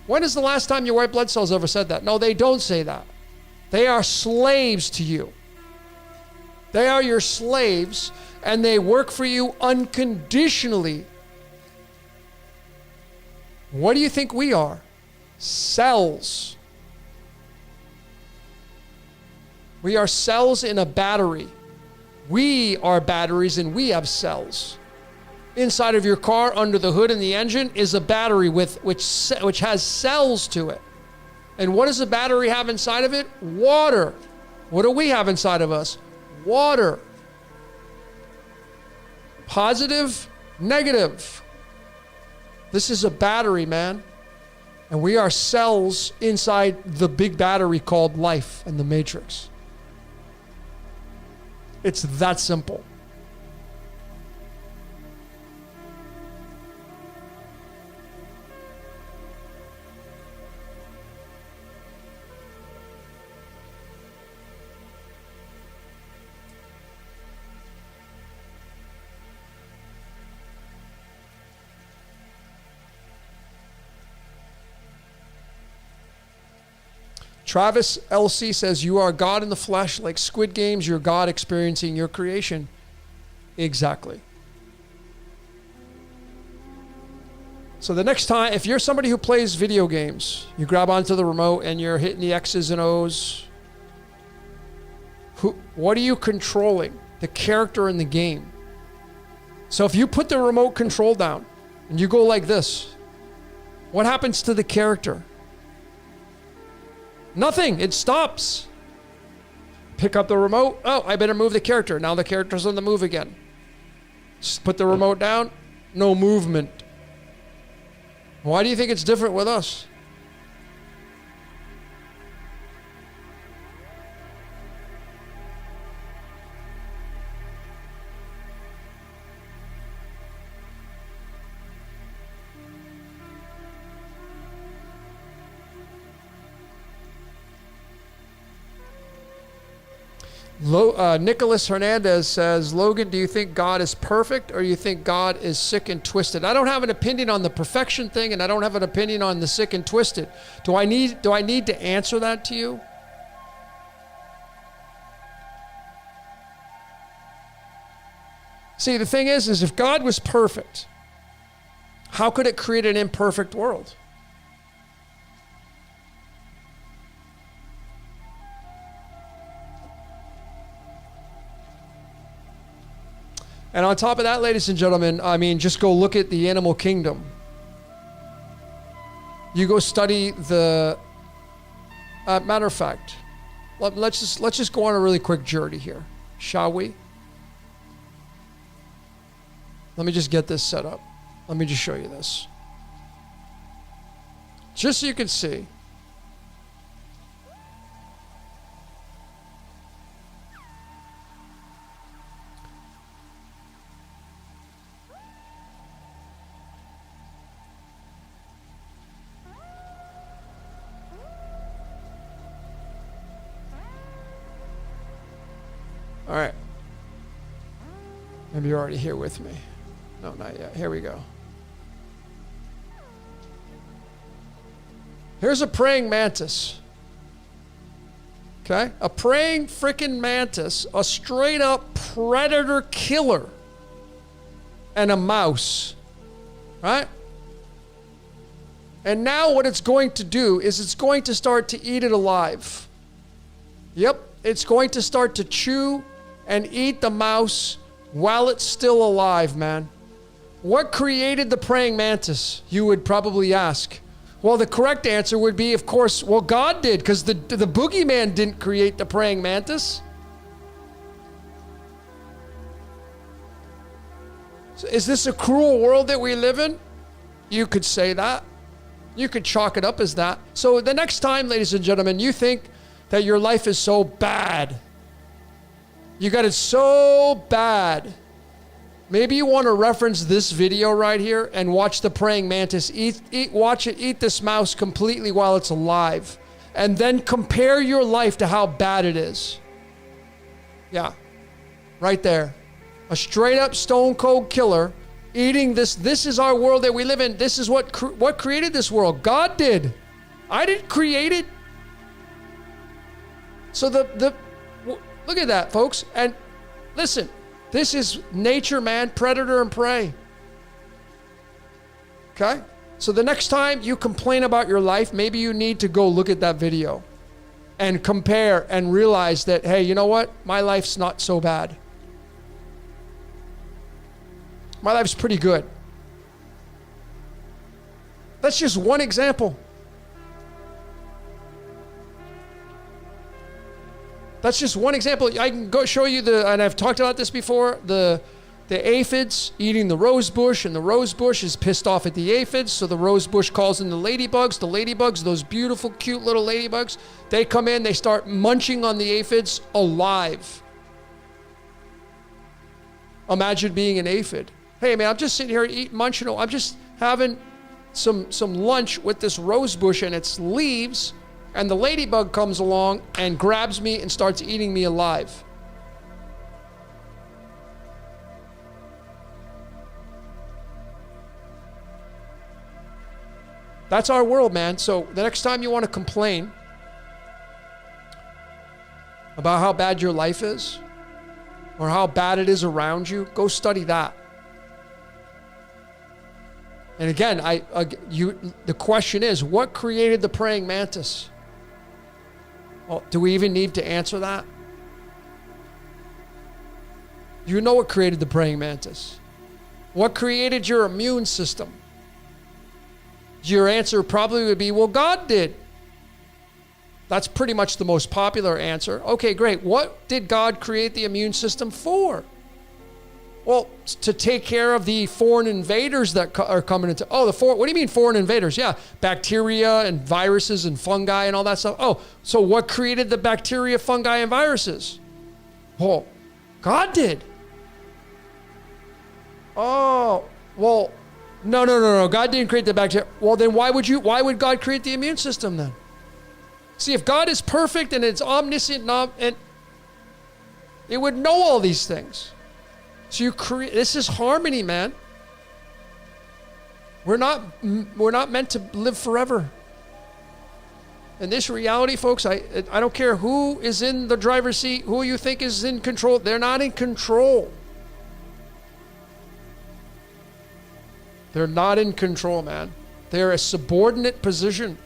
When is the last time your white blood cells ever said that? No, they don't say that. They are slaves to you. They are your slaves, and they work for you unconditionally. What do you think we are? Cells. We are cells in a battery. We are batteries, and we have cells. Inside of your car, under the hood and the engine, is a battery which has cells to it. And what does the battery have inside of it? Water. What do we have inside of us? Water. Positive, negative. This is a battery, man. And we are cells inside the big battery called life and the matrix. It's that simple. Travis LC says, you are God in the flesh, like Squid Games, you're God experiencing your creation. Exactly. So the next time, if you're somebody who plays video games, you grab onto the remote and you're hitting the X's and O's, what are you controlling? The character in the game. So if you put the remote control down and you go like this, what happens to the character? Nothing. It stops. Pick up the remote. Oh, I better move the character. Now the character's on the move again. Just put the remote down. No movement. Why do you think it's different with us? Nicholas Hernandez says, Logan, do you think God is perfect or you think God is sick and twisted? I don't have an opinion on the perfection thing, and I don't have an opinion on the sick and twisted. Do I need to answer that to you? See, the thing is if God was perfect, how could it create an imperfect world? And on top of that, ladies and gentlemen, I mean, just go look at the animal kingdom. You go study the... matter of fact, let's just go on a really quick journey here, shall we? Let me just get this set up. Let me just show you this. Just so you can see. All right. Maybe you're already here with me. No, not yet. Here we go. Here's a praying mantis. Okay? A praying freaking mantis, a straight up predator killer, and a mouse. Right? And now what it's going to do is it's going to start to eat it alive. Yep. It's going to start to chew and eat the mouse while it's still alive, man. What created the praying mantis, you would probably ask? Well, the correct answer would be, of course, well, God did, because the boogeyman didn't create the praying mantis. So is this a cruel world that we live in? You could say that. You could chalk it up as that. So the next time, ladies and gentlemen, you think that your life is so bad, you got it so bad, maybe you want to reference this video right here and watch the praying mantis watch it eat this mouse completely while it's alive, and then compare your life to how bad it is. Yeah, right there. A straight up stone cold killer eating this. This is our world that we live in. This is what created this world. God did. I didn't create it. So look at that, folks. And listen, this is nature, man, predator and prey. Okay? So the next time you complain about your life, maybe you need to go look at that video and compare and realize that, hey, you know what? My life's not so bad. My life's pretty good. That's just one example. That's just one example. I can go show you and I've talked about this before, the aphids eating the rose bush, and the rose bush is pissed off at the aphids, so the rose bush calls in the ladybugs. The ladybugs, those beautiful, cute little ladybugs, they come in, they start munching on the aphids alive. Imagine being an aphid. Hey, man, I'm just sitting here munching. I'm just having some lunch with this rose bush and its leaves, and the ladybug comes along and grabs me and starts eating me alive. That's our world, man. So the next time you want to complain, about how bad your life is or how bad it is around you, go study that. And again, the question is, what created the praying mantis? Well, do we even need to answer that? You know what created the praying mantis. What created your immune system? Your answer probably would be, well, God did. That's pretty much the most popular answer. Okay, great. What did God create the immune system for? Well, to take care of the foreign invaders that are coming into... what do you mean foreign invaders? Yeah, bacteria and viruses and fungi and all that stuff. Oh, so what created the bacteria, fungi, and viruses? Well, God did. Oh, well, no. God didn't create the bacteria. Well, then why would God create the immune system then? See, if God is perfect and it's omniscient and it would know all these things. So this is harmony, man. We're not meant to live forever. In this reality, folks, I don't care who is in the driver's seat, who you think is in control. They're not in control. They're not in control, man. They're a subordinate position.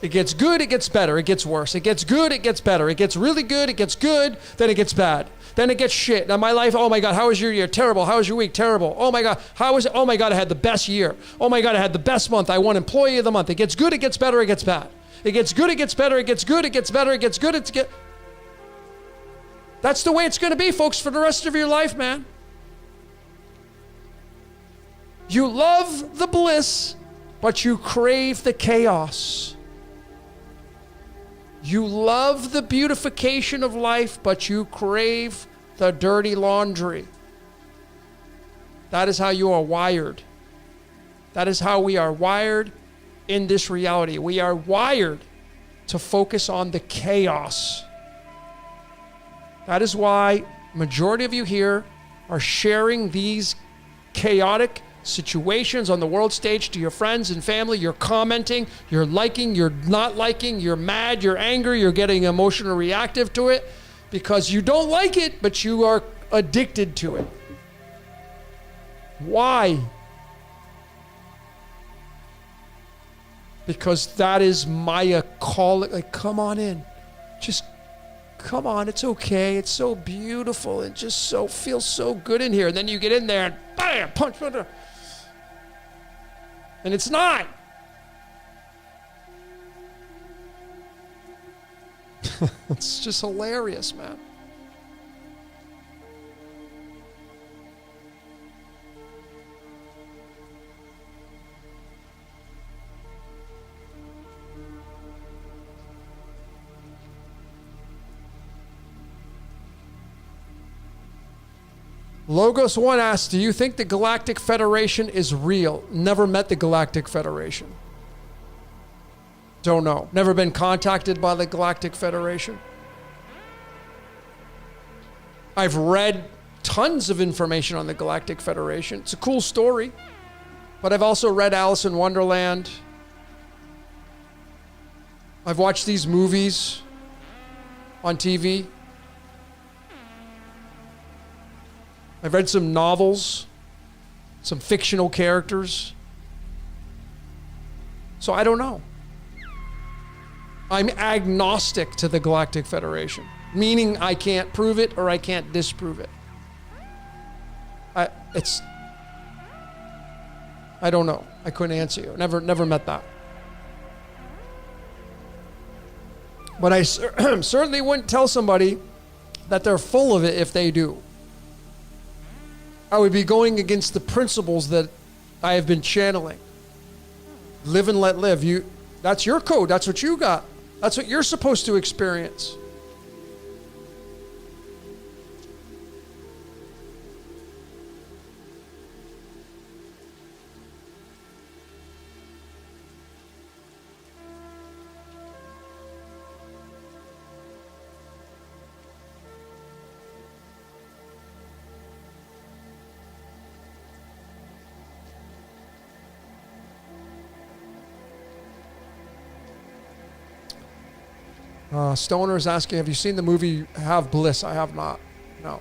It gets good, it gets better, it gets worse. It gets good, it gets better. It gets really good, it gets good, then it gets bad. Then it gets shit. Now my life, oh my God, how was your year? Terrible. How was your week? Terrible. Oh my God, how was it? Oh my God, I had the best year. Oh my God, I had the best month. I won Employee of the Month. It gets good, it gets better, it gets bad. It gets good, it gets better, it gets good, it gets better, it gets good, That's the way it's going to be, folks, for the rest of your life, man. You love the bliss, but you crave the chaos. You love the beautification of life, but you crave the dirty laundry. That is how you are wired. That is how we are wired in this reality. We are wired to focus on the chaos. That is why majority of you here are sharing these chaotic situations on the world stage to your friends and family. You're commenting, you're liking, you're not liking, you're mad, you're angry, you're getting emotional reactive to it because you don't like it, but you are addicted to it. Why? Because that is Maya calling, like, come on in. Just come on, it's okay. It's so beautiful. It just feels so good in here. And then you get in there and bam, punch. And it's not. It's just hilarious, man. Logos One asks, do you think the Galactic Federation is real? Never met the Galactic Federation. Don't know. Never been contacted by the Galactic Federation. I've read tons of information on the Galactic Federation. It's a cool story. But I've also read Alice in Wonderland. I've watched these movies on TV. I've read some novels, some fictional characters. So I don't know. I'm agnostic to the Galactic Federation, meaning I can't prove it or I can't disprove it. I don't know. I couldn't answer you. Never met that. But I certainly wouldn't tell somebody that they're full of it if they do. I would be going against the principles that I have been channeling. Live and let live. That's your code. That's what you got. That's what you're supposed to experience. Stoner is asking, have you seen the movie Have Bliss? I have not. No.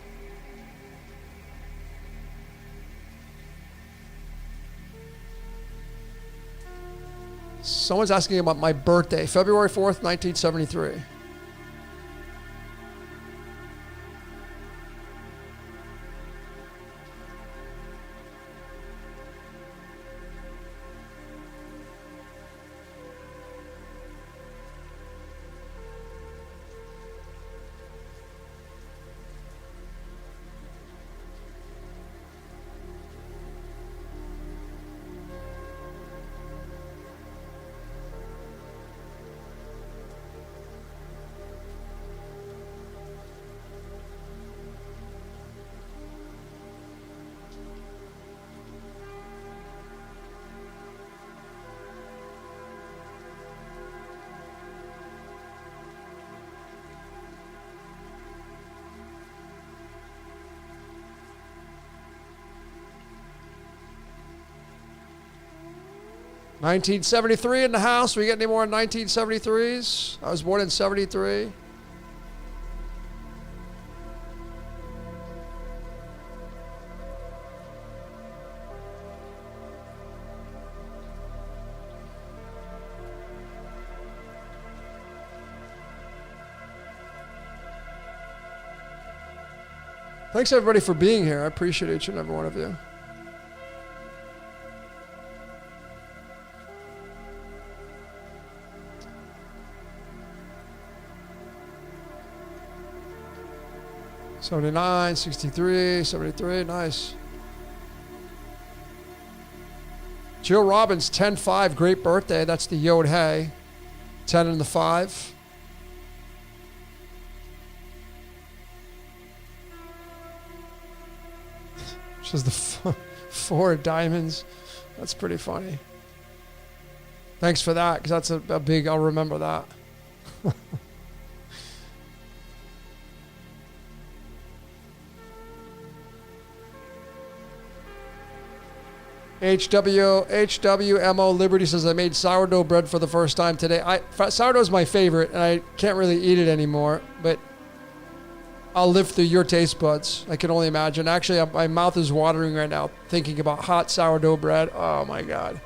Someone's asking about my birthday, February 4th, 1973. $1973 in the house. We get any more 1973s? I was born in 73. Thanks everybody for being here. I appreciate each and every one of you. '79, 63, 73, nice. Jill Robbins, 10-5, great birthday. That's the Yod Hey. 10 and the 5. Which is the 4 diamonds. That's pretty funny. Thanks for that, because that's a big, I'll remember that. HWMO Liberty says, I made sourdough bread for the first time today. Sourdough is my favorite, and I can't really eat it anymore, but I'll live through your taste buds. I can only imagine. Actually, my mouth is watering right now thinking about hot sourdough bread. Oh, my God.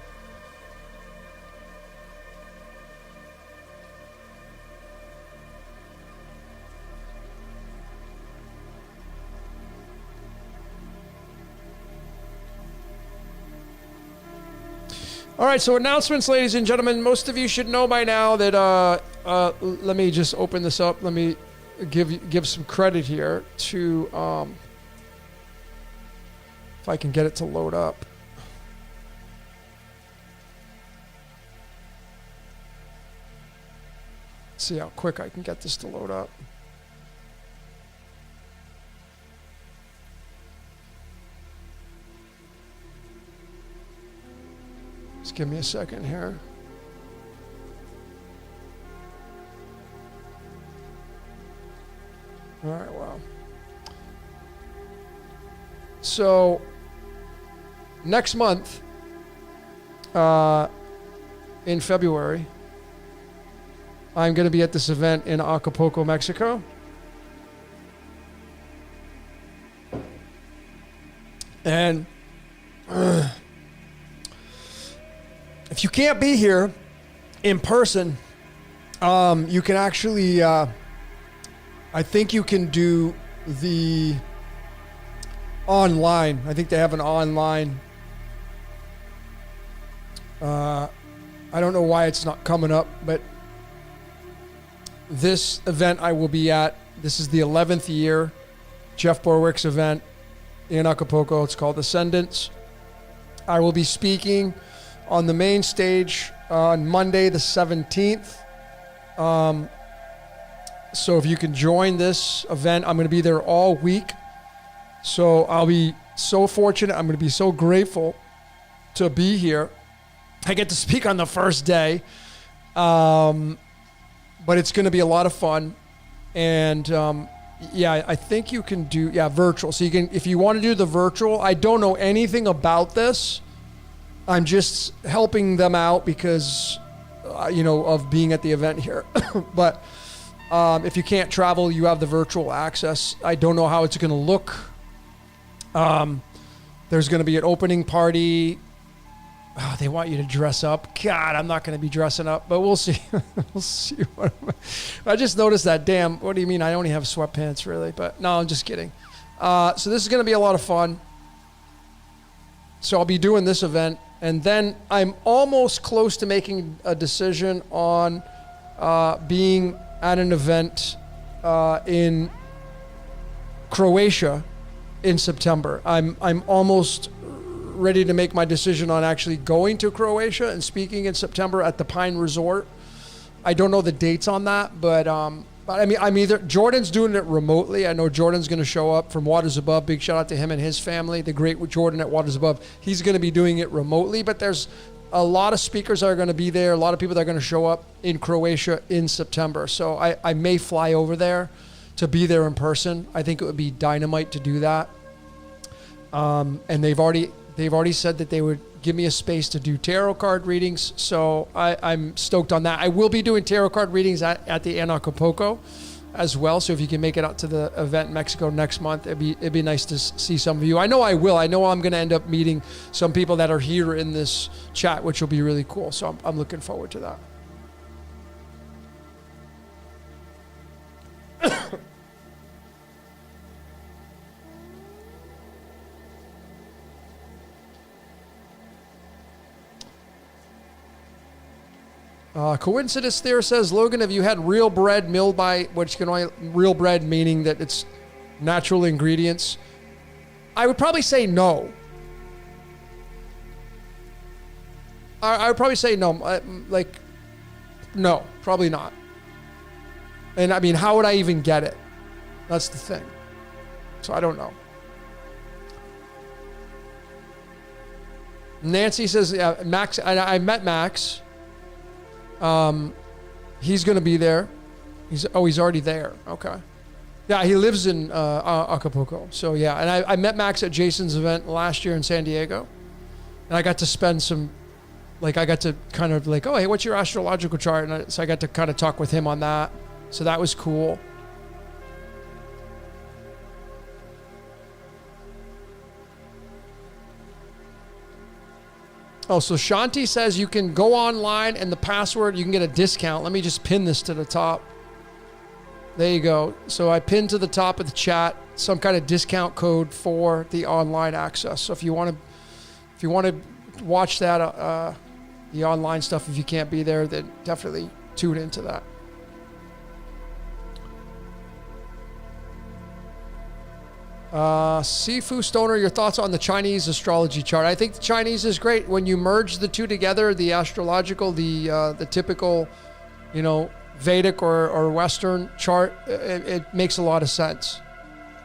All right, so announcements, ladies and gentlemen. Most of you should know by now that, let me just open this up. Let me give some credit here to, if I can get it to load up. Let's see how quick I can get this to load up. Just give me a second here. All right, wow. So, next month, in February, I'm going to be at this event in Acapulco, Mexico. And if you can't be here in person, you can actually, I think you can do the online. I think they have an online. I don't know why it's not coming up, but this event I will be at, this is the 11th year Jeff Borwick's event in Acapulco. It's called Ascendance. I will be speaking on the main stage on Monday the 17th. So if you can join this event, I'm going to be there all week. So I'll be so fortunate. I'm going to be so grateful to be here. I get to speak on the first day. But it's going to be a lot of fun. And yeah, I think you can do, virtual. So you can, if you want to do the virtual, I don't know anything about this. I'm just helping them out because, of being at the event here. But If you can't travel, you have the virtual access. I don't know how it's going to look. There's going to be an opening party. Oh, they want you to dress up. God, I'm not going to be dressing up, but we'll see. We'll see. I just noticed that. Damn, what do you mean? I only have sweatpants, really? But no, I'm just kidding. So this is going to be a lot of fun. So I'll be doing this event. And then I'm almost close to making a decision on being at an event in Croatia in September. I'm almost ready to make my decision on actually going to Croatia and speaking in September at the Pine Resort. I don't know the dates on that, but I mean, I'm either Jordan's doing it remotely. I know Jordan's going to show up from Waters Above. Big shout out to him and his family, the great Jordan at Waters Above. He's going to be doing it remotely, but there's a lot of speakers that are going to be there, a lot of people that are going to show up in Croatia in September. So I may fly over there to be there in person. I think it would be dynamite to do that. And they've already said that they would give me a space to do tarot card readings. So I'm stoked on that. I will be doing tarot card readings at the Acapulco as well. So if you can make it out to the event in Mexico next month, it'd be nice to see some of you. I know I will. I know I'm going to end up meeting some people that are here in this chat, which will be really cool. So I'm looking forward to that. Coincidence there says, Logan, have you had real bread milled by, real bread meaning that it's natural ingredients? I would probably say no. I would probably say no. No, probably not. And I mean, how would I even get it? That's the thing. So I don't know. Nancy says, yeah, Max, I met Max. He's going to be there. He's already there. Okay. Yeah, he lives in Acapulco. So yeah, and I met Max at Jason's event last year in San Diego. And I got to spend some, I got to kind of oh, hey, what's your astrological chart? And so I got to kind of talk with him on that. So that was cool. Oh, so Shanti says you can go online and the password, you can get a discount. Let me just pin this to the top. There you go. So I pinned to the top of the chat some kind of discount code for the online access. So if you want to watch that, the online stuff, if you can't be there, then definitely tune into that. Sifu Stoner, your thoughts on the Chinese astrology chart? I think the Chinese is great. When you merge the two together, the astrological, the typical, Vedic or Western chart, it makes a lot of sense.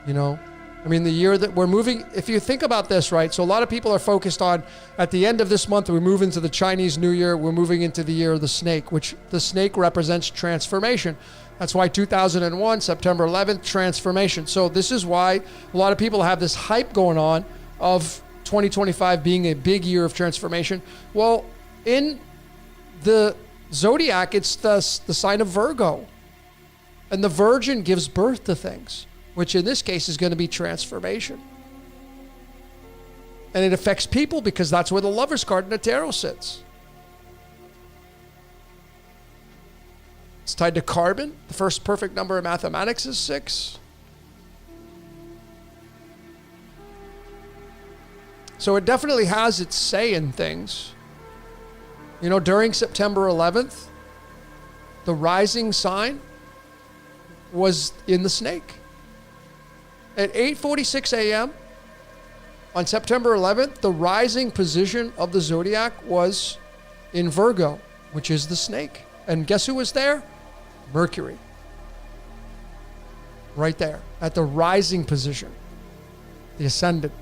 I mean, the year that we're moving, if you think about this, right? So a lot of people are focused on, at the end of this month, we move into the Chinese New Year. We're moving into the year of the snake, which the snake represents transformation. That's why 2001, September 11th, transformation. So this is why a lot of people have this hype going on of 2025 being a big year of transformation. Well, in the zodiac, it's the sign of Virgo. And the Virgin gives birth to things, which in this case is going to be transformation. And it affects people because that's where the Lover's card in the tarot sits. It's tied to carbon. The first perfect number in mathematics is 6. So it definitely has its say in things. During September 11th, the rising sign was in the snake. At 8:46 a.m. on September 11th, the rising position of the zodiac was in Virgo, which is the snake. And guess who was there? Mercury. Right there at the rising position, the ascendant.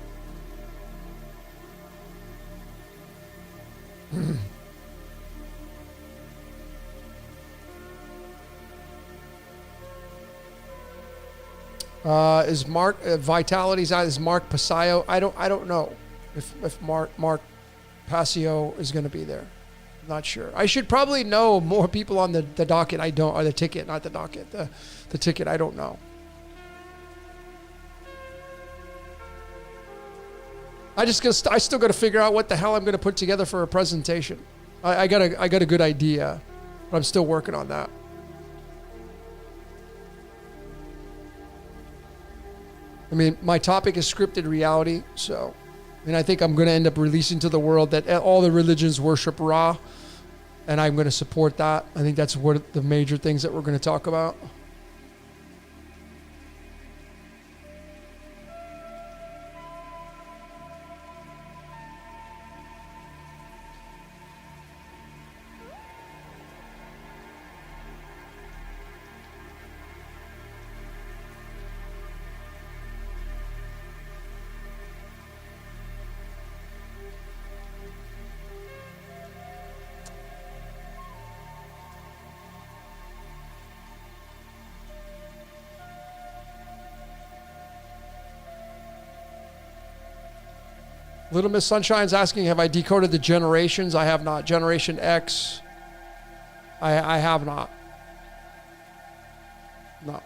Is Mark Vitality's out? Is Mark Pasio? I don't know if Mark Pasio is going to be there. Not sure. I should probably know more people on the docket. I don't, or the ticket, not the docket. The ticket, I don't know. I still got to figure out what the hell I'm going to put together for a presentation. I got a good idea, but I'm still working on that. I mean, my topic is scripted reality, so, and I think I'm going to end up releasing to the world that all the religions worship Ra, and I'm going to support that. I think that's what the major things that we're going to talk about. Little Miss Sunshine's asking, have I decoded the generations? I have not. Generation X, I have not. No.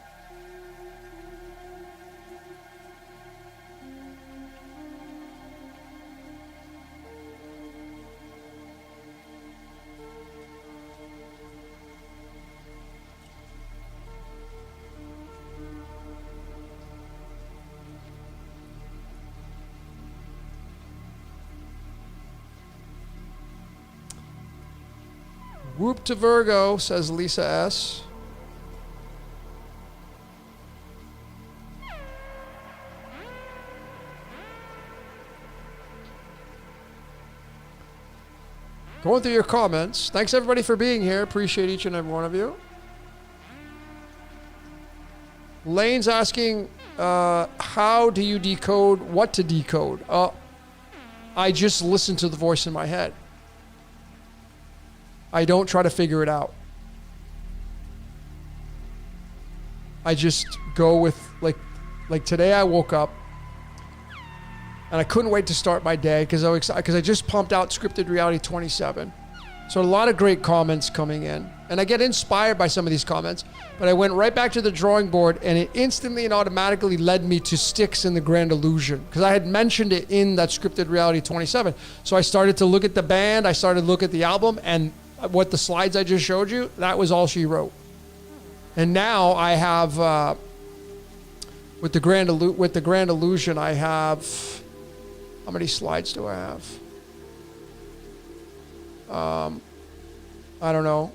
Whoop to Virgo, says Lisa S. Going through your comments. Thanks everybody for being here. Appreciate each and every one of you. Lane's asking, how do you decode what to decode? I just listen to the voice in my head. I don't try to figure it out. I just go with, like today I woke up and I couldn't wait to start my day because I just pumped out Scripted Reality 27. So a lot of great comments coming in. And I get inspired by some of these comments, but I went right back to the drawing board and it instantly and automatically led me to Styx and the Grand Illusion because I had mentioned it in that Scripted Reality 27. So I started to look at the band, I started to look at the album, and what the slides I just showed you, that was all she wrote. And now I have, with the Grand Illusion, I have, how many slides do I have? I don't know,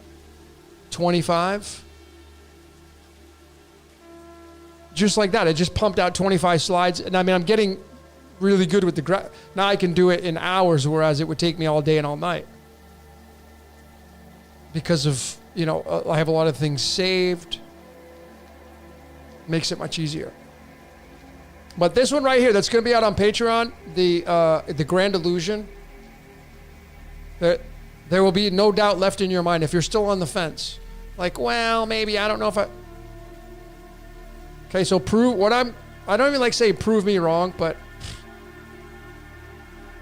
25? Just like that, I just pumped out 25 slides. And I mean, I'm getting really good with now I can do it in hours, whereas it would take me all day and all night. Because of, I have a lot of things saved. Makes it much easier. But this one right here, that's going to be out on Patreon, the Grand Illusion, there will be no doubt left in your mind if you're still on the fence. Like, well, maybe, I don't know if I... Okay, so I don't even like say prove me wrong, but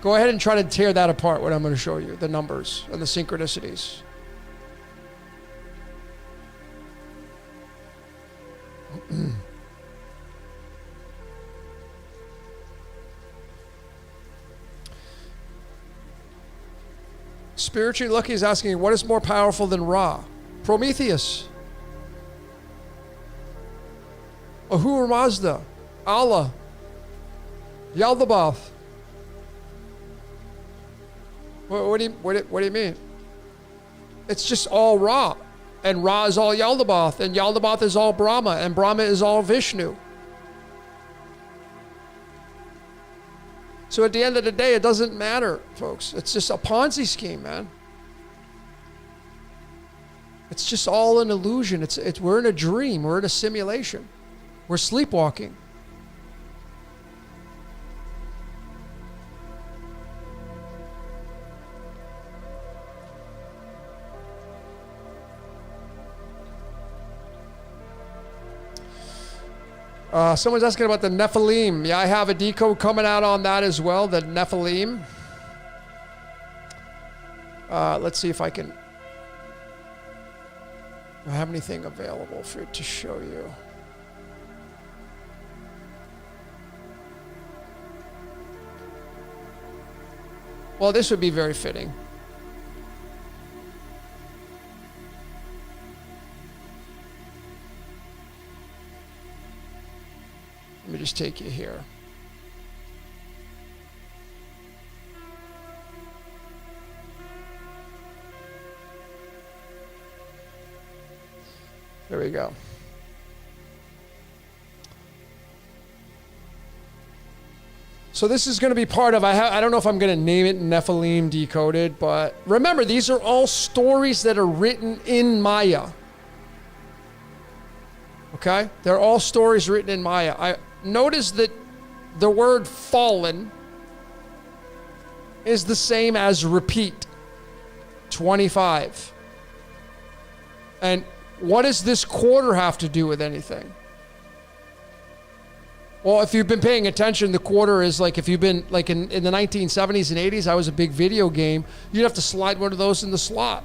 go ahead and try to tear that apart, what I'm going to show you, the numbers and the synchronicities. Spiritually Lucky is asking, what is more powerful than Ra? Prometheus. Ahura Mazda. Allah. Yaldabaoth. What do you mean? It's just all Ra. And Ra is all Yaldabaoth, and Yaldabaoth is all Brahma, and Brahma is all Vishnu. So at the end of the day, it doesn't matter, folks. It's just a Ponzi scheme, man. It's just all an illusion. We're in a dream. We're in a simulation. We're sleepwalking. Someone's asking about the Nephilim. Yeah, I have a decode coming out on that as well, the Nephilim. Let's see if I can... Do I have anything available for it to show you? Well, this would be very fitting. Let me just take you here. There we go. So this is going to be part of, I don't know if I'm going to name it Nephilim Decoded, but remember, these are all stories that are written in Maya. Okay? They're all stories written in Maya. I notice that the word fallen is the same as repeat, 25. And what does this quarter have to do with anything? Well, if you've been paying attention, the quarter is like, if you've been like in the 1970s and 80s, I was a big video game. You'd have to slide one of those in the slot.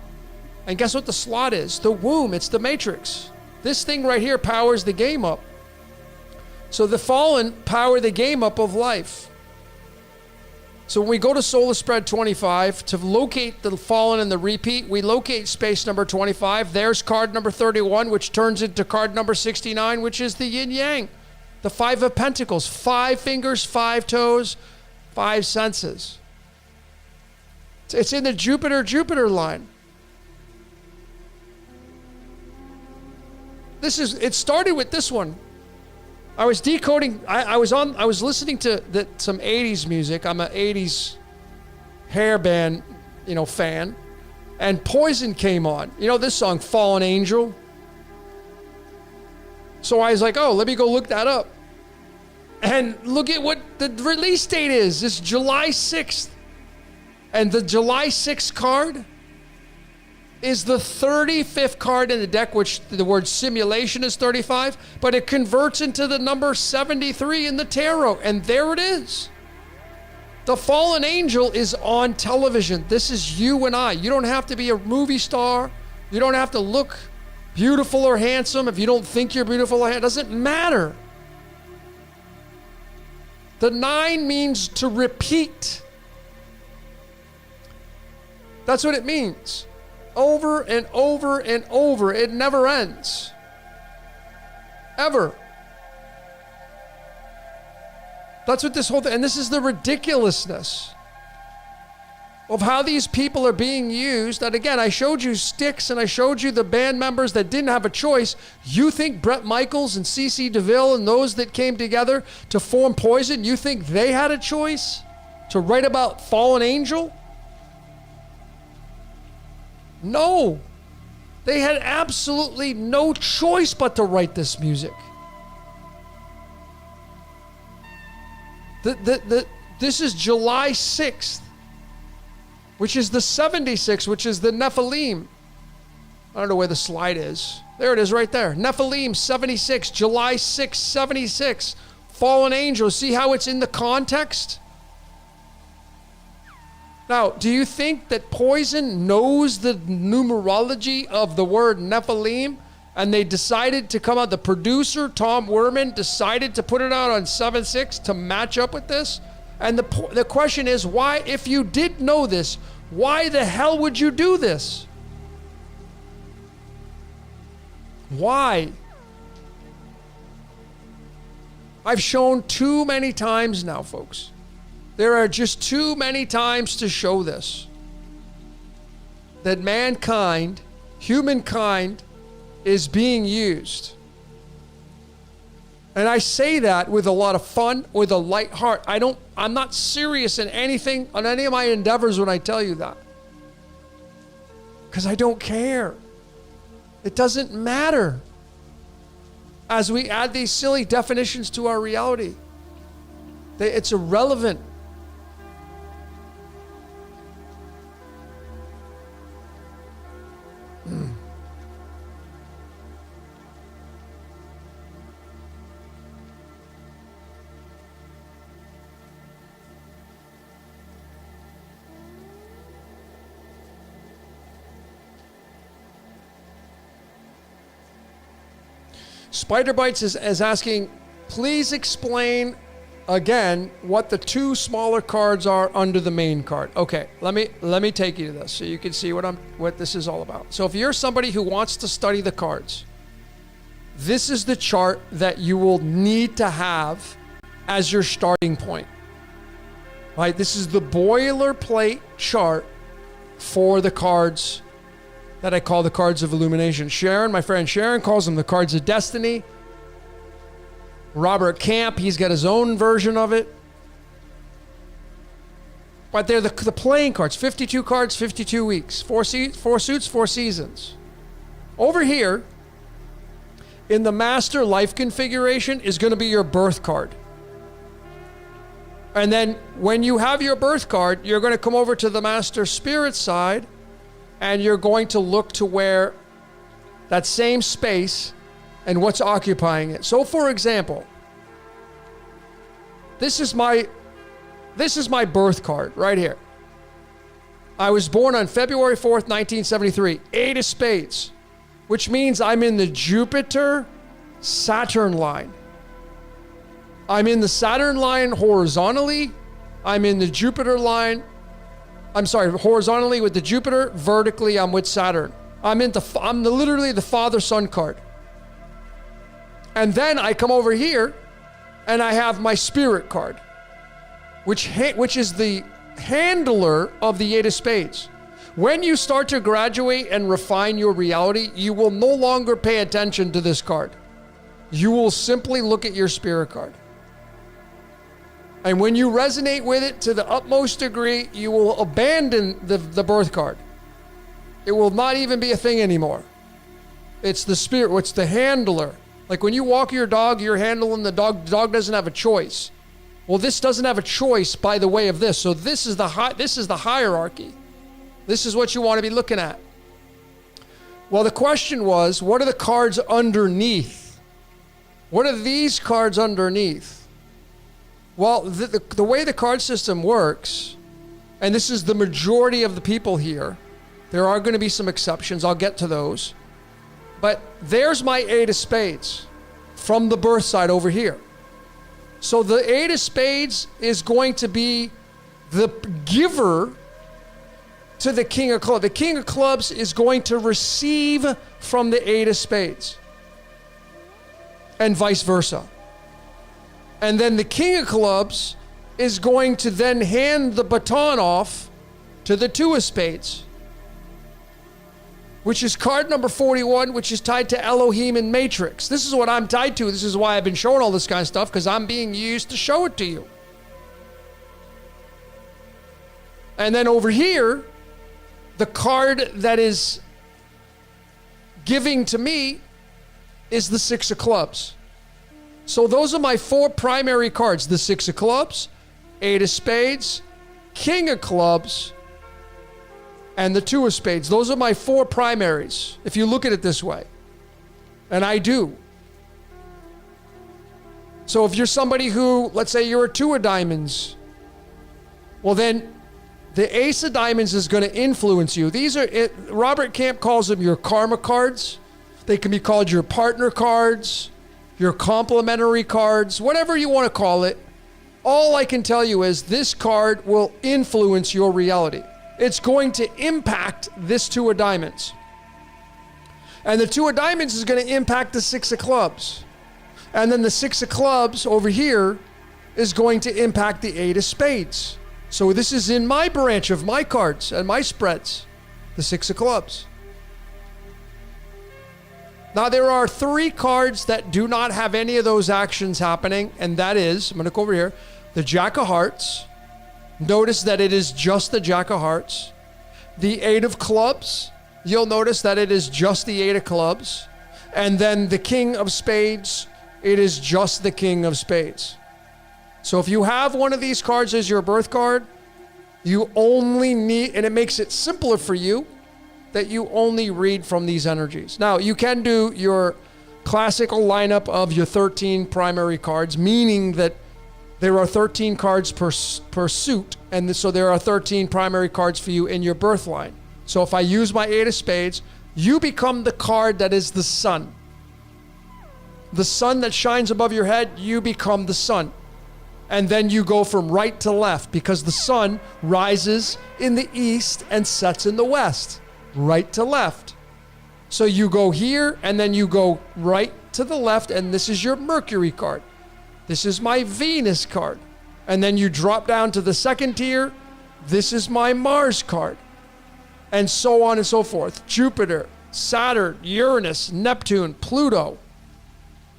And guess what the slot is? The womb. It's the matrix. This thing right here powers the game up. So the fallen power the game up of life. So when we go to Solar Spread 25, to locate the fallen and the repeat, we locate space number 25. There's card number 31, which turns into card number 69, which is the yin-yang. The Five of Pentacles, 5 fingers, 5 toes, 5 senses. It's in the Jupiter line. It started with this one. I was decoding, I was listening to some 80s music. I'm an 80s hair band, fan. And Poison came on. This song, Fallen Angel. So I was like, oh, let me go look that up. And look at what the release date is. It's July 6th. And the July 6th card is the 35th card in the deck, which the word simulation is 35, but it converts into the number 73 in the tarot. And there it is. The Fallen Angel is on television. This is you and I. You don't have to be a movie star. You don't have to look beautiful or handsome. If you don't think you're beautiful, it doesn't matter. The 9 means to repeat. That's what it means. Over and over and over. It never ends. Ever. That's what this whole thing, and this is the ridiculousness of how these people are being used. And again, I showed you Styx and I showed you the band members that didn't have a choice. You think Bret Michaels and CeCe DeVille and those that came together to form Poison, you think they had a choice to write about Fallen Angel? No. They had absolutely no choice but to write this music. This is July 6th. Which is the 76, which is the Nephilim. I don't know where the slide is. There it is right there. Nephilim 76, July 6, 76. Fallen Angel. See how it's in the context? Now, do you think that Poison knows the numerology of the word Nephilim? And they decided to come out, the producer, Tom Werman, decided to put it out on 7/6 to match up with this? And the question is, why, if you did know this, why the hell would you do this? Why? I've shown too many times now, folks. There are just too many times to show this. That mankind, humankind, is being used. And I say that with a lot of fun, with a light heart. I'm not serious in anything, on any of my endeavors when I tell you that. Because I don't care. It doesn't matter. As we add these silly definitions to our reality, it's irrelevant. Spider Bites is asking, please explain again what the two smaller cards are under the main card. Okay, let me take you to this so you can see what this is all about. So if you're somebody who wants to study the cards, this is the chart that you will need to have as your starting point. Right? This is the boilerplate chart for the cards that I call the cards of illumination. Sharon, my friend Sharon, calls them the cards of destiny. Robert Camp, he's got his own version of it. But they're the playing cards. 52 cards, 52 weeks. Four suits, 4 seasons. Over here, in the master life configuration, is going to be your birth card. And then when you have your birth card, you're going to come over to the master spirit side, and you're going to look to where that same space and what's occupying it. So for example, this is my birth card right here. I was born on February 4th, 1973, 8 of spades, which means I'm in the Jupiter-Saturn line. I'm in the Saturn line horizontally. I'm in the Jupiter line. I'm sorry, horizontally with the Jupiter. Vertically, I'm with Saturn. I'm literally the father-son card. And then I come over here and I have my spirit card, which is the handler of the 8 of spades. When you start to graduate and refine your reality, you will no longer pay attention to this card. You will simply look at your spirit card. And when you resonate with it to the utmost degree, you will abandon the birth card. It will not even be a thing anymore. It's the spirit, it's the handler. Like when you walk your dog, you're handling the dog. The dog doesn't have a choice. Well, this doesn't have a choice by the way of this. So this is the hierarchy. This is what you want to be looking at. Well, the question was, what are the cards underneath? What are these cards underneath? Well, the way the card system works, and this is the majority of the people here, there are going to be some exceptions. I'll get to those. But there's my 8 of spades from the birth side over here. So the 8 of spades is going to be the giver to the king of clubs. The king of clubs is going to receive from the 8 of spades. And vice versa. And then the king of clubs is going to then hand the baton off to the 2 of spades, which is card number 41, which is tied to Elohim and Matrix. This is what I'm tied to. This is why I've been showing all this kind of stuff, because I'm being used to show it to you. And then over here, the card that is giving to me is the 6 of clubs. So those are my 4 primary cards. The 6 of clubs, 8 of spades, king of clubs, and the 2 of spades. Those are my 4 primaries, if you look at it this way. And I do. So if you're somebody who, let's say you're a 2 of diamonds, well then the ace of diamonds is going to influence you. Robert Camp calls them your karma cards. They can be called your partner cards, your complementary cards, whatever you want to call it. All I can tell you is this card will influence your reality. It's going to impact this 2 of diamonds. And the 2 of diamonds is going to impact the 6 of clubs. And then the 6 of clubs over here is going to impact the 8 of spades. So this is in my branch of my cards and my spreads, the 6 of clubs. Now there are 3 cards that do not have any of those actions happening, and that is, I'm going to go over here, the Jack of Hearts. Notice that it is just the Jack of Hearts. The 8 of Clubs, you'll notice that it is just the 8 of Clubs. And then the King of Spades, it is just the King of Spades. So if you have one of these cards as your birth card, you only need, and it makes it simpler for you, that you only read from these energies. Now, you can do your classical lineup of your 13 primary cards, meaning that there are 13 cards per suit, and so there are 13 primary cards for you in your birth line. So if I use my 8 of spades, you become the card that is the sun. the sun that shines above your head, you become the sun. And then you go from right to left because the sun rises in the east and sets in the west, right to left. So you go here and then you go right to the left, and this is your Mercury card. This is my Venus card. And then you drop down to the second tier. This is my Mars card. And so on and so forth. Jupiter, Saturn, Uranus, Neptune, Pluto.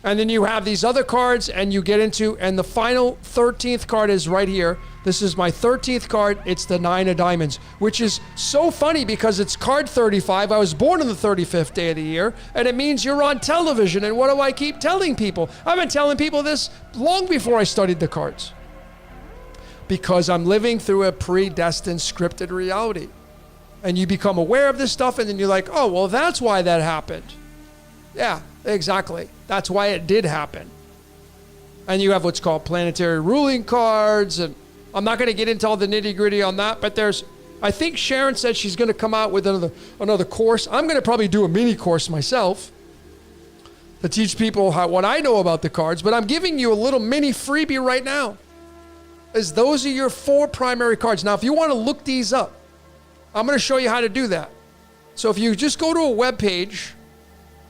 And then you have these other cards and you get into, and the final 13th card is right here. This is my 13th card. It's the 9 of diamonds, which is so funny because it's card 35. I was born on the 35th day of the year, and it means you're on television. And what do I keep telling people? I've been telling people this long before I studied the cards. Because I'm living through a predestined scripted reality. And you become aware of this stuff, and then you're like, oh, well, that's why that happened. Yeah, exactly. That's why it did happen. And you have what's called planetary ruling cards, and I'm not going to get into all the nitty-gritty on that, but I think Sharon said she's going to come out with another course. I'm going to probably do a mini course myself to teach people what I know about the cards, but I'm giving you a little mini freebie right now. Is those are your 4 primary cards. Now, if you want to look these up, I'm going to show you how to do that. So if you just go to a web page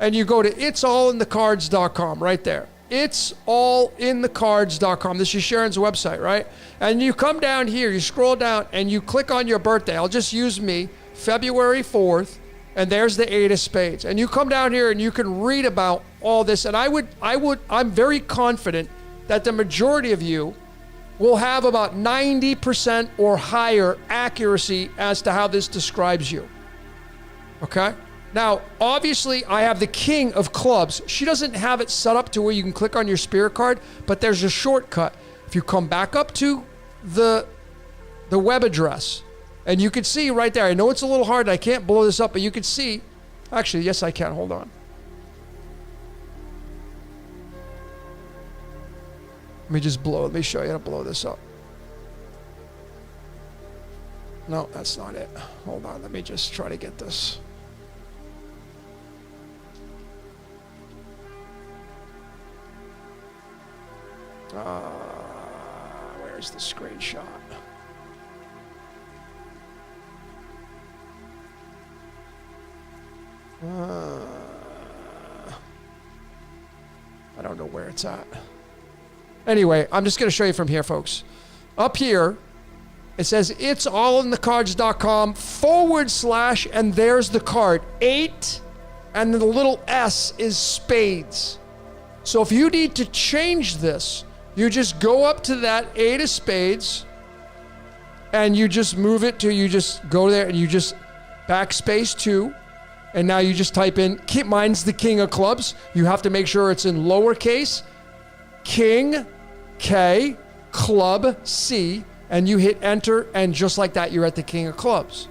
and you go to it'sallinthecards.com right there. It'sallinthecards.com. This is Sharon's website, right? And you come down here, you scroll down and you click on your birthday. I'll just use me, February 4th, and there's the 8 of spades. And you come down here and you can read about all this. And I'm very confident that the majority of you will have about 90% or higher accuracy as to how this describes you. Okay? Now, obviously, I have the King of Clubs. She doesn't have it set up to where you can click on your spirit card, but there's a shortcut. If you come back up to the web address, and you can see right there, I know it's a little hard, I can't blow this up, but you can see, actually, yes, I can, hold on. Let me show you how to blow this up. No, that's not it. Hold on, let me just try to get this. Where's the screenshot? I don't know where it's at. Anyway, I'm just going to show you from here, folks. Up here, it says it'sallinthecards.com/ and there's the card. 8, and then the little S is spades. So if you need to change this, you just go up to that 8 of spades, and you just move it to, you just go there, and you just backspace 2, and now you just type in, mine's the King of Clubs. You have to make sure it's in lowercase, King, K, Club, C, and you hit enter, and just like that, you're at the King of Clubs.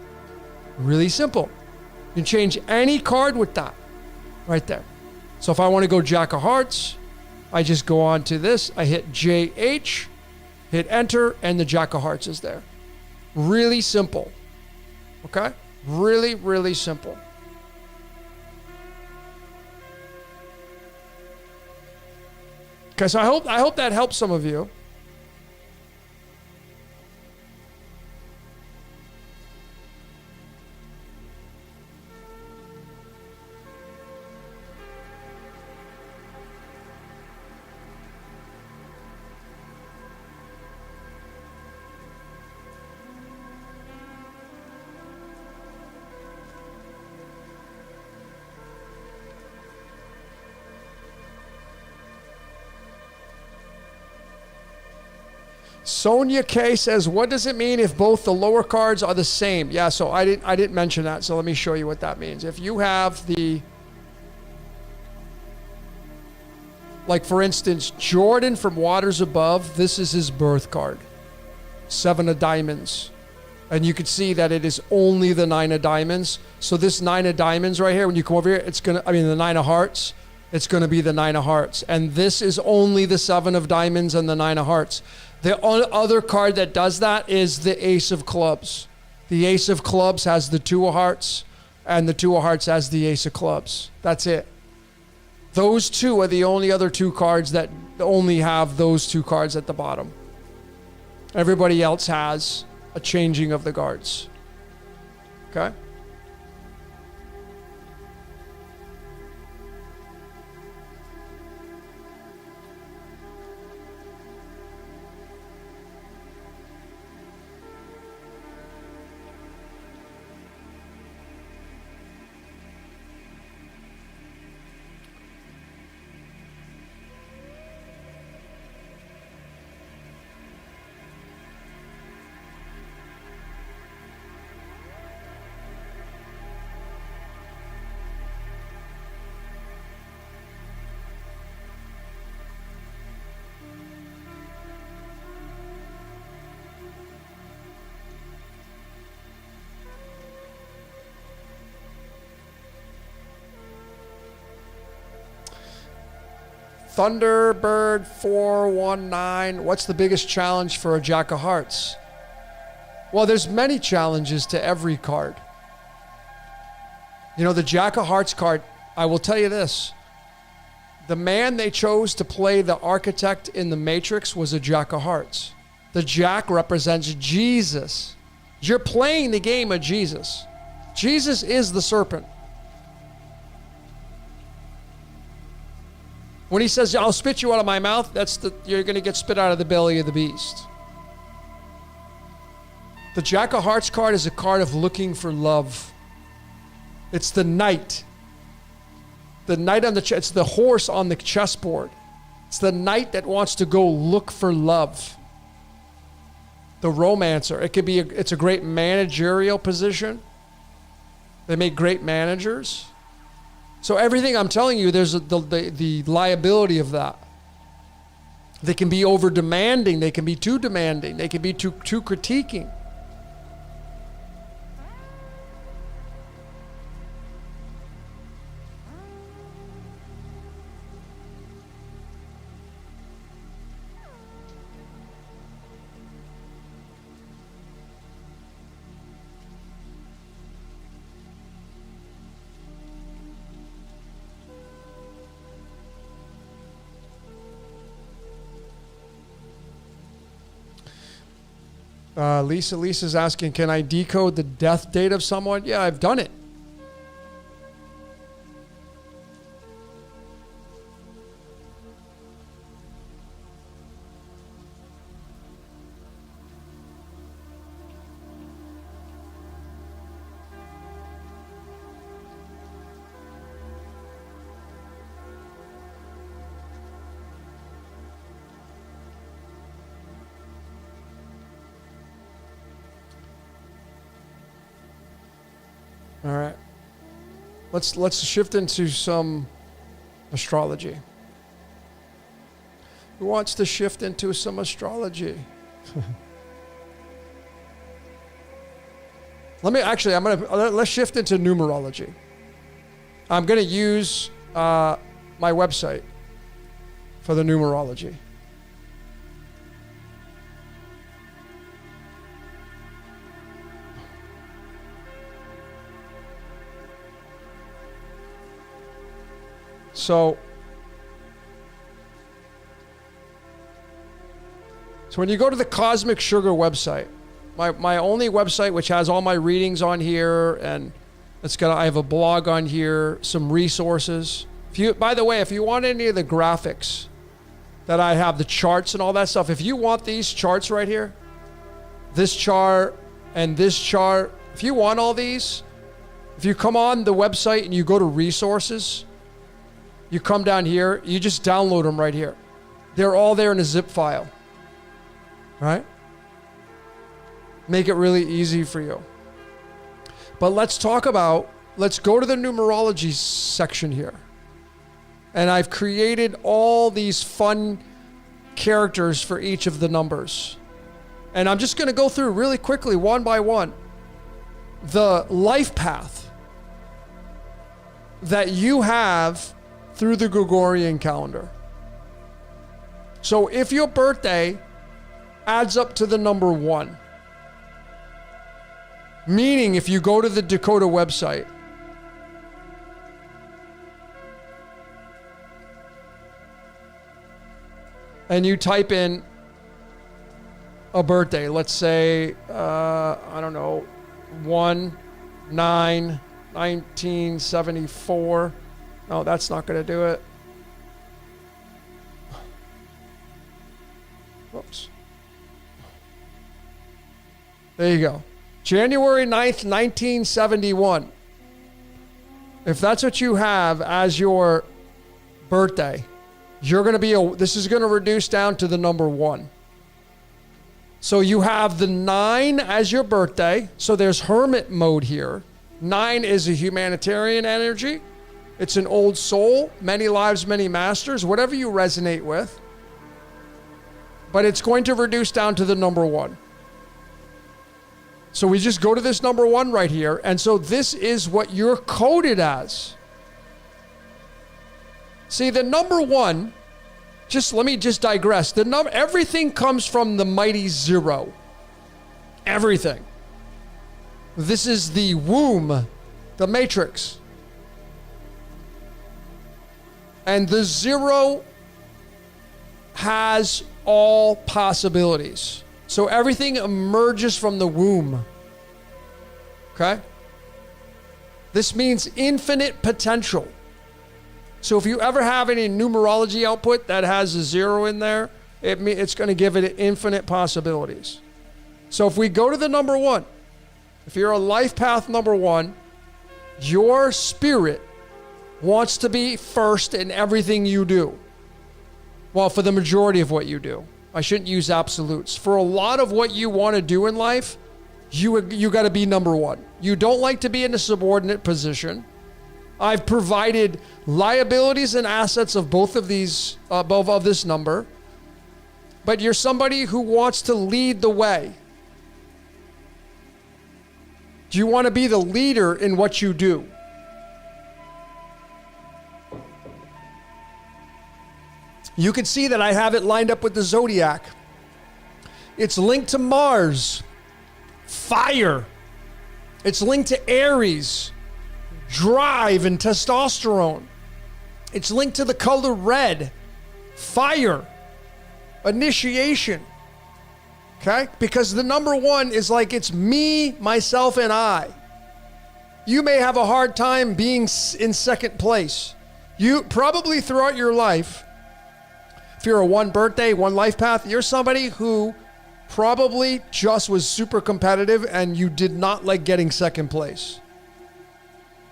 Really simple. You can change any card with that, right there. So if I want to go Jack of Hearts, I just go on to this, I hit JH, hit enter, and the Jack of Hearts is there. Really simple. Okay? Really, really simple. Okay, so I hope that helps some of you. Sonia K says, what does it mean if both the lower cards are the same? Yeah, so I didn't mention that, so let me show you what that means. If you have like for instance, Jordan from Waters Above, this is his birth card. 7 of diamonds. And you can see that it is only the 9 of diamonds. So this 9 of diamonds right here, when you come over here, the 9 of hearts, it's going to be the 9 of hearts. And this is only the 7 of diamonds and the 9 of hearts. The other card that does that is the Ace of Clubs. The Ace of Clubs has the 2 of hearts, and the 2 of hearts has the Ace of Clubs. That's it. Those two are the only other two cards that only have those two cards at the bottom. Everybody else has a changing of the guards. Okay? Thunderbird 419. What's the biggest challenge for a Jack of Hearts? Well, there's many challenges to every card. You know, the Jack of Hearts card, I will tell you this. The man they chose to play the architect in the Matrix was a Jack of Hearts. The Jack represents Jesus. You're playing the game of Jesus. Jesus is the serpent. When he says, I'll spit you out of my mouth, you're going to get spit out of the belly of the beast. The Jack of Hearts card is a card of looking for love. It's the knight. The knight on the it's the horse on the chessboard. It's the knight that wants to go look for love. The romancer. It's a great managerial position. They make great managers. So everything I'm telling you, there's the liability of that. They can be over demanding. They can be too demanding. They can be too critiquing. Lisa's asking, can I decode the death date of someone? Yeah, I've done it. All right. Let's shift into some astrology. Who wants to shift into some astrology? Let's shift into numerology. I'm gonna use my website for the numerology. So when you go to the Cosmic Sugar website, my only website, which has all my readings on here, and I have a blog on here, some resources. By the way, if you want any of the graphics that I have, the charts and all that stuff, if you want these charts right here, this chart and this chart, if you want all these, if you come on the website and you go to resources, you come down here, you just download them right here. They're all there in a zip file, right? Make it really easy for you. But let's go to the numerology section here. And I've created all these fun characters for each of the numbers. And I'm just going to go through really quickly, one by one, the life path that you have through the Gregorian calendar. So if your birthday adds up to the number 1, meaning if you go to the Decode website, and you type in a birthday, let's say, I don't know, 1/9/1974. No, that's not going to do it. Whoops. There you go. January 9th, 1971. If that's what you have as your birthday, you're going to be this is going to reduce down to the number 1. So you have the 9 as your birthday. So there's hermit mode here. 9 is a humanitarian energy. It's an old soul, many lives, many masters, whatever you resonate with. But it's going to reduce down to the number 1. So we just go to this number 1 right here. And so this is what you're coded as. See, the number 1, let me digress. Everything comes from the mighty 0. Everything. This is the womb, the matrix. And the 0 has all possibilities. So everything emerges from the womb. Okay? This means infinite potential. So if you ever have any numerology output that has a 0 in there, it's going to give it infinite possibilities. So if we go to the number 1, if you're a life path number 1, your spirit wants to be first in everything you do. Well, for the majority of what you do. I shouldn't use absolutes. For a lot of what you want to do in life, you got to be number 1. You don't like to be in a subordinate position. I've provided liabilities and assets of both of these, above of this number. But you're somebody who wants to lead the way. Do you want to be the leader in what you do? You can see that I have it lined up with the zodiac. It's linked to Mars, fire. It's linked to Aries, drive and testosterone. It's linked to the color red, fire, initiation. Okay? Because the number 1 is like it's me, myself, and I. You may have a hard time being in second place. You probably throughout your life, if you're a 1 birthday, 1 life path, you're somebody who probably just was super competitive and you did not like getting second place.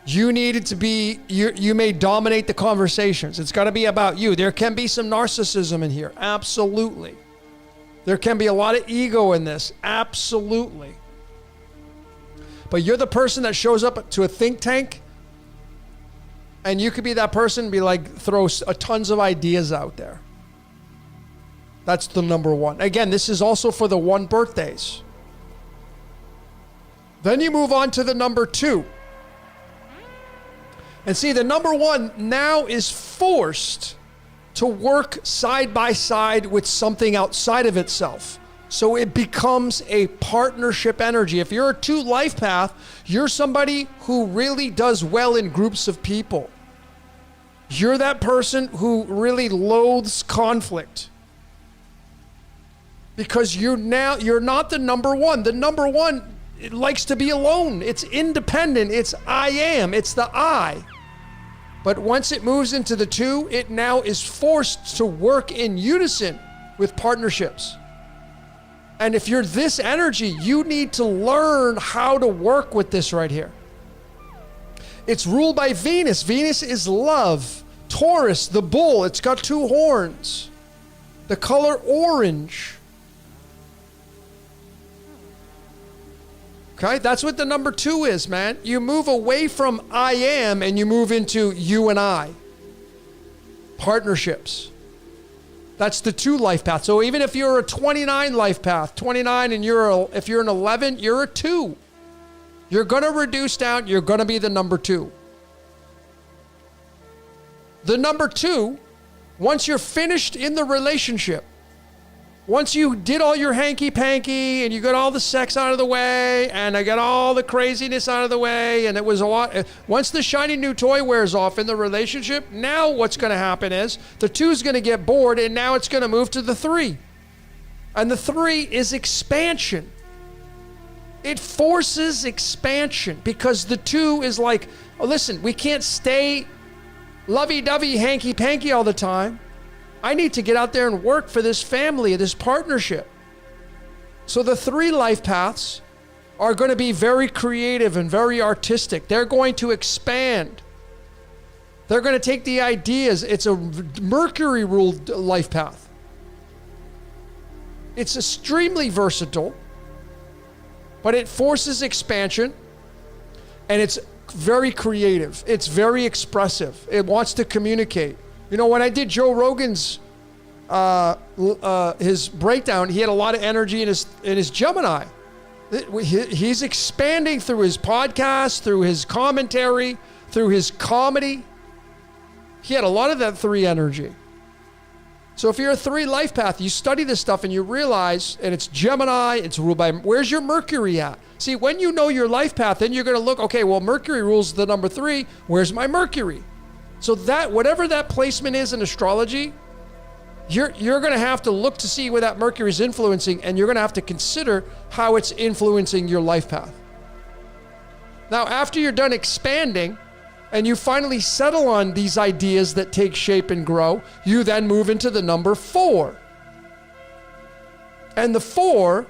You needed to be, you may dominate the conversations. It's got to be about you. There can be some narcissism in here. Absolutely. There can be a lot of ego in this. Absolutely. But you're the person that shows up to a think tank and you could be that person and be like, throw tons of ideas out there. That's the number 1. Again, this is also for the 1 birthdays. Then you move on to the number 2. And see, the number 1 now is forced to work side by side with something outside of itself. So it becomes a partnership energy. If you're a 2 life path, you're somebody who really does well in groups of people. You're that person who really loathes conflict. Because you're not the number 1. The number 1, it likes to be alone. It's independent. It's I am. It's the I. But once it moves into the 2, it now is forced to work in unison with partnerships. And if you're this energy, you need to learn how to work with this right here. It's ruled by Venus. Venus is love. Taurus, the bull, it's got 2 horns. The color orange. Okay, that's what the number 2 is, man. You move away from I am and you move into you and I. Partnerships. That's the 2 life path. So even if you're a 29 life path, 29 and if you're an 11, you're a 2. You're going to reduce down. You're going to be the number 2. The number 2, once you're finished in the relationship, Once you did all your hanky-panky and you got all the sex out of the way and I got all the craziness out of the way and it was a lot, once the shiny new toy wears off in the relationship, now what's going to happen is the 2 is going to get bored and now it's going to move to the 3. And the 3 is expansion. It forces expansion because the 2 is like, oh, listen, we can't stay lovey-dovey, hanky-panky all the time. I need to get out there and work for this family, this partnership. So the 3 life paths are going to be very creative and very artistic. They're going to expand. They're going to take the ideas. It's a Mercury-ruled life path. It's extremely versatile, but it forces expansion, and it's very creative. It's very expressive. It wants to communicate. You know, when I did Joe Rogan's his breakdown, he had a lot of energy in his Gemini. He's expanding through his podcast, through his commentary, through his comedy. He had a lot of that 3 energy. So if you're a 3 life path, you study this stuff and you realize, and it's Gemini, it's ruled by, where's your Mercury at? See, when you know your life path, then you're going to look, okay, well, Mercury rules the number 3. Where's my Mercury? So that, whatever that placement is in astrology, you're going to have to look to see where that Mercury is influencing, and you're going to have to consider how it's influencing your life path. Now, after you're done expanding, and you finally settle on these ideas that take shape and grow, you then move into the number 4. And the 4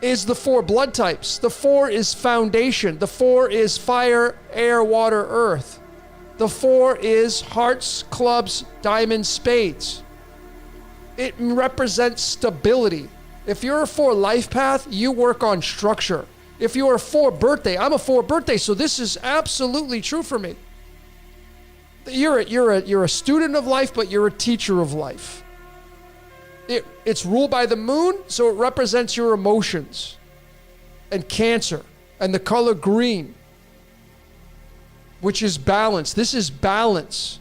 is the 4 blood types. The 4 is foundation. The 4 is fire, air, water, earth. The 4 is hearts, clubs, diamonds, spades. It represents stability. If you're a 4 life path, you work on structure. If you're a 4 birthday, I'm a 4 birthday, so this is absolutely true for me. You're a student of life, but you're a teacher of life. It's ruled by the moon, so it represents your emotions and Cancer and the color green, which is balance. This is balance.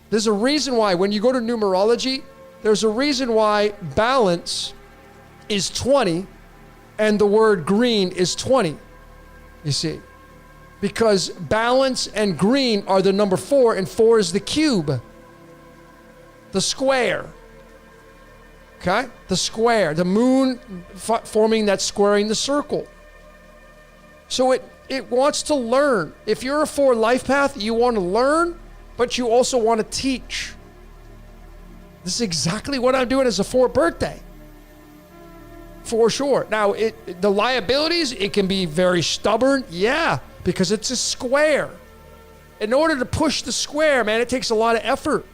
There's a reason why when you go to numerology, there's a reason why balance is 20 and the word green is 20, you see. Because balance and green are the number 4, and 4 is the cube, the square. Okay? The square, the moon forming that squaring the circle. So it wants to learn. If you're a 4 life path, you want to learn, but you also want to teach. This is exactly what I'm doing as a 4 birthday. For sure. Now, the liabilities, it can be very stubborn. Yeah, because it's a square. In order to push the square, man, it takes a lot of effort.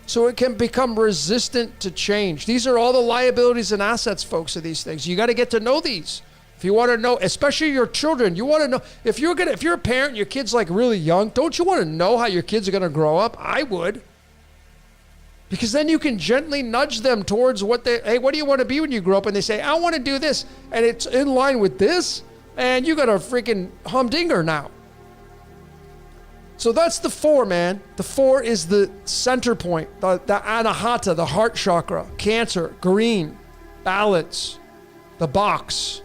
So it can become resistant to change. These are all the liabilities and assets, folks, of these things. You got to get to know these. If you want to know, especially your children, you want to know, if you're a parent and your kid's like really young, don't you want to know how your kids are going to grow up? I would. Because then you can gently nudge them towards hey, what do you want to be when you grow up? And they say, I want to do this. And it's in line with this. And you got a freaking humdinger now. So that's the 4, man. The 4 is the center point, the anahata, the heart chakra, Cancer, green, balance, the box.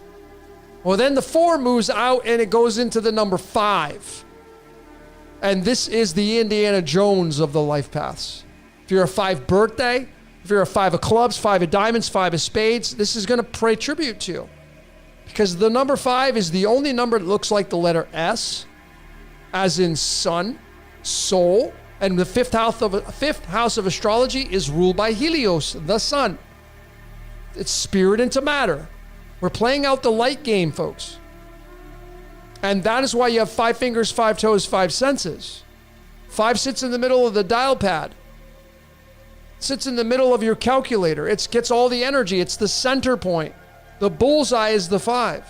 Well, then the 4 moves out and it goes into the number 5. And this is the Indiana Jones of the life paths. If you're a 5 birthday, if you're a 5 of clubs, 5 of diamonds, 5 of spades, this is going to pay tribute to you. Because the number 5 is the only number that looks like the letter S, as in sun, soul, and the fifth house of astrology is ruled by Helios, the sun. It's spirit into matter. We're playing out the light game, folks. And that is why you have 5 fingers, 5 toes, 5 senses. 5 sits in the middle of the dial pad. Sits in the middle of your calculator. It gets all the energy. It's the center point. The bullseye is the 5.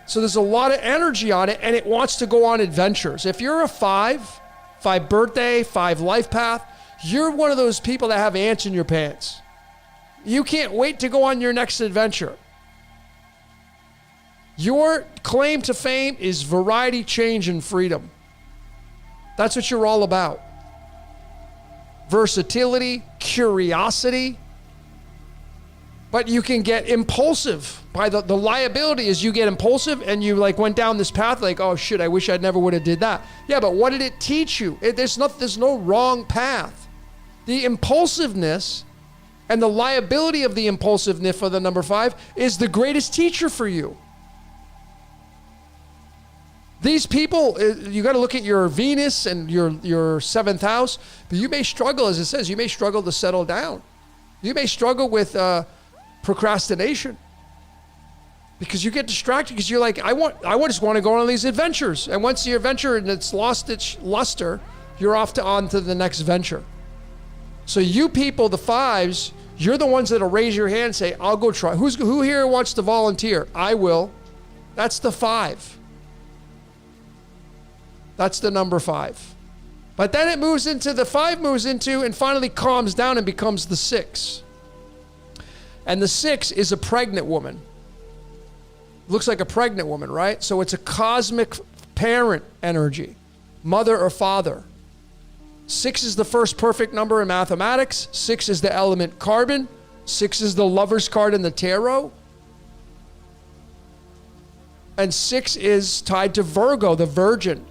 So there's a lot of energy on it, and it wants to go on adventures. If you're a 5 birthday, 5 life path, you're one of those people that have ants in your pants. You can't wait to go on your next adventure. Your claim to fame is variety, change, and freedom. That's what you're all about. Versatility, curiosity. But you can get impulsive. By the liability is you get impulsive and you like went down this path like, oh shit, I wish I never would have did that. Yeah, but what did it teach you? There's no wrong path. The impulsiveness and the liability of the impulsiveness for the number 5 is the greatest teacher for you. These people, you got to look at your Venus and your 7th house, but you may struggle, as it says, you may struggle to settle down. You may struggle with procrastination because you get distracted because you're like, I just want to go on these adventures. And once the adventure and it's lost its luster, you're on to the next venture. So you people, the 5s, you're the ones that'll raise your hand and say, I'll go try. Who here wants to volunteer? I will. That's the 5. That's the number 5. But then the 5 moves into and finally calms down and becomes the 6. And the 6 is a pregnant woman. Looks like a pregnant woman, right? So it's a cosmic parent energy, mother or father. 6 is the first perfect number in mathematics. 6 is the element carbon. 6 is the lover's card in the tarot. And 6 is tied to Virgo, the virgin.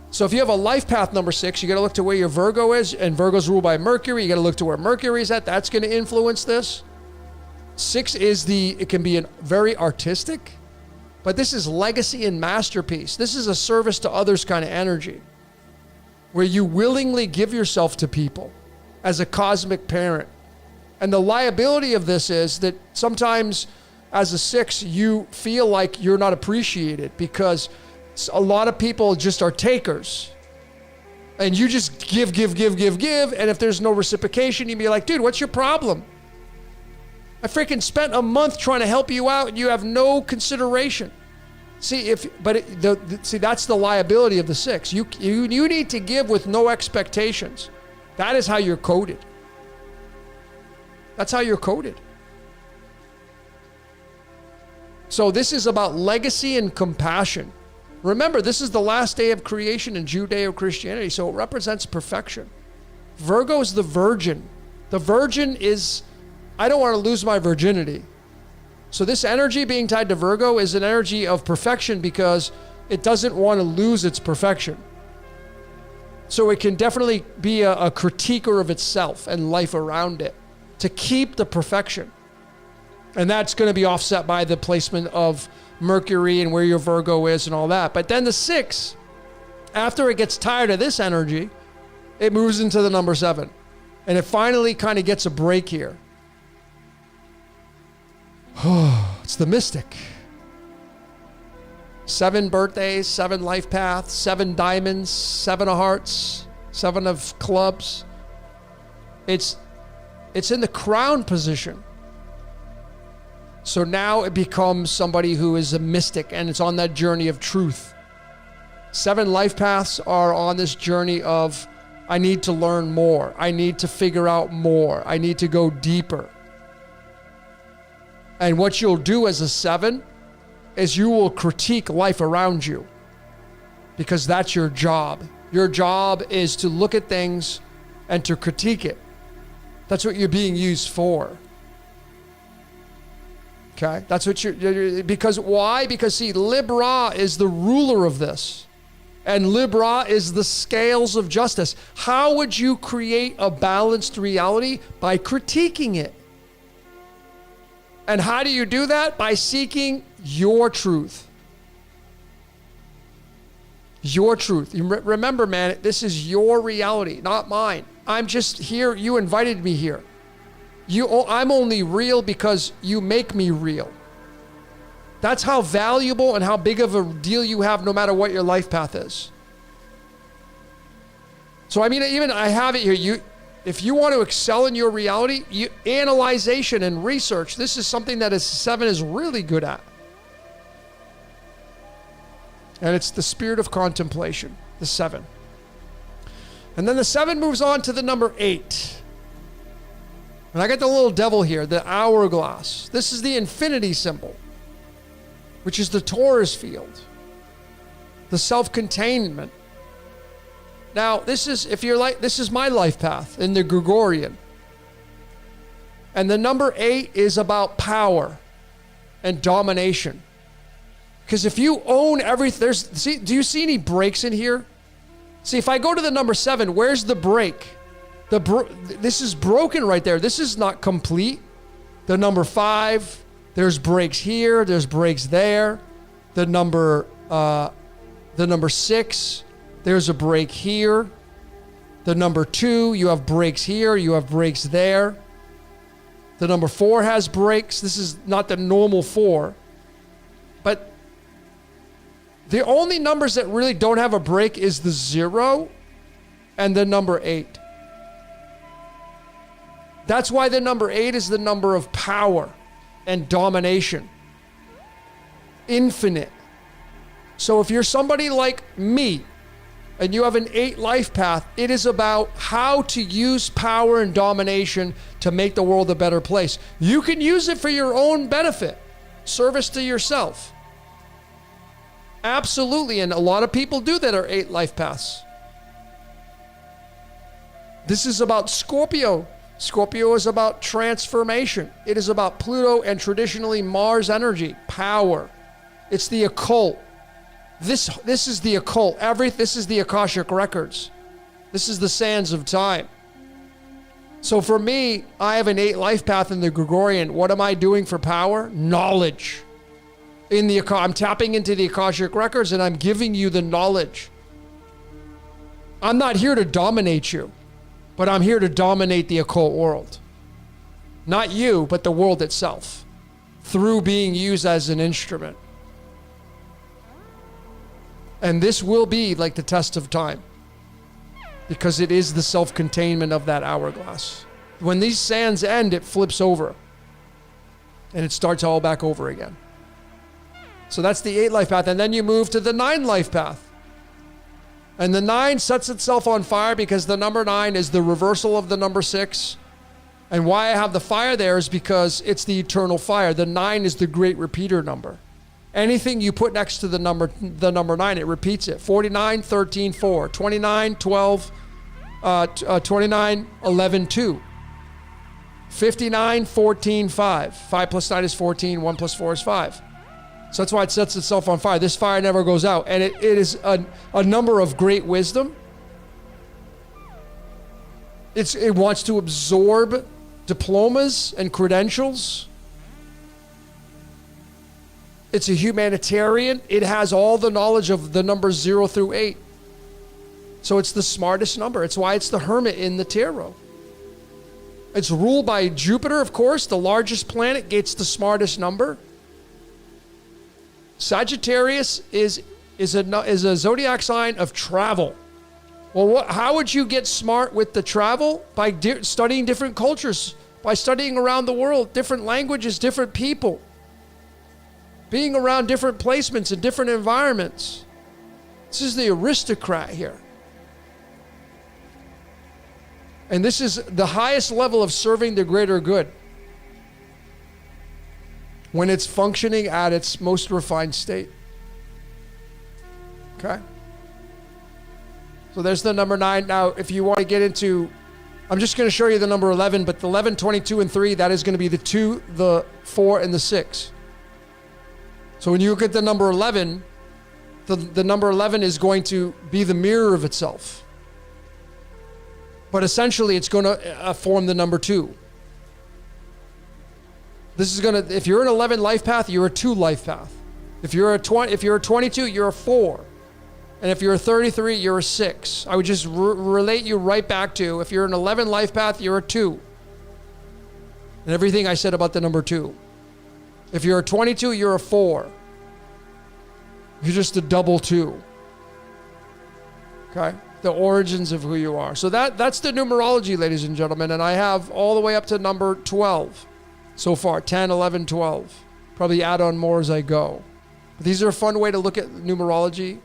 So if you have a life path number 6, you got to look to where your Virgo is, and Virgo's ruled by Mercury. You got to look to where Mercury is at. That's going to influence this. 6 it can be very artistic, but this is legacy and masterpiece. This is a service to others kind of energy, where you willingly give yourself to people as a cosmic parent. And the liability of this is that sometimes as a 6, you feel like you're not appreciated because a lot of people just are takers. And you just give. And if there's no reciprocation, you'd be like, dude, what's your problem? I freaking spent a month trying to help you out and you have no consideration. See, that's the liability of the 6. You need to give with no expectations. That is how you're coded. That's how you're coded. So this is about legacy and compassion. Remember, this is the last day of creation in Judeo-Christianity, so it represents perfection. Virgo is the virgin. The virgin is, I don't want to lose my virginity. So this energy being tied to Virgo is an energy of perfection because it doesn't want to lose its perfection. So it can definitely be a critiquer of itself and life around it to keep the perfection. And that's going to be offset by the placement of Mercury and where your Virgo is and all that. But then the 6, after it gets tired of this energy, it moves into the number 7. And it finally kind of gets a break here. It's the mystic. 7 birthdays, 7 life paths, 7 diamonds, 7 of hearts, 7 of clubs. It's in the crown position. So now it becomes somebody who is a mystic and it's on that journey of truth. 7 life paths are on this journey of, I need to learn more. I need to figure out more. I need to go deeper. And what you'll do as a 7 is you will critique life around you because that's your job. Your job is to look at things and to critique it. That's what you're being used for. Okay, that's what because why? Because see, Libra is the ruler of this. And Libra is the scales of justice. How would you create a balanced reality? By critiquing it. And how do you do that? By seeking your truth. Your truth. Remember, man, this is your reality, not mine. I'm just here. You invited me here. I'm only real because you make me real. That's how valuable and how big of a deal you have no matter what your life path is. So I mean, even I have it here. If you want to excel in your reality, analyzation and research, this is something that a 7 is really good at. And it's the spirit of contemplation, the 7. And then the 7 moves on to the number 8. And I got the little devil here, the hourglass. This is the infinity symbol, which is the Taurus field, the self-containment. Now, this is my life path in the Gregorian. And the number 8 is about power and domination. Because if you own everything, do you see any breaks in here? See, if I go to the number 7, where's the break? This is broken right there. This is not complete. The number 5, there's breaks here, there's breaks there. The number 6, there's a break here. The number 2, you have breaks here, you have breaks there. The number 4 has breaks. This is not the normal 4. But the only numbers that really don't have a break is the 0 and the number 8. That's why the number 8 is the number of power and domination. Infinite. So if you're somebody like me and you have an 8 life path, it is about how to use power and domination to make the world a better place. You can use it for your own benefit, service to yourself. Absolutely, and a lot of people do that are 8 life paths. This is about Scorpio. Scorpio is about transformation. It is about Pluto and traditionally Mars energy, power. It's the occult. This is the occult. This is the Akashic records. This is the sands of time. So for me, I have an 8 life path in the Gregorian. What am I doing for power? Knowledge. I'm tapping into the Akashic records and I'm giving you the knowledge. I'm not here to dominate you, but I'm here to dominate the occult world. Not you, but the world itself, through being used as an instrument. And this will be like the test of time, because it is the self-containment of that hourglass. When these sands end, it flips over and it starts all back over again. So that's the 8 life path. And then you move to the 9 life path. And the 9 sets itself on fire because the number 9 is the reversal of the number 6. And why I have the fire there is because it's the eternal fire. The 9 is the great repeater number. Anything you put next to the number 9, it repeats it. 49, 13, 4. 29, 12, 29, 11, 2. 59, 14, 5. 5 plus 9 is 14. 1 plus 4 is 5. So that's why it sets itself on fire. This fire never goes out. And it is a number of great wisdom. It wants to absorb diplomas and credentials. It's a humanitarian. It has all the knowledge of the numbers 0 through 8. So it's the smartest number. It's why it's the hermit in the tarot. It's ruled by Jupiter, of course. The largest planet gets the smartest number. Sagittarius is a zodiac sign of travel. Well, how would you get smart with the travel? By studying different cultures, by studying around the world, different languages, different people, being around different placements and different environments. This is the aristocrat here. And this is the highest level of serving the greater good, when it's functioning at its most refined state. Okay? So there's the number 9. Now, if you want to get into, I'm just going to show you the number 11, but the 11, 22, and 3, that is going to be the 2, the 4, and the 6. So when you look at the number 11, the number 11 is going to be the mirror of itself. But essentially, it's going to form the number 2. This is going to, if you're an 11 life path, you're a 2 life path. If you're a 22, you're a 4. And if you're a 33, you're a 6. I would just relate you right back to, if you're an 11 life path, you're a 2. And everything I said about the number 2. If you're a 22, you're a 4. You're just a double 2. Okay? The origins of who you are. So that's the numerology, ladies and gentlemen. And I have all the way up to number 12. So far, 10, 11, 12. Probably add on more as I go. But these are a fun way to look at numerology.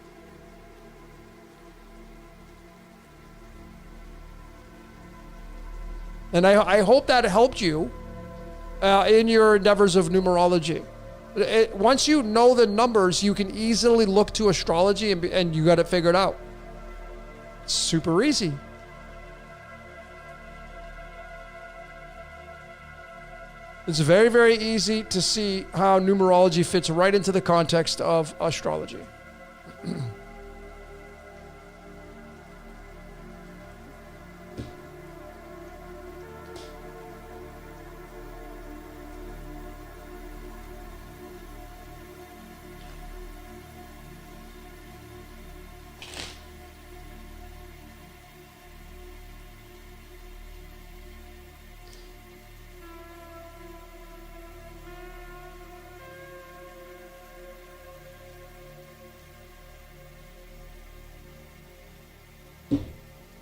And I hope that helped you in your endeavors of numerology. Once you know the numbers, you can easily look to astrology and you got it figured out. It's super easy. It's very, very easy to see how numerology fits right into the context of astrology.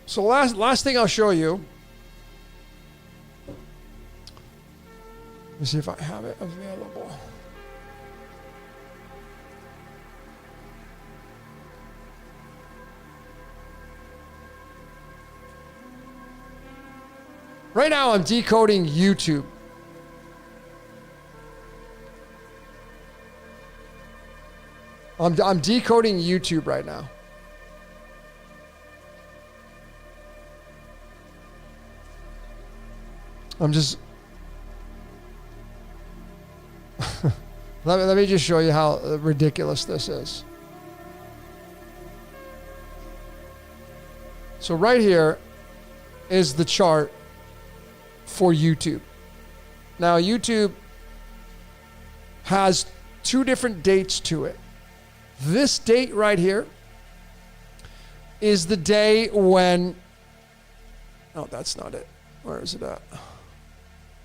So last thing I'll show you. Let me see if I have it available. Right now I'm decoding YouTube. I'm decoding YouTube right now. I'm just let me just show you how ridiculous this is. So right here is the chart for YouTube. Now YouTube has two different dates to it. This date right here is the day when, oh, that's not it. Where is it at?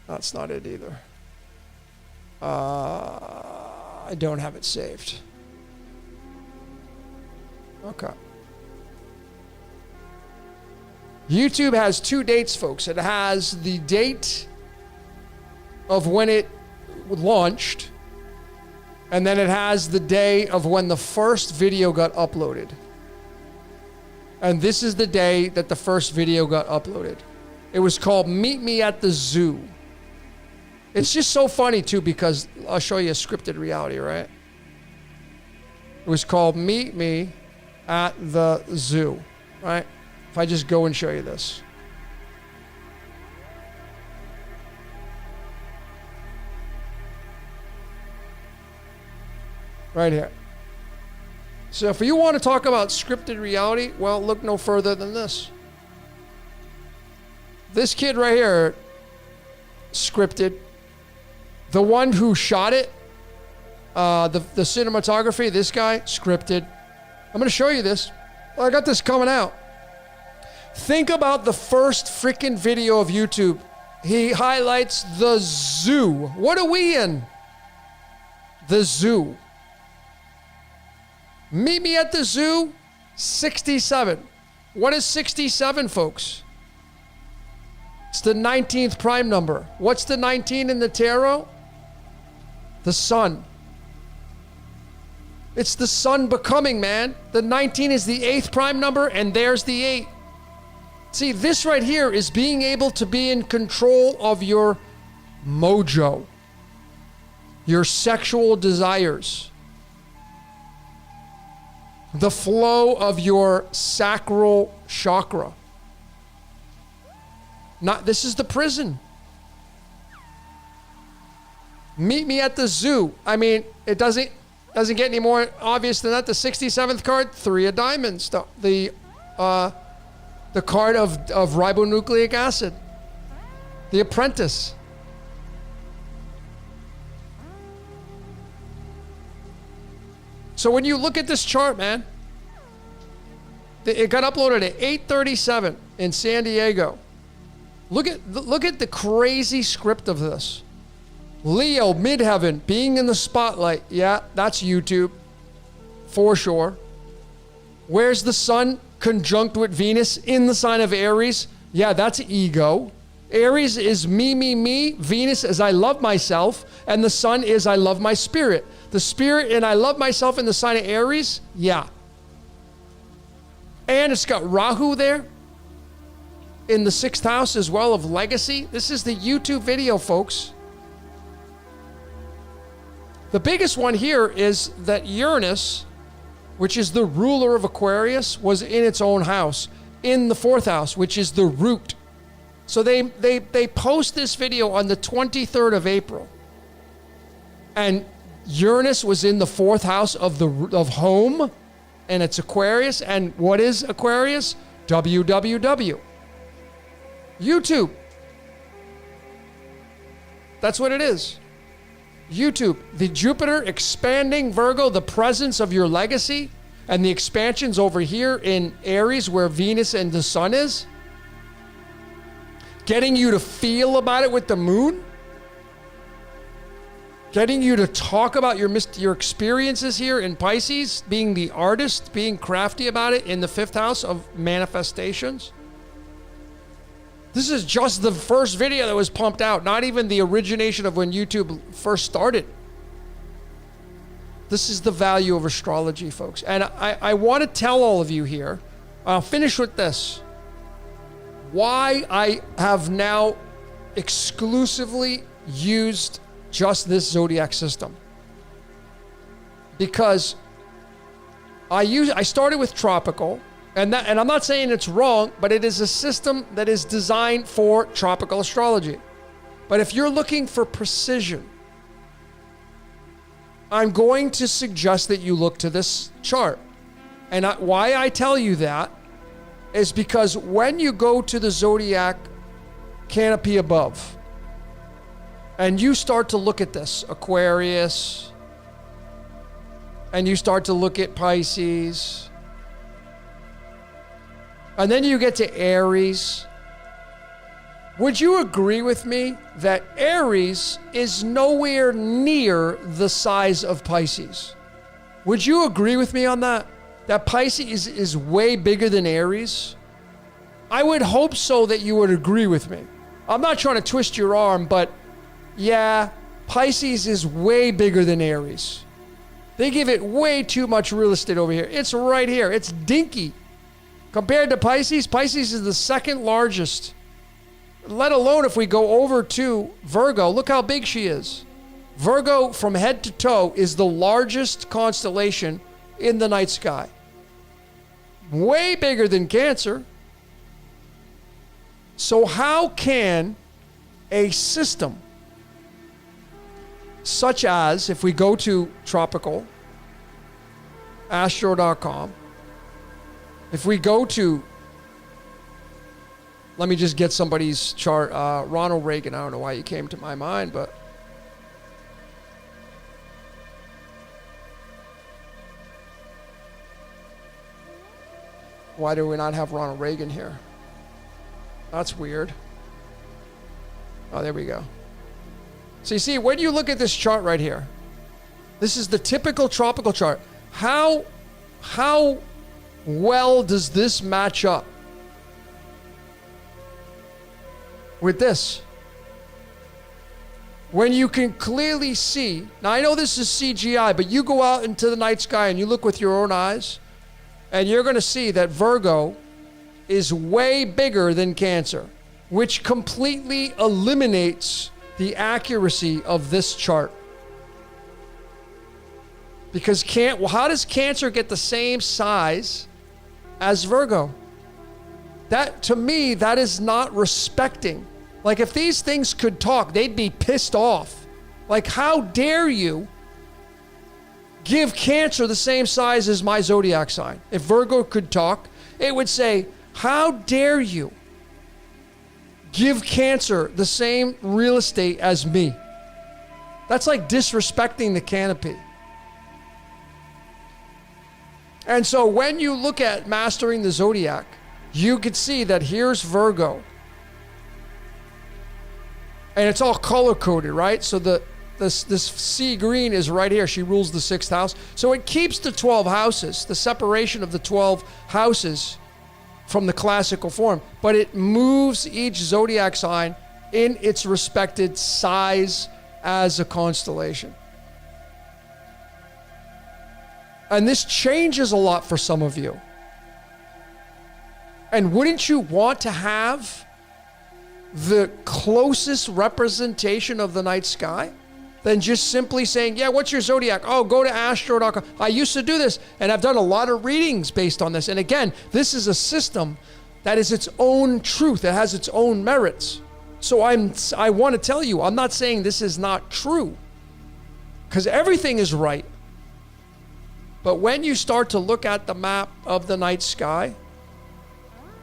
That's not it either. I don't have it saved. Okay. YouTube has two dates, folks. It has the date of when it launched, and then it has the day of when the first video got uploaded. And this is the day that the first video got uploaded. It was called Meet Me at the Zoo. It's just so funny, too, because I'll show you a scripted reality, right? It was called Meet Me at the Zoo, right? If I just go and show you this. Right here. So if you want to talk about scripted reality, well, look no further than this. This kid right here, scripted. The one who shot it, the cinematography, this guy, scripted. I'm going to show you this. I got this coming out. Think about the first freaking video of YouTube. He highlights the zoo. What are we in? The zoo. Meet me at the zoo, 67. What is 67, folks? It's the 19th prime number. What's the 19 in the tarot? The sun. It's the sun becoming, man. The 19 is the 8th prime number, and there's the 8. See, this right here is being able to be in control of your mojo, your sexual desires, the flow of your sacral chakra. This is the prison. Meet me at the zoo. I mean, it doesn't get any more obvious than that. The 67th card, 3 of diamonds. The card of ribonucleic acid. The apprentice. So when you look at this chart, man, it got uploaded at 8:37 in San Diego. Look at the crazy script of this. Leo, midheaven, being in the spotlight. Yeah, that's YouTube. For sure. Where's the sun conjunct with Venus in the sign of Aries? Yeah, that's ego. Aries is me. Venus is I love myself. And the sun is I love my spirit. The spirit and I love myself in the sign of Aries? Yeah. And it's got Rahu there in the 6th house as well of legacy. This is the YouTube video, folks. The biggest one here is that Uranus, which is the ruler of Aquarius, was in its own house, in the 4th house, which is the root So they post this video on the 23rd of April. And Uranus was in the 4th house of home, and it's Aquarius. And what is Aquarius? www. YouTube. That's what it is. YouTube. The Jupiter expanding Virgo, the presence of your legacy, and the expansions over here in Aries where Venus and the Sun is. Getting you to feel about it with the moon. Getting you to talk about your experiences here in Pisces, being the artist, being crafty about it in the 5th house of manifestations. This is just the first video that was pumped out, not even the origination of when YouTube first started. This is the value of astrology, folks. And I want to tell all of you here, I'll finish with this, why I have now exclusively used just this zodiac system. Because I started with tropical, and I'm not saying it's wrong, but it is a system that is designed for tropical astrology. But if you're looking for precision, I'm going to suggest that you look to this chart. And why I tell you that is because when you go to the zodiac canopy above, and you start to look at this, Aquarius, and you start to look at Pisces, and then you get to Aries, would you agree with me that Aries is nowhere near the size of Pisces? Would you agree with me on that? That Pisces is way bigger than Aries? I would hope so that you would agree with me. I'm not trying to twist your arm, but yeah, Pisces is way bigger than Aries. They give it way too much real estate over here. It's right here. It's dinky. Compared to Pisces, Pisces is the second largest. Let alone if we go over to Virgo, look how big she is. Virgo from head to toe is the largest constellation in the night sky. Way bigger than Cancer. So how can a system such as, if we go to tropical, astro.com, if we go to, let me just get somebody's chart, Ronald Reagan, I don't know why he came to my mind, but why do we not have Ronald Reagan here? That's weird. Oh, there we go. So you see, when you look at this chart right here, this is the typical tropical chart. How well does this match up with this? When you can clearly see, now I know this is CGI, but you go out into the night sky and you look with your own eyes, and you're going to see that Virgo is way bigger than Cancer, which completely eliminates the accuracy of this chart. Because how does Cancer get the same size as Virgo? That, to me, that is not respecting. Like, if these things could talk, they'd be pissed off. Like, how dare you give Cancer the same size as my zodiac sign? If Virgo could talk, it would say, how dare you give Cancer the same real estate as me? That's like disrespecting the canopy. And so when you look at mastering the zodiac, you could see that here's Virgo. And it's all color-coded, right? So this sea green is right here. She rules the 6th house. So it keeps the 12 houses, the separation of the 12 houses from the classical form. But it moves each zodiac sign in its respected size as a constellation. And this changes a lot for some of you. And wouldn't you want to have the closest representation of the night sky than just simply saying, yeah, what's your zodiac? Oh, go to astro.com. I used to do this, and I've done a lot of readings based on this. And again, this is a system that is its own truth. It has its own merits. So I want to tell you, I'm not saying this is not true, because everything is right. But when you start to look at the map of the night sky,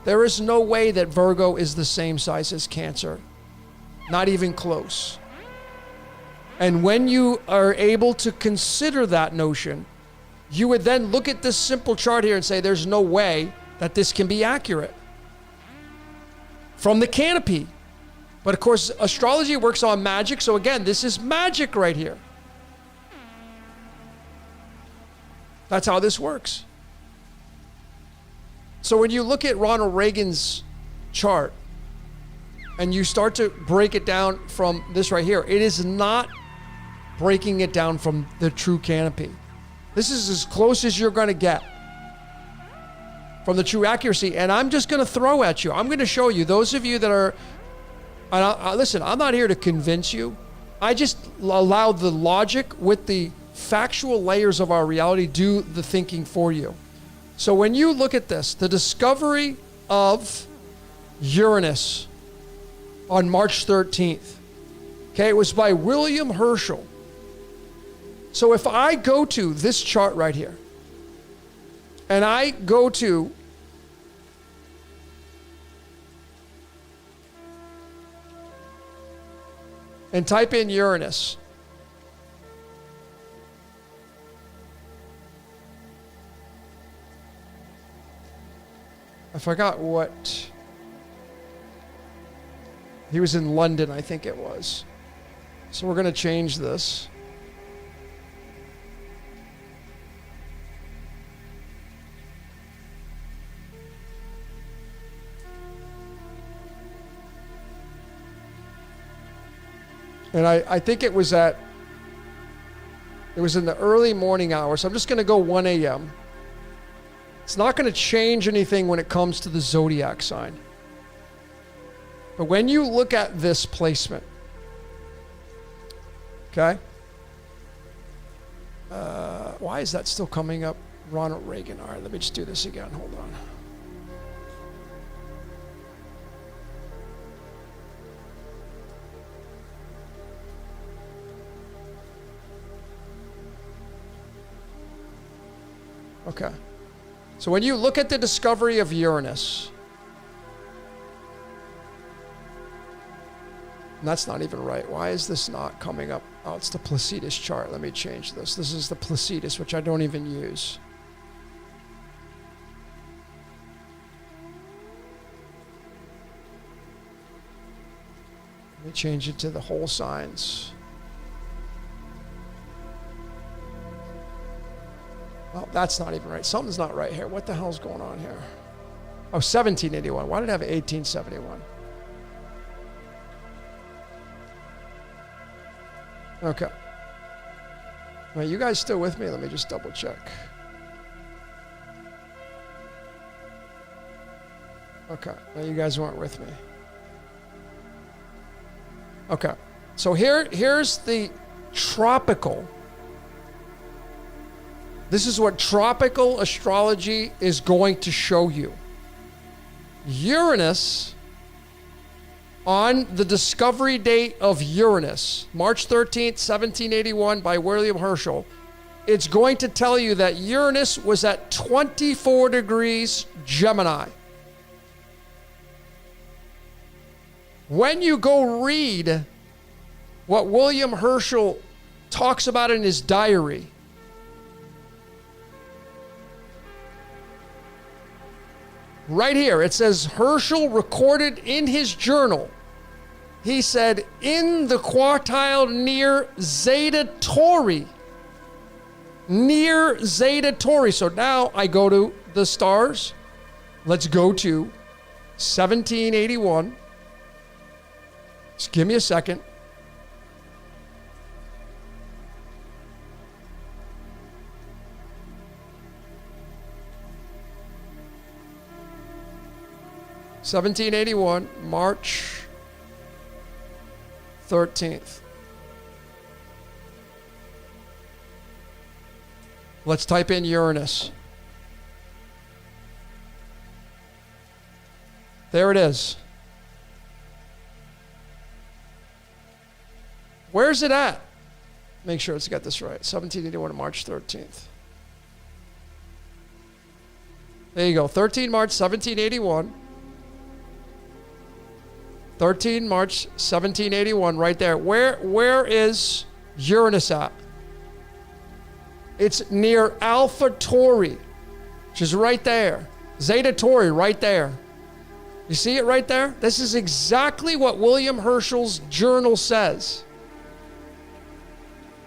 there is no way that Virgo is the same size as Cancer. Not even close. And when you are able to consider that notion, you would then look at this simple chart here and say, there's no way that this can be accurate from the canopy. But of course, astrology works on magic. So again, this is magic right here. That's how this works. So when you look at Ronald Reagan's chart and you start to break it down from this right here, it is not breaking it down from the true canopy. This is as close as you're going to get from the true accuracy. And I'm just going to throw at you. I'm going to show you, those of you that are, listen, I'm not here to convince you. I just allow the logic with the factual layers of our reality do the thinking for you. So when you look at this, the discovery of Uranus on March 13th, okay, it was by William Herschel. So if I go to this chart right here, and I go to and type in Uranus, I forgot what, he was in London, I think it was. So we're going to change this. And I think it was in the early morning hours. So I'm just going to go 1 a.m. It's not going to change anything when it comes to the zodiac sign. But when you look at this placement, okay? Why is that still coming up? Ronald Reagan. All right, let me just do this again. Hold on. Okay. So when you look at the discovery of Uranus, and that's not even right. Why is this not coming up? Oh, it's the Placidus chart. Let me change this. This is the Placidus, which I don't even use. Let me change it to the whole signs. Oh, that's not even right. Something's not right here. What the hell's going on here? Oh, 1781. Why did I have 1871? Okay. Are you guys still with me? Let me just double check. Okay. No, you guys weren't with me. Okay. So here's the tropical. This is what tropical astrology is going to show you. Uranus, on the discovery date of Uranus, March 13th, 1781, by William Herschel, it's going to tell you that Uranus was at 24 degrees Gemini. When you go read what William Herschel talks about in his diary, right here, it says Herschel recorded in his journal. He said, in the quartile near Zeta Tauri. Near Zeta Tauri. So now I go to the stars. Let's go to 1781. Just give me a second. (1781) March 13th. Let's type in Uranus. There it is. Where's it at? Make sure it's got this right. 1781 to March 13th. There you go. 13 March 1781. 13 March 1781 right there. Where is Uranus at? It's near Alpha Tauri, which is right there. Zeta Tauri right there. You see it right there? This is exactly what William Herschel's journal says.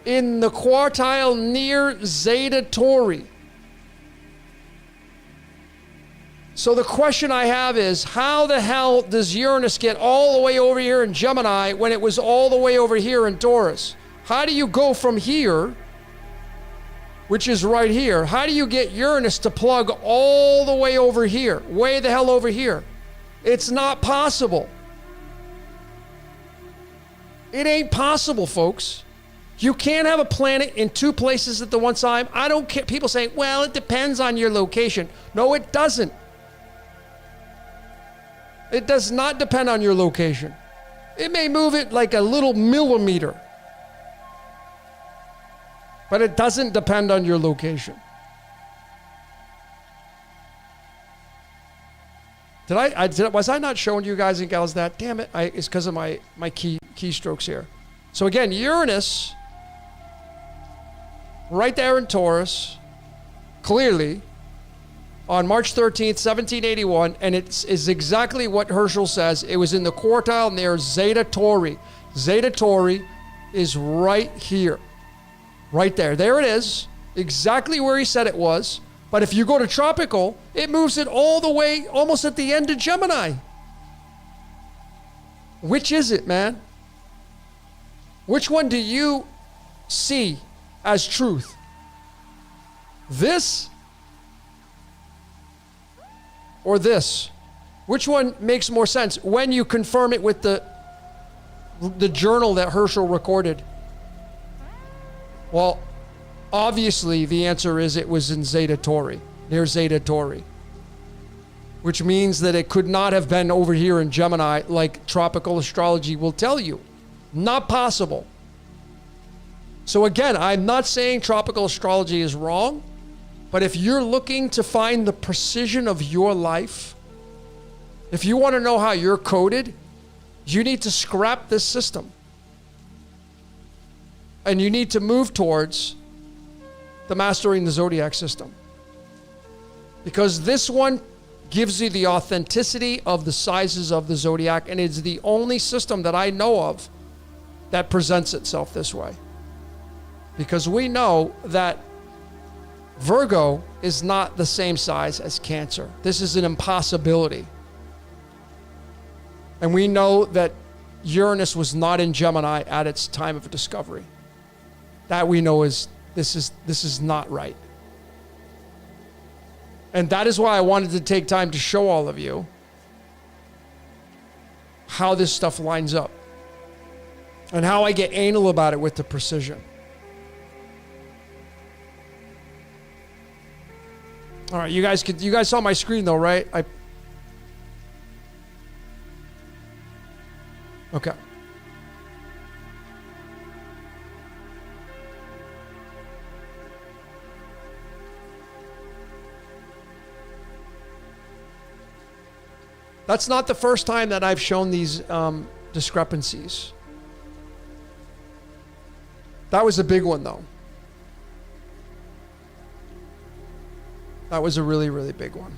In the quartile near Zeta Tauri. So the question I have is, how the hell does Uranus get all the way over here in Gemini when it was all the way over here in Taurus? How do you go from here, which is right here, how do you get Uranus to plug all the way over here? Way the hell over here? It's not possible. It ain't possible, folks. You can't have a planet in two places at the one time. I don't care. People say, well, it depends on your location. No, it doesn't. It does not depend on your location. It may move it like a little millimeter, but it doesn't depend on your location. Was I not showing you guys and gals that? Damn it, it's because of my keystrokes here. So again, Uranus, right there in Taurus, clearly, on March 13th, 1781, and it is exactly what Herschel says. It was in the quartile near Zeta Tauri. Zeta Tauri is right here. Right there. There it is. Exactly where he said it was. But if you go to tropical, it moves it all the way almost at the end of Gemini. Which is it, man? Which one do you see as truth? This or this? Which one makes more sense when you confirm it with the journal that Herschel recorded? Well, obviously the answer is it was in Zeta Tauri, near Zeta Tauri, which means that it could not have been over here in Gemini like tropical astrology will tell you. Not possible. So again, I'm not saying tropical astrology is wrong, but if you're looking to find the precision of your life, if you want to know how you're coded, you need to scrap this system. And you need to move towards the Mastering the Zodiac system. Because this one gives you the authenticity of the sizes of the Zodiac, and it's the only system that I know of that presents itself this way. Because we know that Virgo is not the same size as Cancer. This is an impossibility. And we know that Uranus was not in Gemini at its time of discovery. That we know is this is not right. And that is why I wanted to take time to show all of you how this stuff lines up and how I get anal about it with the precision. All right, you guys saw my screen though, right? Okay. That's not the first time that I've shown these discrepancies. That was a big one though. That was a really, really big one.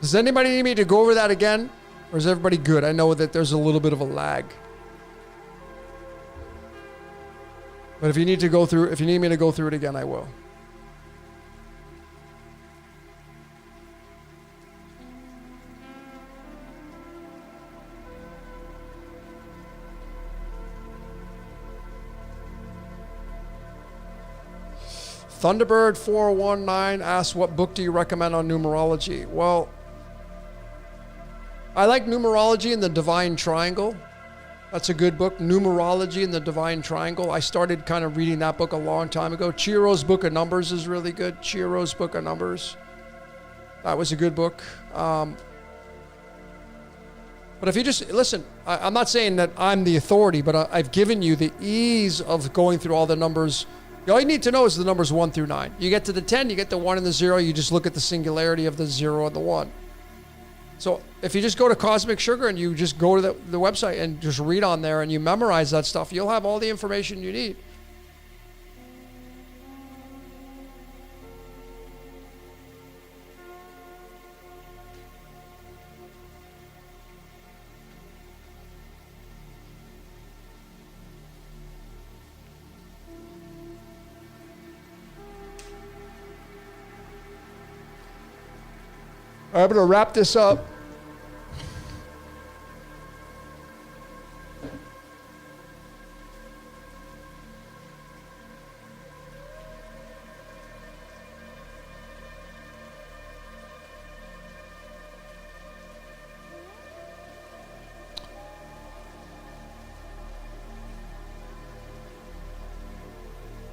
Does anybody need me to go over that again? Or is everybody good? I know that there's a little bit of a lag. But if you need me to go through it again, I will. Thunderbird 419 asks, what book do you recommend on numerology? Well, I like Numerology and the Divine Triangle. That's a good book. Numerology and the Divine Triangle. I started kind of reading that book a long time ago. Chihiro's Book of Numbers is really good. Chihiro's Book of Numbers. That was a good book. But if you just listen, I'm not saying that I'm the authority, but I've given you the ease of going through all the numbers. All you need to know is the numbers 1 through 9. You get to the 10, you get the 1 and the 0. You just look at the singularity of the 0 and the 1. So if you just go to Cosmic Sugar and you just go to the website and just read on there and you memorize that stuff, you'll have all the information you need. I'm going to wrap this up.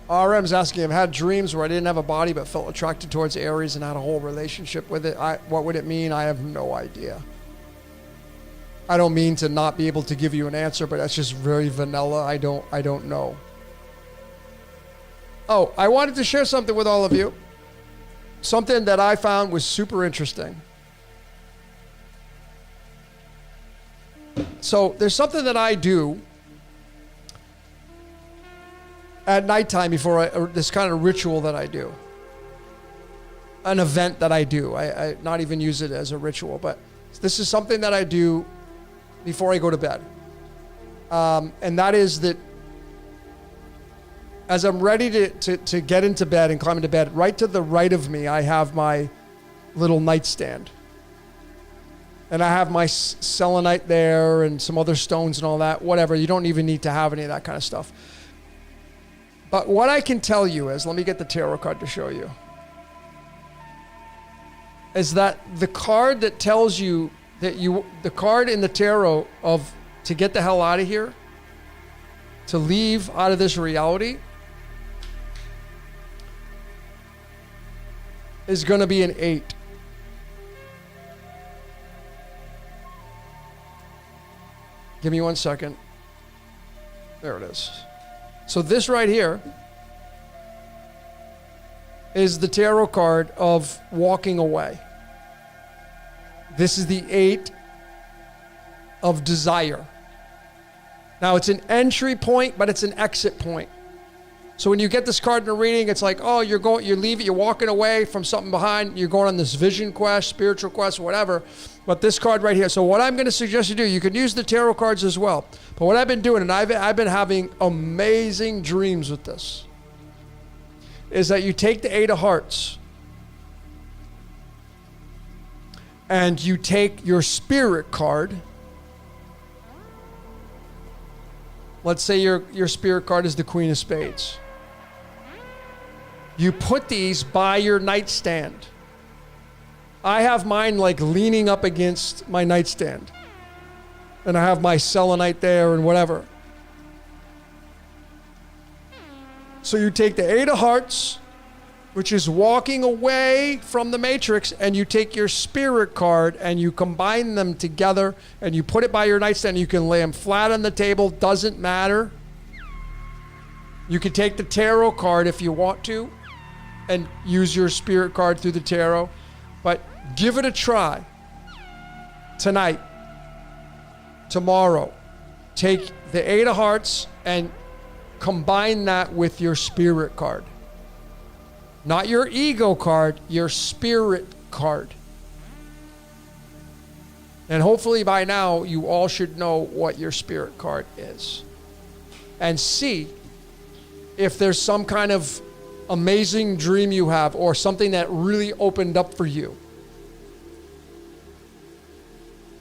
RM's asking, I've had dreams where I didn't have a body but felt attracted towards Aries and had a whole relationship with it. What would it mean? I have no idea. I don't mean to not be able to give you an answer, but that's just very vanilla. I don't know. Oh, I wanted to share something with all of you. Something that I found was super interesting. So there's something that I do at nighttime before this kind of ritual that I do. An event that I do. I not even use it as a ritual, but this is something that I do before I go to bed. And that is that as I'm ready to get into bed and climb into bed, right to the right of me, I have my little nightstand. And I have my selenite there and some other stones and all that, whatever. You don't even need to have any of that kind of stuff. But what I can tell you is, let me get the tarot card to show you, is that the card that tells you that the card in the tarot of to get the hell out of here, to leave out of this reality, is going to be an 8. Give me 1 second. There it is. So this right here is the tarot card of walking away. This is the 8 of desire. Now it's an entry point, but it's an exit point. So when you get this card in a reading, it's like, oh, you're leaving, you're walking away from something behind, you're going on this vision quest, spiritual quest, whatever. But this card right here. So what I'm going to suggest you do, you can use the tarot cards as well. But what I've been doing, and I've been having amazing dreams with this, is that you take the 8 of Hearts and you take your spirit card. Let's say your spirit card is the Queen of Spades. You put these by your nightstand. I have mine like leaning up against my nightstand. And I have my selenite there and whatever. So you take the 8 of Hearts, which is walking away from the matrix, and you take your spirit card and you combine them together and you put it by your nightstand. You can lay them flat on the table, doesn't matter. You can take the tarot card if you want to and use your spirit card through the tarot, but give it a try tonight, tomorrow. Take the 8 of Hearts and combine that with your spirit card. Not your ego card, your spirit card. And hopefully by now you all should know what your spirit card is. And see if there's some kind of amazing dream you have or something that really opened up for you.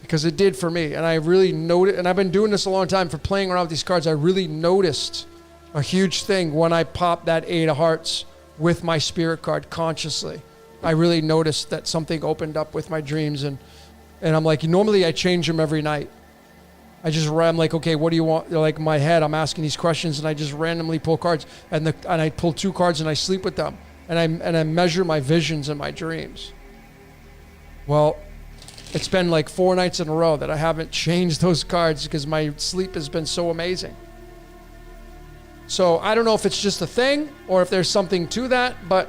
Because it did for me. And I really noticed, and I've been doing this a long time for playing around with these cards. I really noticed a huge thing when I popped that 8 of Hearts with my spirit card consciously. I really noticed that something opened up with my dreams, and And I'm like, normally I change them every night. I'm like, okay, what do you want? Like in my head, I'm asking these questions, and I just randomly pull cards, and I pull 2 cards, and I sleep with them, and I measure my visions and my dreams. Well, it's been like 4 nights in a row that I haven't changed those cards because my sleep has been so amazing. So I don't know if it's just a thing or if there's something to that, but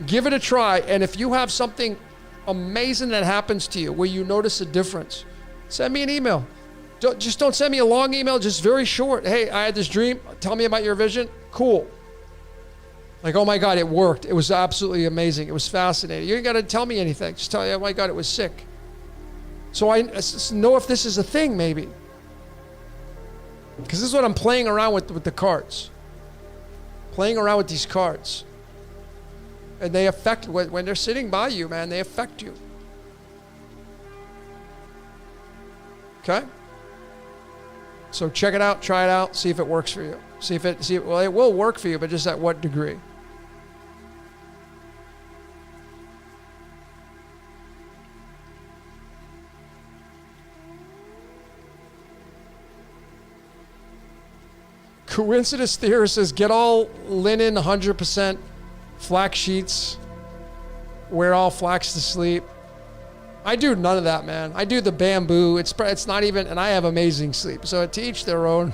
give it a try. And if you have something amazing that happens to you where you notice a difference, send me an email. Just don't send me a long email, just very short. Hey, I had this dream. Tell me about your vision. Cool. Like, oh my God, it worked. It was absolutely amazing. It was fascinating. You ain't got to tell me anything. Just tell me, oh my God, it was sick. So I know if this is a thing, maybe. Because this is what I'm playing around with the cards. Playing around with these cards. And they affect, when they're sitting by you, man, they affect you. Okay? So check it out, try it out, see if it works for you. Well, it will work for you, but just at what degree? Coincidence theorist says, get all linen, 100% flax sheets, wear all flax to sleep. I do none of that, man. I do the bamboo. It's not even, and I have amazing sleep. So to each their own.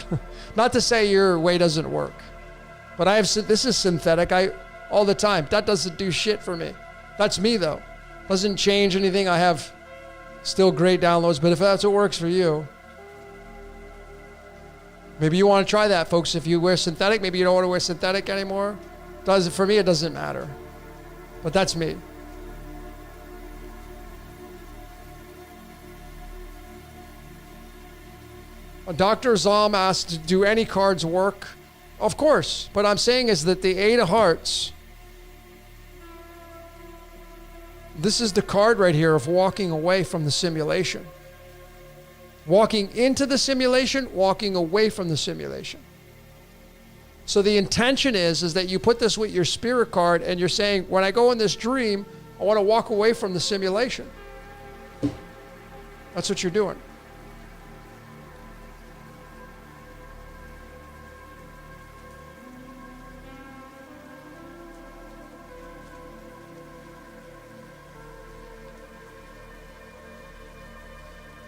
Not to say your way doesn't work, but this is synthetic. All the time. That doesn't do shit for me. That's me though. Doesn't change anything. I have still great downloads, but if that's what works for you, maybe you want to try that, folks. If you wear synthetic, maybe you don't want to wear synthetic anymore. For me, it doesn't matter. But that's me. Dr. Zom asked, do any cards work? Of course. What I'm saying is that the 8 of Hearts, this is the card right here of walking away from the simulation. Walking into the simulation, walking away from the simulation. So the intention is that you put this with your spirit card and you're saying, when I go in this dream, I want to walk away from the simulation. That's what you're doing.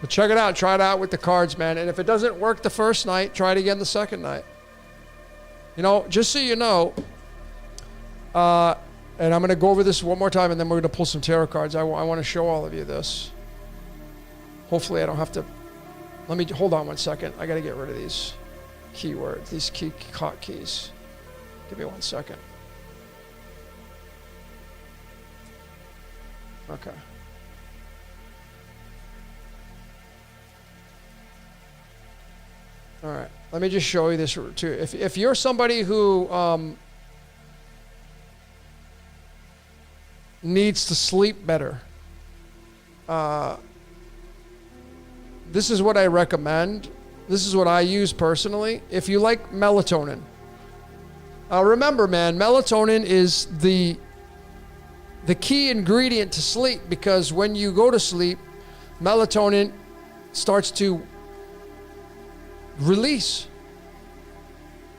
But check it out. Try it out with the cards, man. And if it doesn't work the first night, try it again the second night. You know, just so you know, and I'm going to go over this one more time, and then we're going to pull some tarot cards. I want to show all of you this. Hopefully I don't have to. Hold on one second. I got to get rid of these keywords, these keys. Give me 1 second. Okay. All right, let me just show you this too. If you're somebody who needs to sleep better, this is what I recommend. This is what I use personally. If you like melatonin, remember, man, melatonin is the key ingredient to sleep, because when you go to sleep, melatonin starts to release.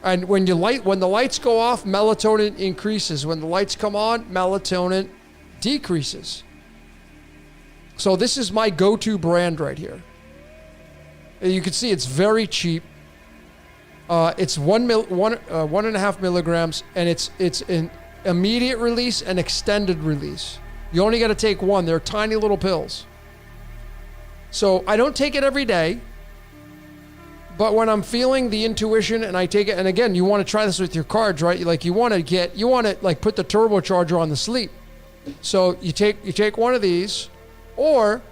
And when the lights go off, melatonin increases. When the lights come on, melatonin decreases. So this is my go-to brand right here. You can see it's very cheap. It's 1.5 milligrams, and it's an immediate release and extended release. You only got to take one. They're tiny little pills. So I don't take it every day. But when I'm feeling the intuition and I take it, and again, you want to try this with your cards, right? Like you want to like put the turbocharger on the sleep. So you take one of these, or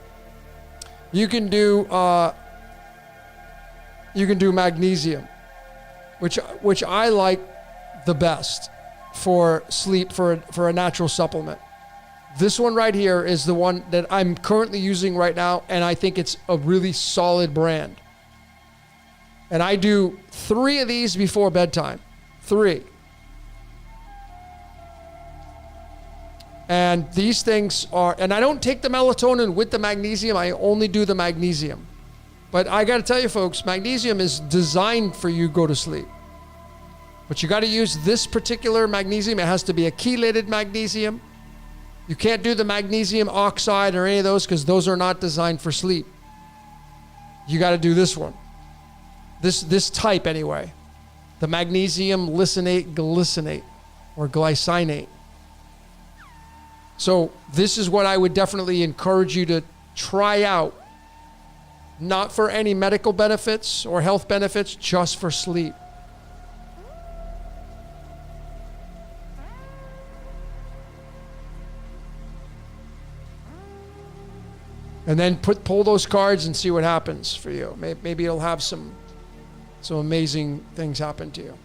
you can do magnesium, which I like the best for sleep, for a natural supplement. This one right here is the one that I'm currently using right now, and I think it's a really solid brand. And I do 3 of these before bedtime. 3. And these things are, and I don't take the melatonin with the magnesium. I only do the magnesium. But I got to tell you, folks, magnesium is designed for you to go to sleep. But you got to use this particular magnesium. It has to be a chelated magnesium. You can't do the magnesium oxide or any of those because those are not designed for sleep. You got to do this one. This type anyway. The magnesium lisonate glycinate or glycinate. So this is what I would definitely encourage you to try out. Not for any medical benefits or health benefits, just for sleep. And then pull those cards and see what happens for you. Maybe it'll have some amazing things happen to you.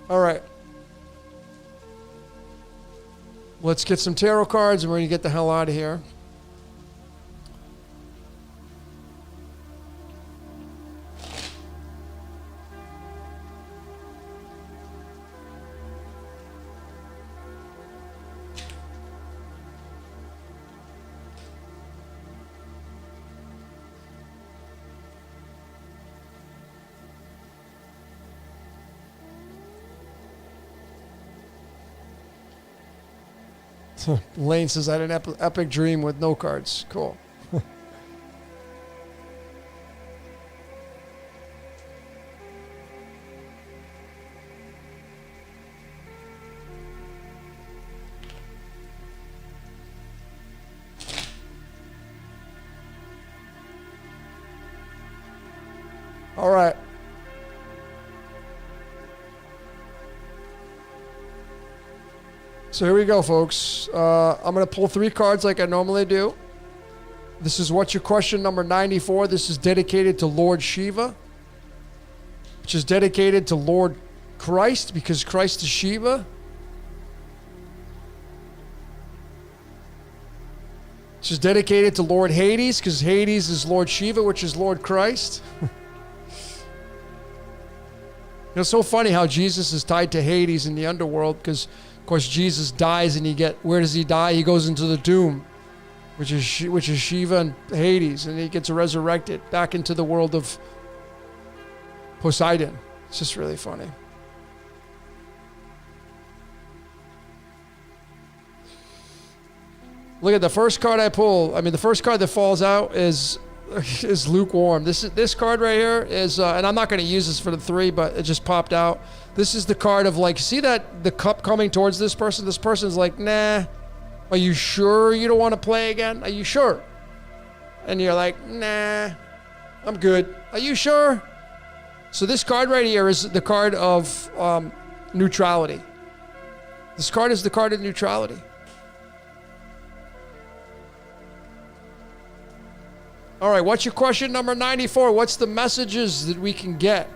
All right. Let's get some tarot cards and we're going to get the hell out of here. Lane says, I had an epic dream with no cards. Cool. All right. So here we go, folks. I'm going to pull 3 cards like I normally do. This is what's your question number 94. This is dedicated to Lord Shiva, which is dedicated to Lord Christ because Christ is Shiva. Which is dedicated to Lord Hades because Hades is Lord Shiva, which is Lord Christ. It's so funny how Jesus is tied to Hades in the underworld because, of course, Jesus dies and where does he die? He goes into the tomb, which is Shiva and Hades, and he gets resurrected back into the world of Poseidon. It's just really funny. Look at the first card I pull. I mean, the first card that falls out is lukewarm. This card right here is, and I'm not going to use this for the 3, but it just popped out. This is the card of like, see that the cup coming towards this person? This person's like, nah. Are you sure you don't want to play again? Are you sure? And you're like, nah, I'm good. Are you sure? So this card right here is the card of neutrality. This card is the card of neutrality. All right, what's your question number 94? What's the messages that we can get?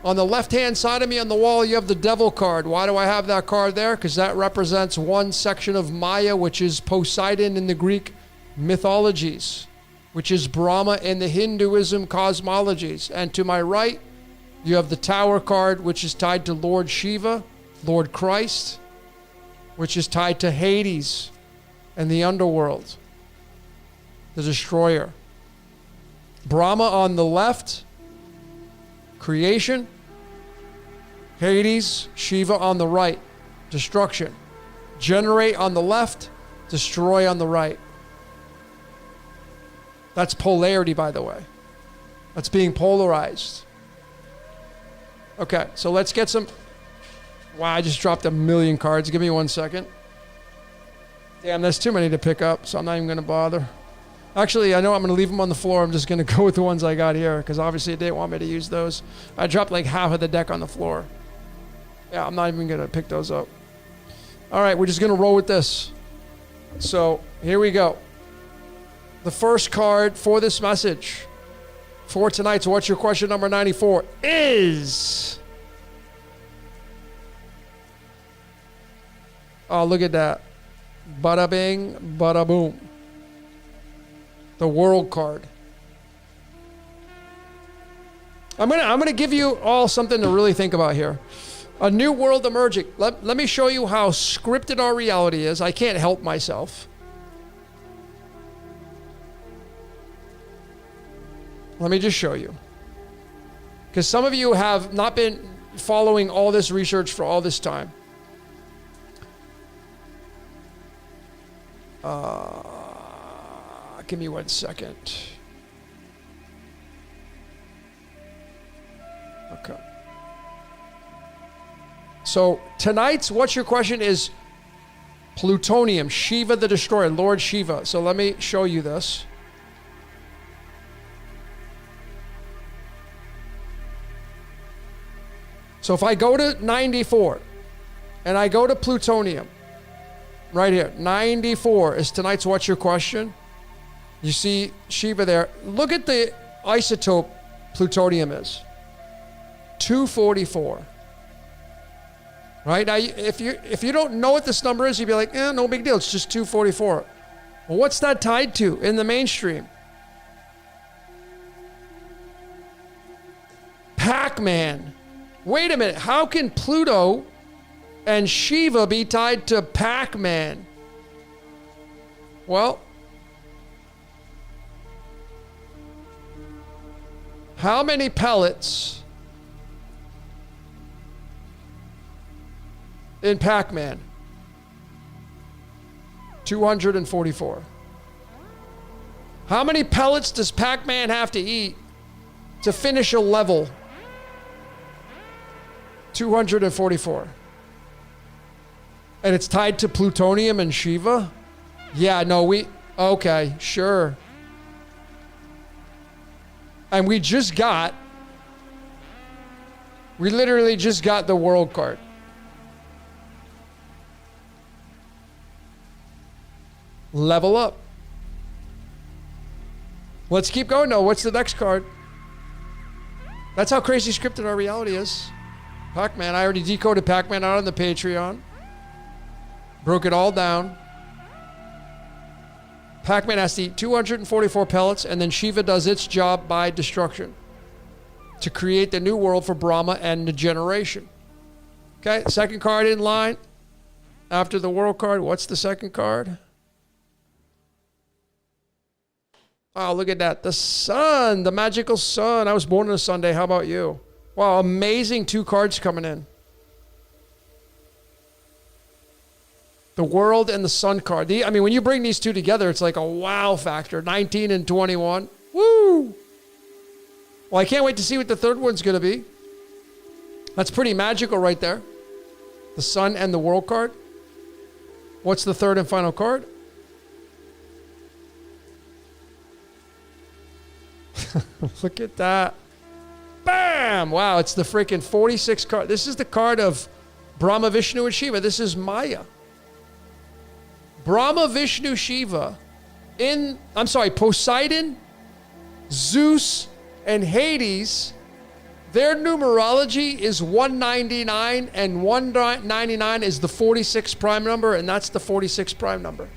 On the left-hand side of me on the wall, you have the Devil card. Why do I have that card there? Because that represents one section of Maya, which is Poseidon in the Greek mythologies, which is Brahma in the Hinduism cosmologies. And to my right, you have the Tower card, which is tied to Lord Shiva, Lord Christ, which is tied to Hades and the underworld, the destroyer. Brahma on the left, creation. Hades, Shiva on the right, destruction. Generate on the left, destroy on the right. That's polarity, by the way. That's being polarized. Okay, so let's get some... Wow, I just dropped 1,000,000 cards. Give me 1 second. Damn, that's too many to pick up, so I'm not even going to bother. Actually, I know I'm going to leave them on the floor. I'm just going to go with the ones I got here because obviously they didn't want me to use those. I dropped like half of the deck on the floor. Yeah, I'm not even going to pick those up. All right, we're just going to roll with this. So here we go. The first card for this message for tonight's What's Your Question number 94 is... Oh, look at that. Bada bing, bada boom. The World card. I'm gonna give you all something to really think about here. A new world emerging. Let me show you how scripted our reality is. I can't help myself. Let me just show you. Because some of you have not been following all this research for all this time. Give me 1 second. Okay. So tonight's What's Your Question is plutonium, Shiva the Destroyer, Lord Shiva. So let me show you this. So if I go to 94 and I go to plutonium, right here, 94 is tonight's What's Your Question. You see Shiva there. Look at the isotope plutonium is. 244. Right? Now, if you don't know what this number is, you'd be like, no big deal. It's just 244. Well, what's that tied to in the mainstream? Pac-Man. Wait a minute. How can Pluto and Shiva be tied to Pac-Man? Well, how many pellets in Pac-Man? 244. How many pellets does Pac-Man have to eat to finish a level? 244. And it's tied to plutonium and Shiva? Yeah, no, okay, sure. And we literally just got the World card. Level up. Let's keep going though. What's the next card? That's how crazy scripted our reality is. Pac-Man. I already decoded Pac-Man out on the Patreon. Broke it all down. Pac-Man has to eat 244 pellets, and then Shiva does its job by destruction to create the new world for Brahma and the generation. Okay, second card in line after the World card. What's the second card? Oh, look at that. The sun, the magical sun. I was born on a Sunday. How about you? Wow, amazing 2 cards coming in. The World and the Sun card. I mean, when you bring these two together, it's like a wow factor. 19 and 21. Woo! Well, I can't wait to see what the third one's going to be. That's pretty magical right there. The Sun and the World card. What's the third and final card? Look at that. Bam! Wow, it's the freaking 46 card. This is the card of Brahma, Vishnu, and Shiva. This is Maya. Brahma, Vishnu, Shiva, Poseidon, Zeus, and Hades, their numerology is 199, and 199 is the 46 prime number, and that's the 46 prime number.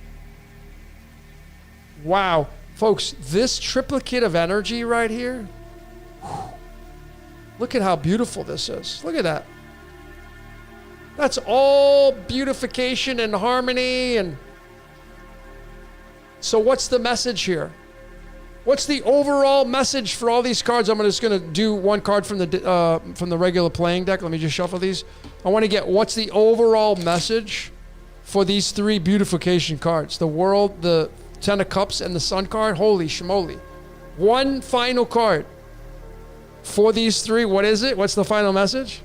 Wow. Folks, this triplicate of energy right here, look at how beautiful this is. Look at that. That's all beautification and harmony. And so what's the message here? What's the overall message for all these cards? I'm just going to do one card from the regular playing deck. Let me just shuffle these. I want to get what's the overall message for these 3 beautification cards. The World, the 10 of Cups, and the Sun card. Holy shmoly. One final card for these 3. What is it? What's the final message?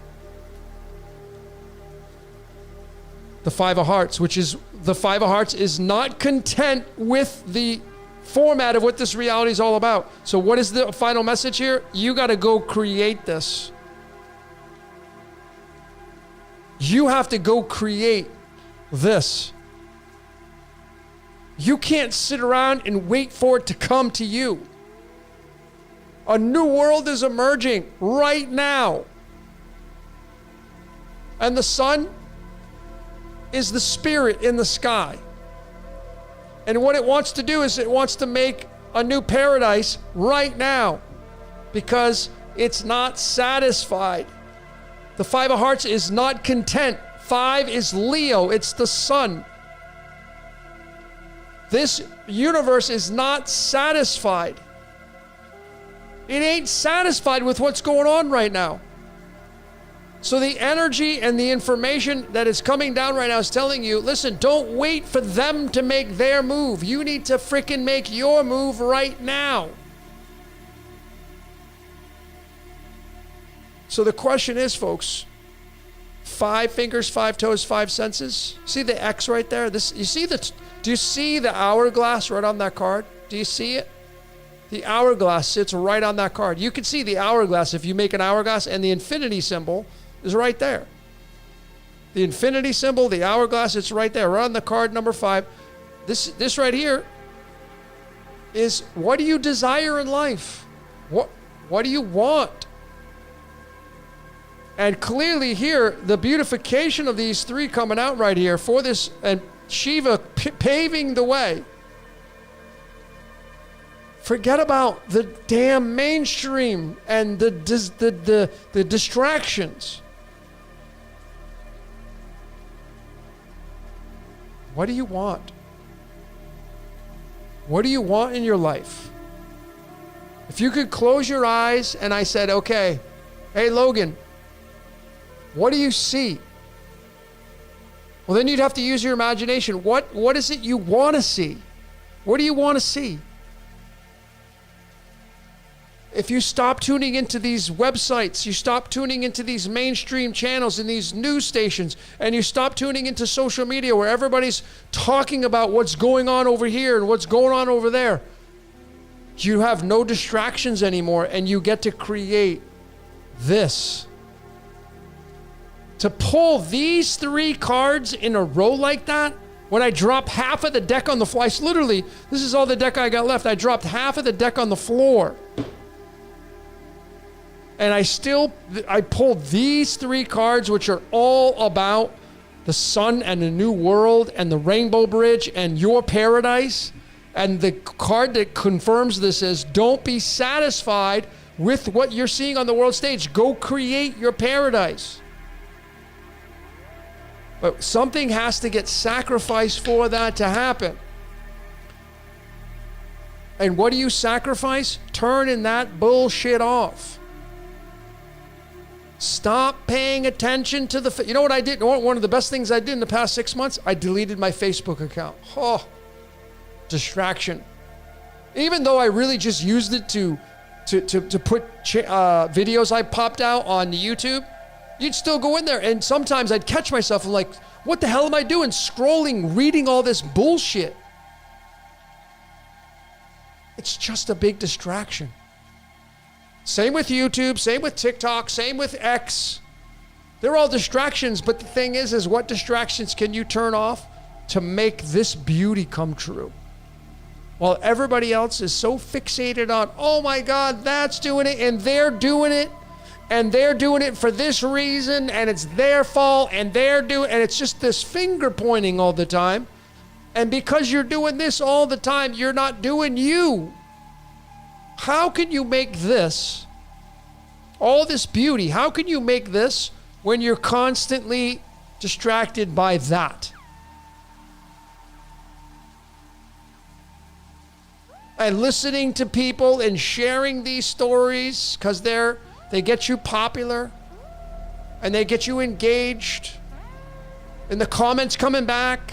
The 5 of Hearts, which is the 5 of Hearts is not content with the format of what this reality is all about. So what is the final message here? You got to go create this. You have to go create this. You can't sit around and wait for it to come to you. A new world is emerging right now. And the sun is the spirit in the sky. And what it wants to do is it wants to make a new paradise right now because it's not satisfied. The Five of Hearts is not content. 5 is Leo. It's the sun. This universe is not satisfied. It ain't satisfied with what's going on right now. So the energy and the information that is coming down right now is telling you, listen, don't wait for them to make their move. You need to frickin' make your move right now. So the question is, folks, 5 fingers, 5 toes, 5 senses. See the X right there? Do you see the hourglass right on that card? Do you see it? The hourglass sits right on that card. You can see the hourglass if you make an hourglass, and the infinity symbol is right there. The infinity symbol, the hourglass, it's right there, right on the card number 5. This right here is, what do you desire in life? What do you want? And clearly here, the beautification of these 3 coming out right here for this, and Shiva paving the way. Forget about the damn mainstream and the distractions. What do you want? What do you want in your life? If you could close your eyes and I said, okay, hey Logan, what do you see? Well, then you'd have to use your imagination. What is it you want to see? What do you want to see? If you stop tuning into these websites, you stop tuning into these mainstream channels and these news stations, and you stop tuning into social media where everybody's talking about what's going on over here and what's going on over there, you have no distractions anymore, and you get to create this. To pull these 3 cards in a row like that, when I drop half of the deck on the floor, literally, this is all the deck I got left. I dropped half of the deck on the floor. And I pulled these 3 cards, which are all about the sun and the new world and the rainbow bridge and your paradise. And the card that confirms this is, don't be satisfied with what you're seeing on the world stage. Go create your paradise. But something has to get sacrificed for that to happen. And what do you sacrifice? Turning that bullshit off. Stop paying attention to the... You know what I did? One of the best things I did in the past 6 months? I deleted my Facebook account. Oh, distraction. Even though I really just used it to put videos I popped out on YouTube, you'd still go in there. And sometimes I'd catch myself and like, what the hell am I doing? Scrolling, reading all this bullshit. It's just a big distraction. Same with YouTube, same with TikTok, same with X. They're all distractions, but the thing is what distractions can you turn off to make this beauty come true? While everybody else is so fixated on, oh my God, that's doing it, and they're doing it, and they're doing it for this reason, and it's their fault, and and it's just this finger pointing all the time. And because you're doing this all the time, you're not doing you. How can you make this, all this beauty, how can you make this when you're constantly distracted by that? And listening to people and sharing these stories because they get you popular and they get you engaged and the comments coming back.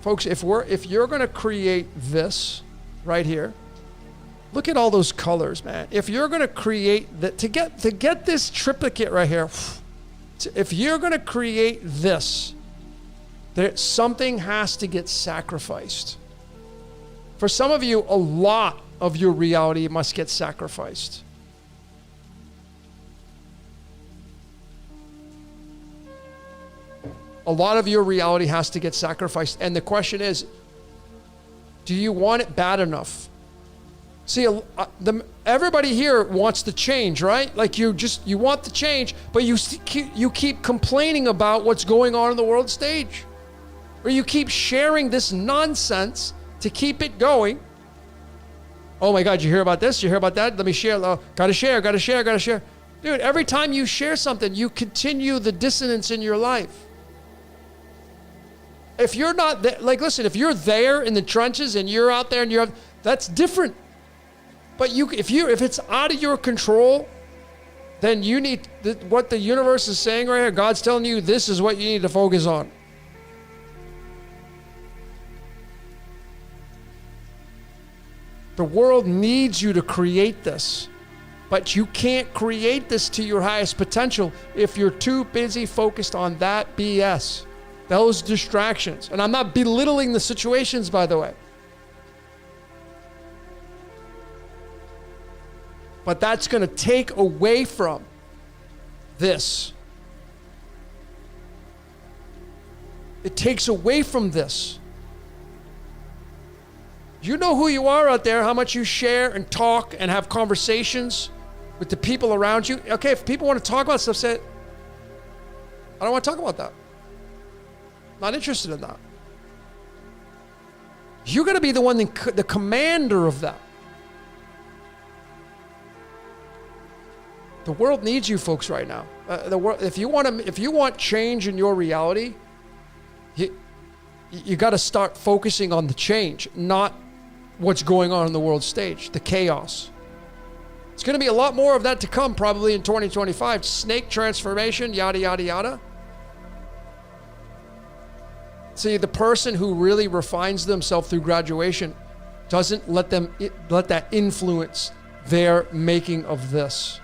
Folks, if you're going to create this right here, look at all those colors, man. If you're going to create that, to get this triplicate right here, if you're going to create this, something has to get sacrificed. For some of you, a lot of your reality must get sacrificed. A lot of your reality has to get sacrificed. And the question is, do you want it bad enough See, everybody here wants to change, right? Like you want the change, but you keep complaining about what's going on in the world stage. Or you keep sharing this nonsense to keep it going. Oh my God, you hear about this? You hear about that? Let me share. Gotta share. Dude, every time you share something, you continue the dissonance in your life. If you're not there, like, listen, if you're there in the trenches and you're out there and that's different. But if it's out of your control, then you need, what the universe is saying right here, God's telling you this is what you need to focus on. The world needs you to create this, but you can't create this to your highest potential if you're too busy focused on that BS, those distractions. And I'm not belittling the situations, by the way. But that's going to take away from this. It takes away from this. You know who you are out there, how much you share and talk and have conversations with the people around you. Okay, if people want to talk about stuff, say, I don't want to talk about that. Not interested in that. You're going to be the one, the commander of that. The world needs you folks right now. The world, if you want change in your reality, you got to start focusing on the change, not what's going on in the world stage, the chaos. It's going to be a lot more of that to come probably in 2025. Snake transformation, yada, yada, yada. See, the person who really refines themselves through graduation doesn't let that influence their making of this.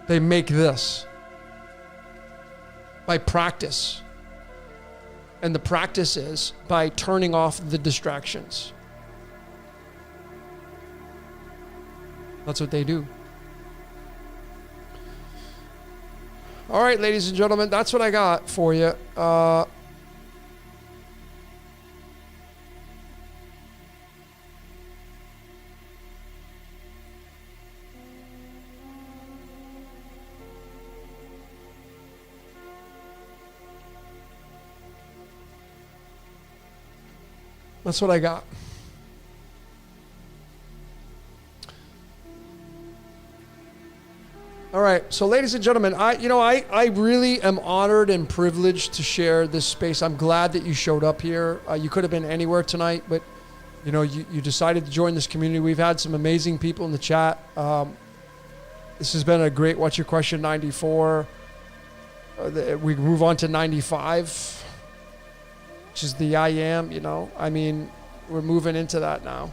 They make this by practice. And the practice is by turning off the distractions. That's what they do. All right, ladies and gentlemen, that's what I got for you. That's what I got. All right, so ladies and gentlemen, I really am honored and privileged to share this space. I'm glad that you showed up here. You could have been anywhere tonight, but you decided to join this community. We've had some amazing people in the chat. This has been a great What's Your Question 94. We move on to 95. Which is the I am, I mean, we're moving into that now.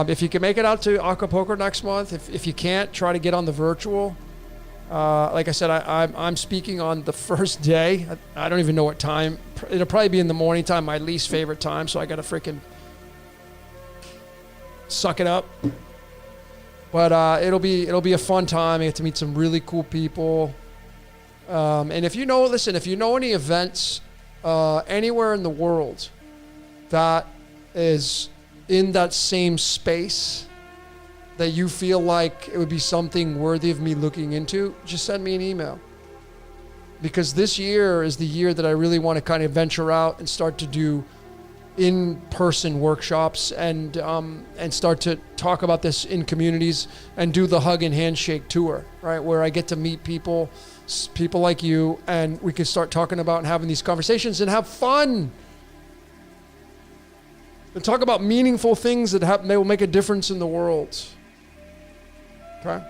If you can make it out to Acapulco next month, if you can't, try to get on the virtual. Like I said, I'm speaking on the first day. I don't even know what time. It'll probably be in the morning time, my least favorite time, so I got to freaking suck it up. But it'll be a fun time. I get to meet some really cool people. And if you know any events anywhere in the world that is in that same space that you feel like it would be something worthy of me looking into, just send me an email. Because this year is the year that I really want to kind of venture out and start to do in-person workshops and start to talk about this in communities and do the hug and handshake tour, right? Where I get to meet people like you, and we can start talking about and having these conversations and have fun and talk about meaningful things that will make a difference in the world. Okay?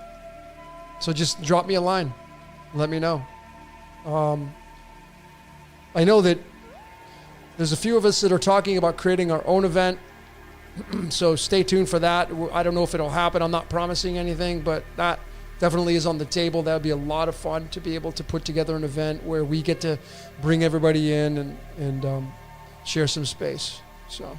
So just drop me a line. Let me know. I know that there's a few of us that are talking about creating our own event. So stay tuned for that. I don't know if it'll happen. I'm not promising anything, but that definitely is on the table. That would be a lot of fun to be able to put together an event where we get to bring everybody in and share some space. So,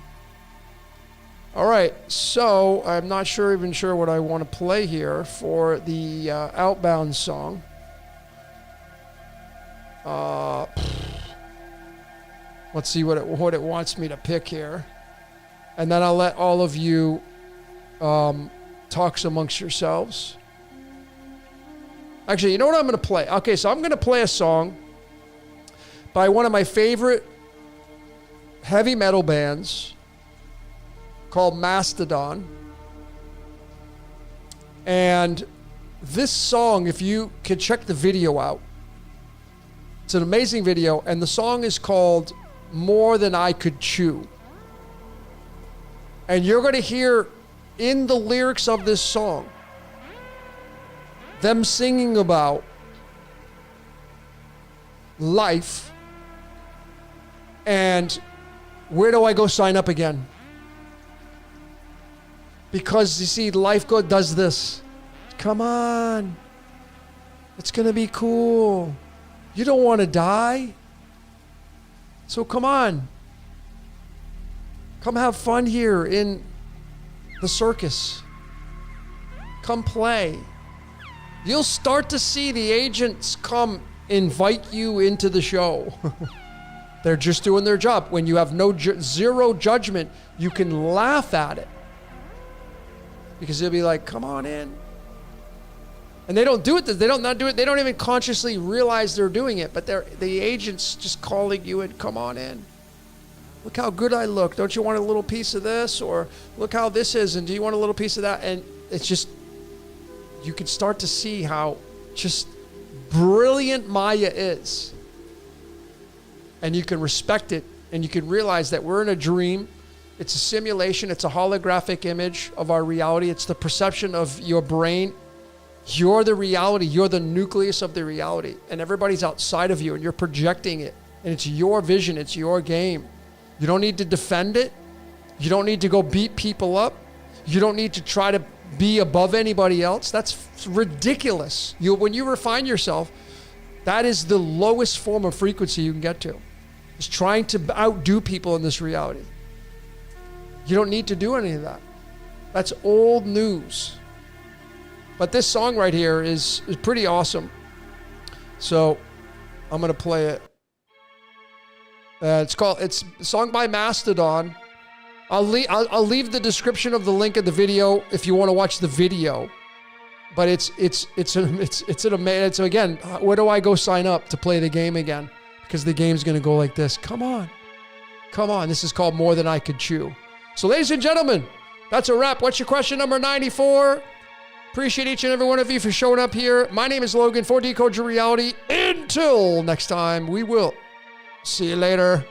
all right. So I'm not even sure what I want to play here for the Outbound song. Let's see what it wants me to pick here. And then I'll let all of you talk amongst yourselves. Actually, you know what I'm going to play? Okay, so I'm going to play a song by one of my favorite heavy metal bands called Mastodon. And this song, if you could check the video out, it's an amazing video, and the song is called More Than I Could Chew. And you're going to hear in the lyrics of this song them singing about life and where do I go sign up again? Because you see, life does this. Come on. It's going to be cool. You don't want to die. So come on. Come have fun here in the circus. Come play. You'll start to see the agents come invite you into the show. They're just doing their job. When you have zero judgment, you can laugh at it. Because they'll be like, come on in. And they don't do it. They don't not do it. They don't even consciously realize they're doing it. But the agent's just calling you in. Come on in. Look how good I look. Don't you want a little piece of this? Or look how this is. And do you want a little piece of that? And it's just, you can start to see how just brilliant Maya is. And you can respect it. And you can realize that we're in a dream. It's a simulation. It's a holographic image of our reality. It's the perception of your brain. You're the reality. You're the nucleus of the reality. And everybody's outside of you and you're projecting it. And it's your vision. It's your game. You don't need to defend it. You don't need to go beat people up. You don't need to try to be above anybody else. That's ridiculous. When you refine yourself, that is the lowest form of frequency you can get to. Is trying to outdo people in this reality. You don't need to do any of that. That's old news. But this song right here is pretty awesome. So I'm going to play it. It's a song by Mastodon. I'll leave the description of the link of the video if you want to watch the video. But it's again, where do I go sign up to play the game again? Because the game's going to go like this. Come on. Come on. This is called More Than I Could Chew. So ladies and gentlemen, that's a wrap. What's your question number 94? Appreciate each and every one of you for showing up here. My name is Logan for Decode Your Reality. Until next time, we will see you later.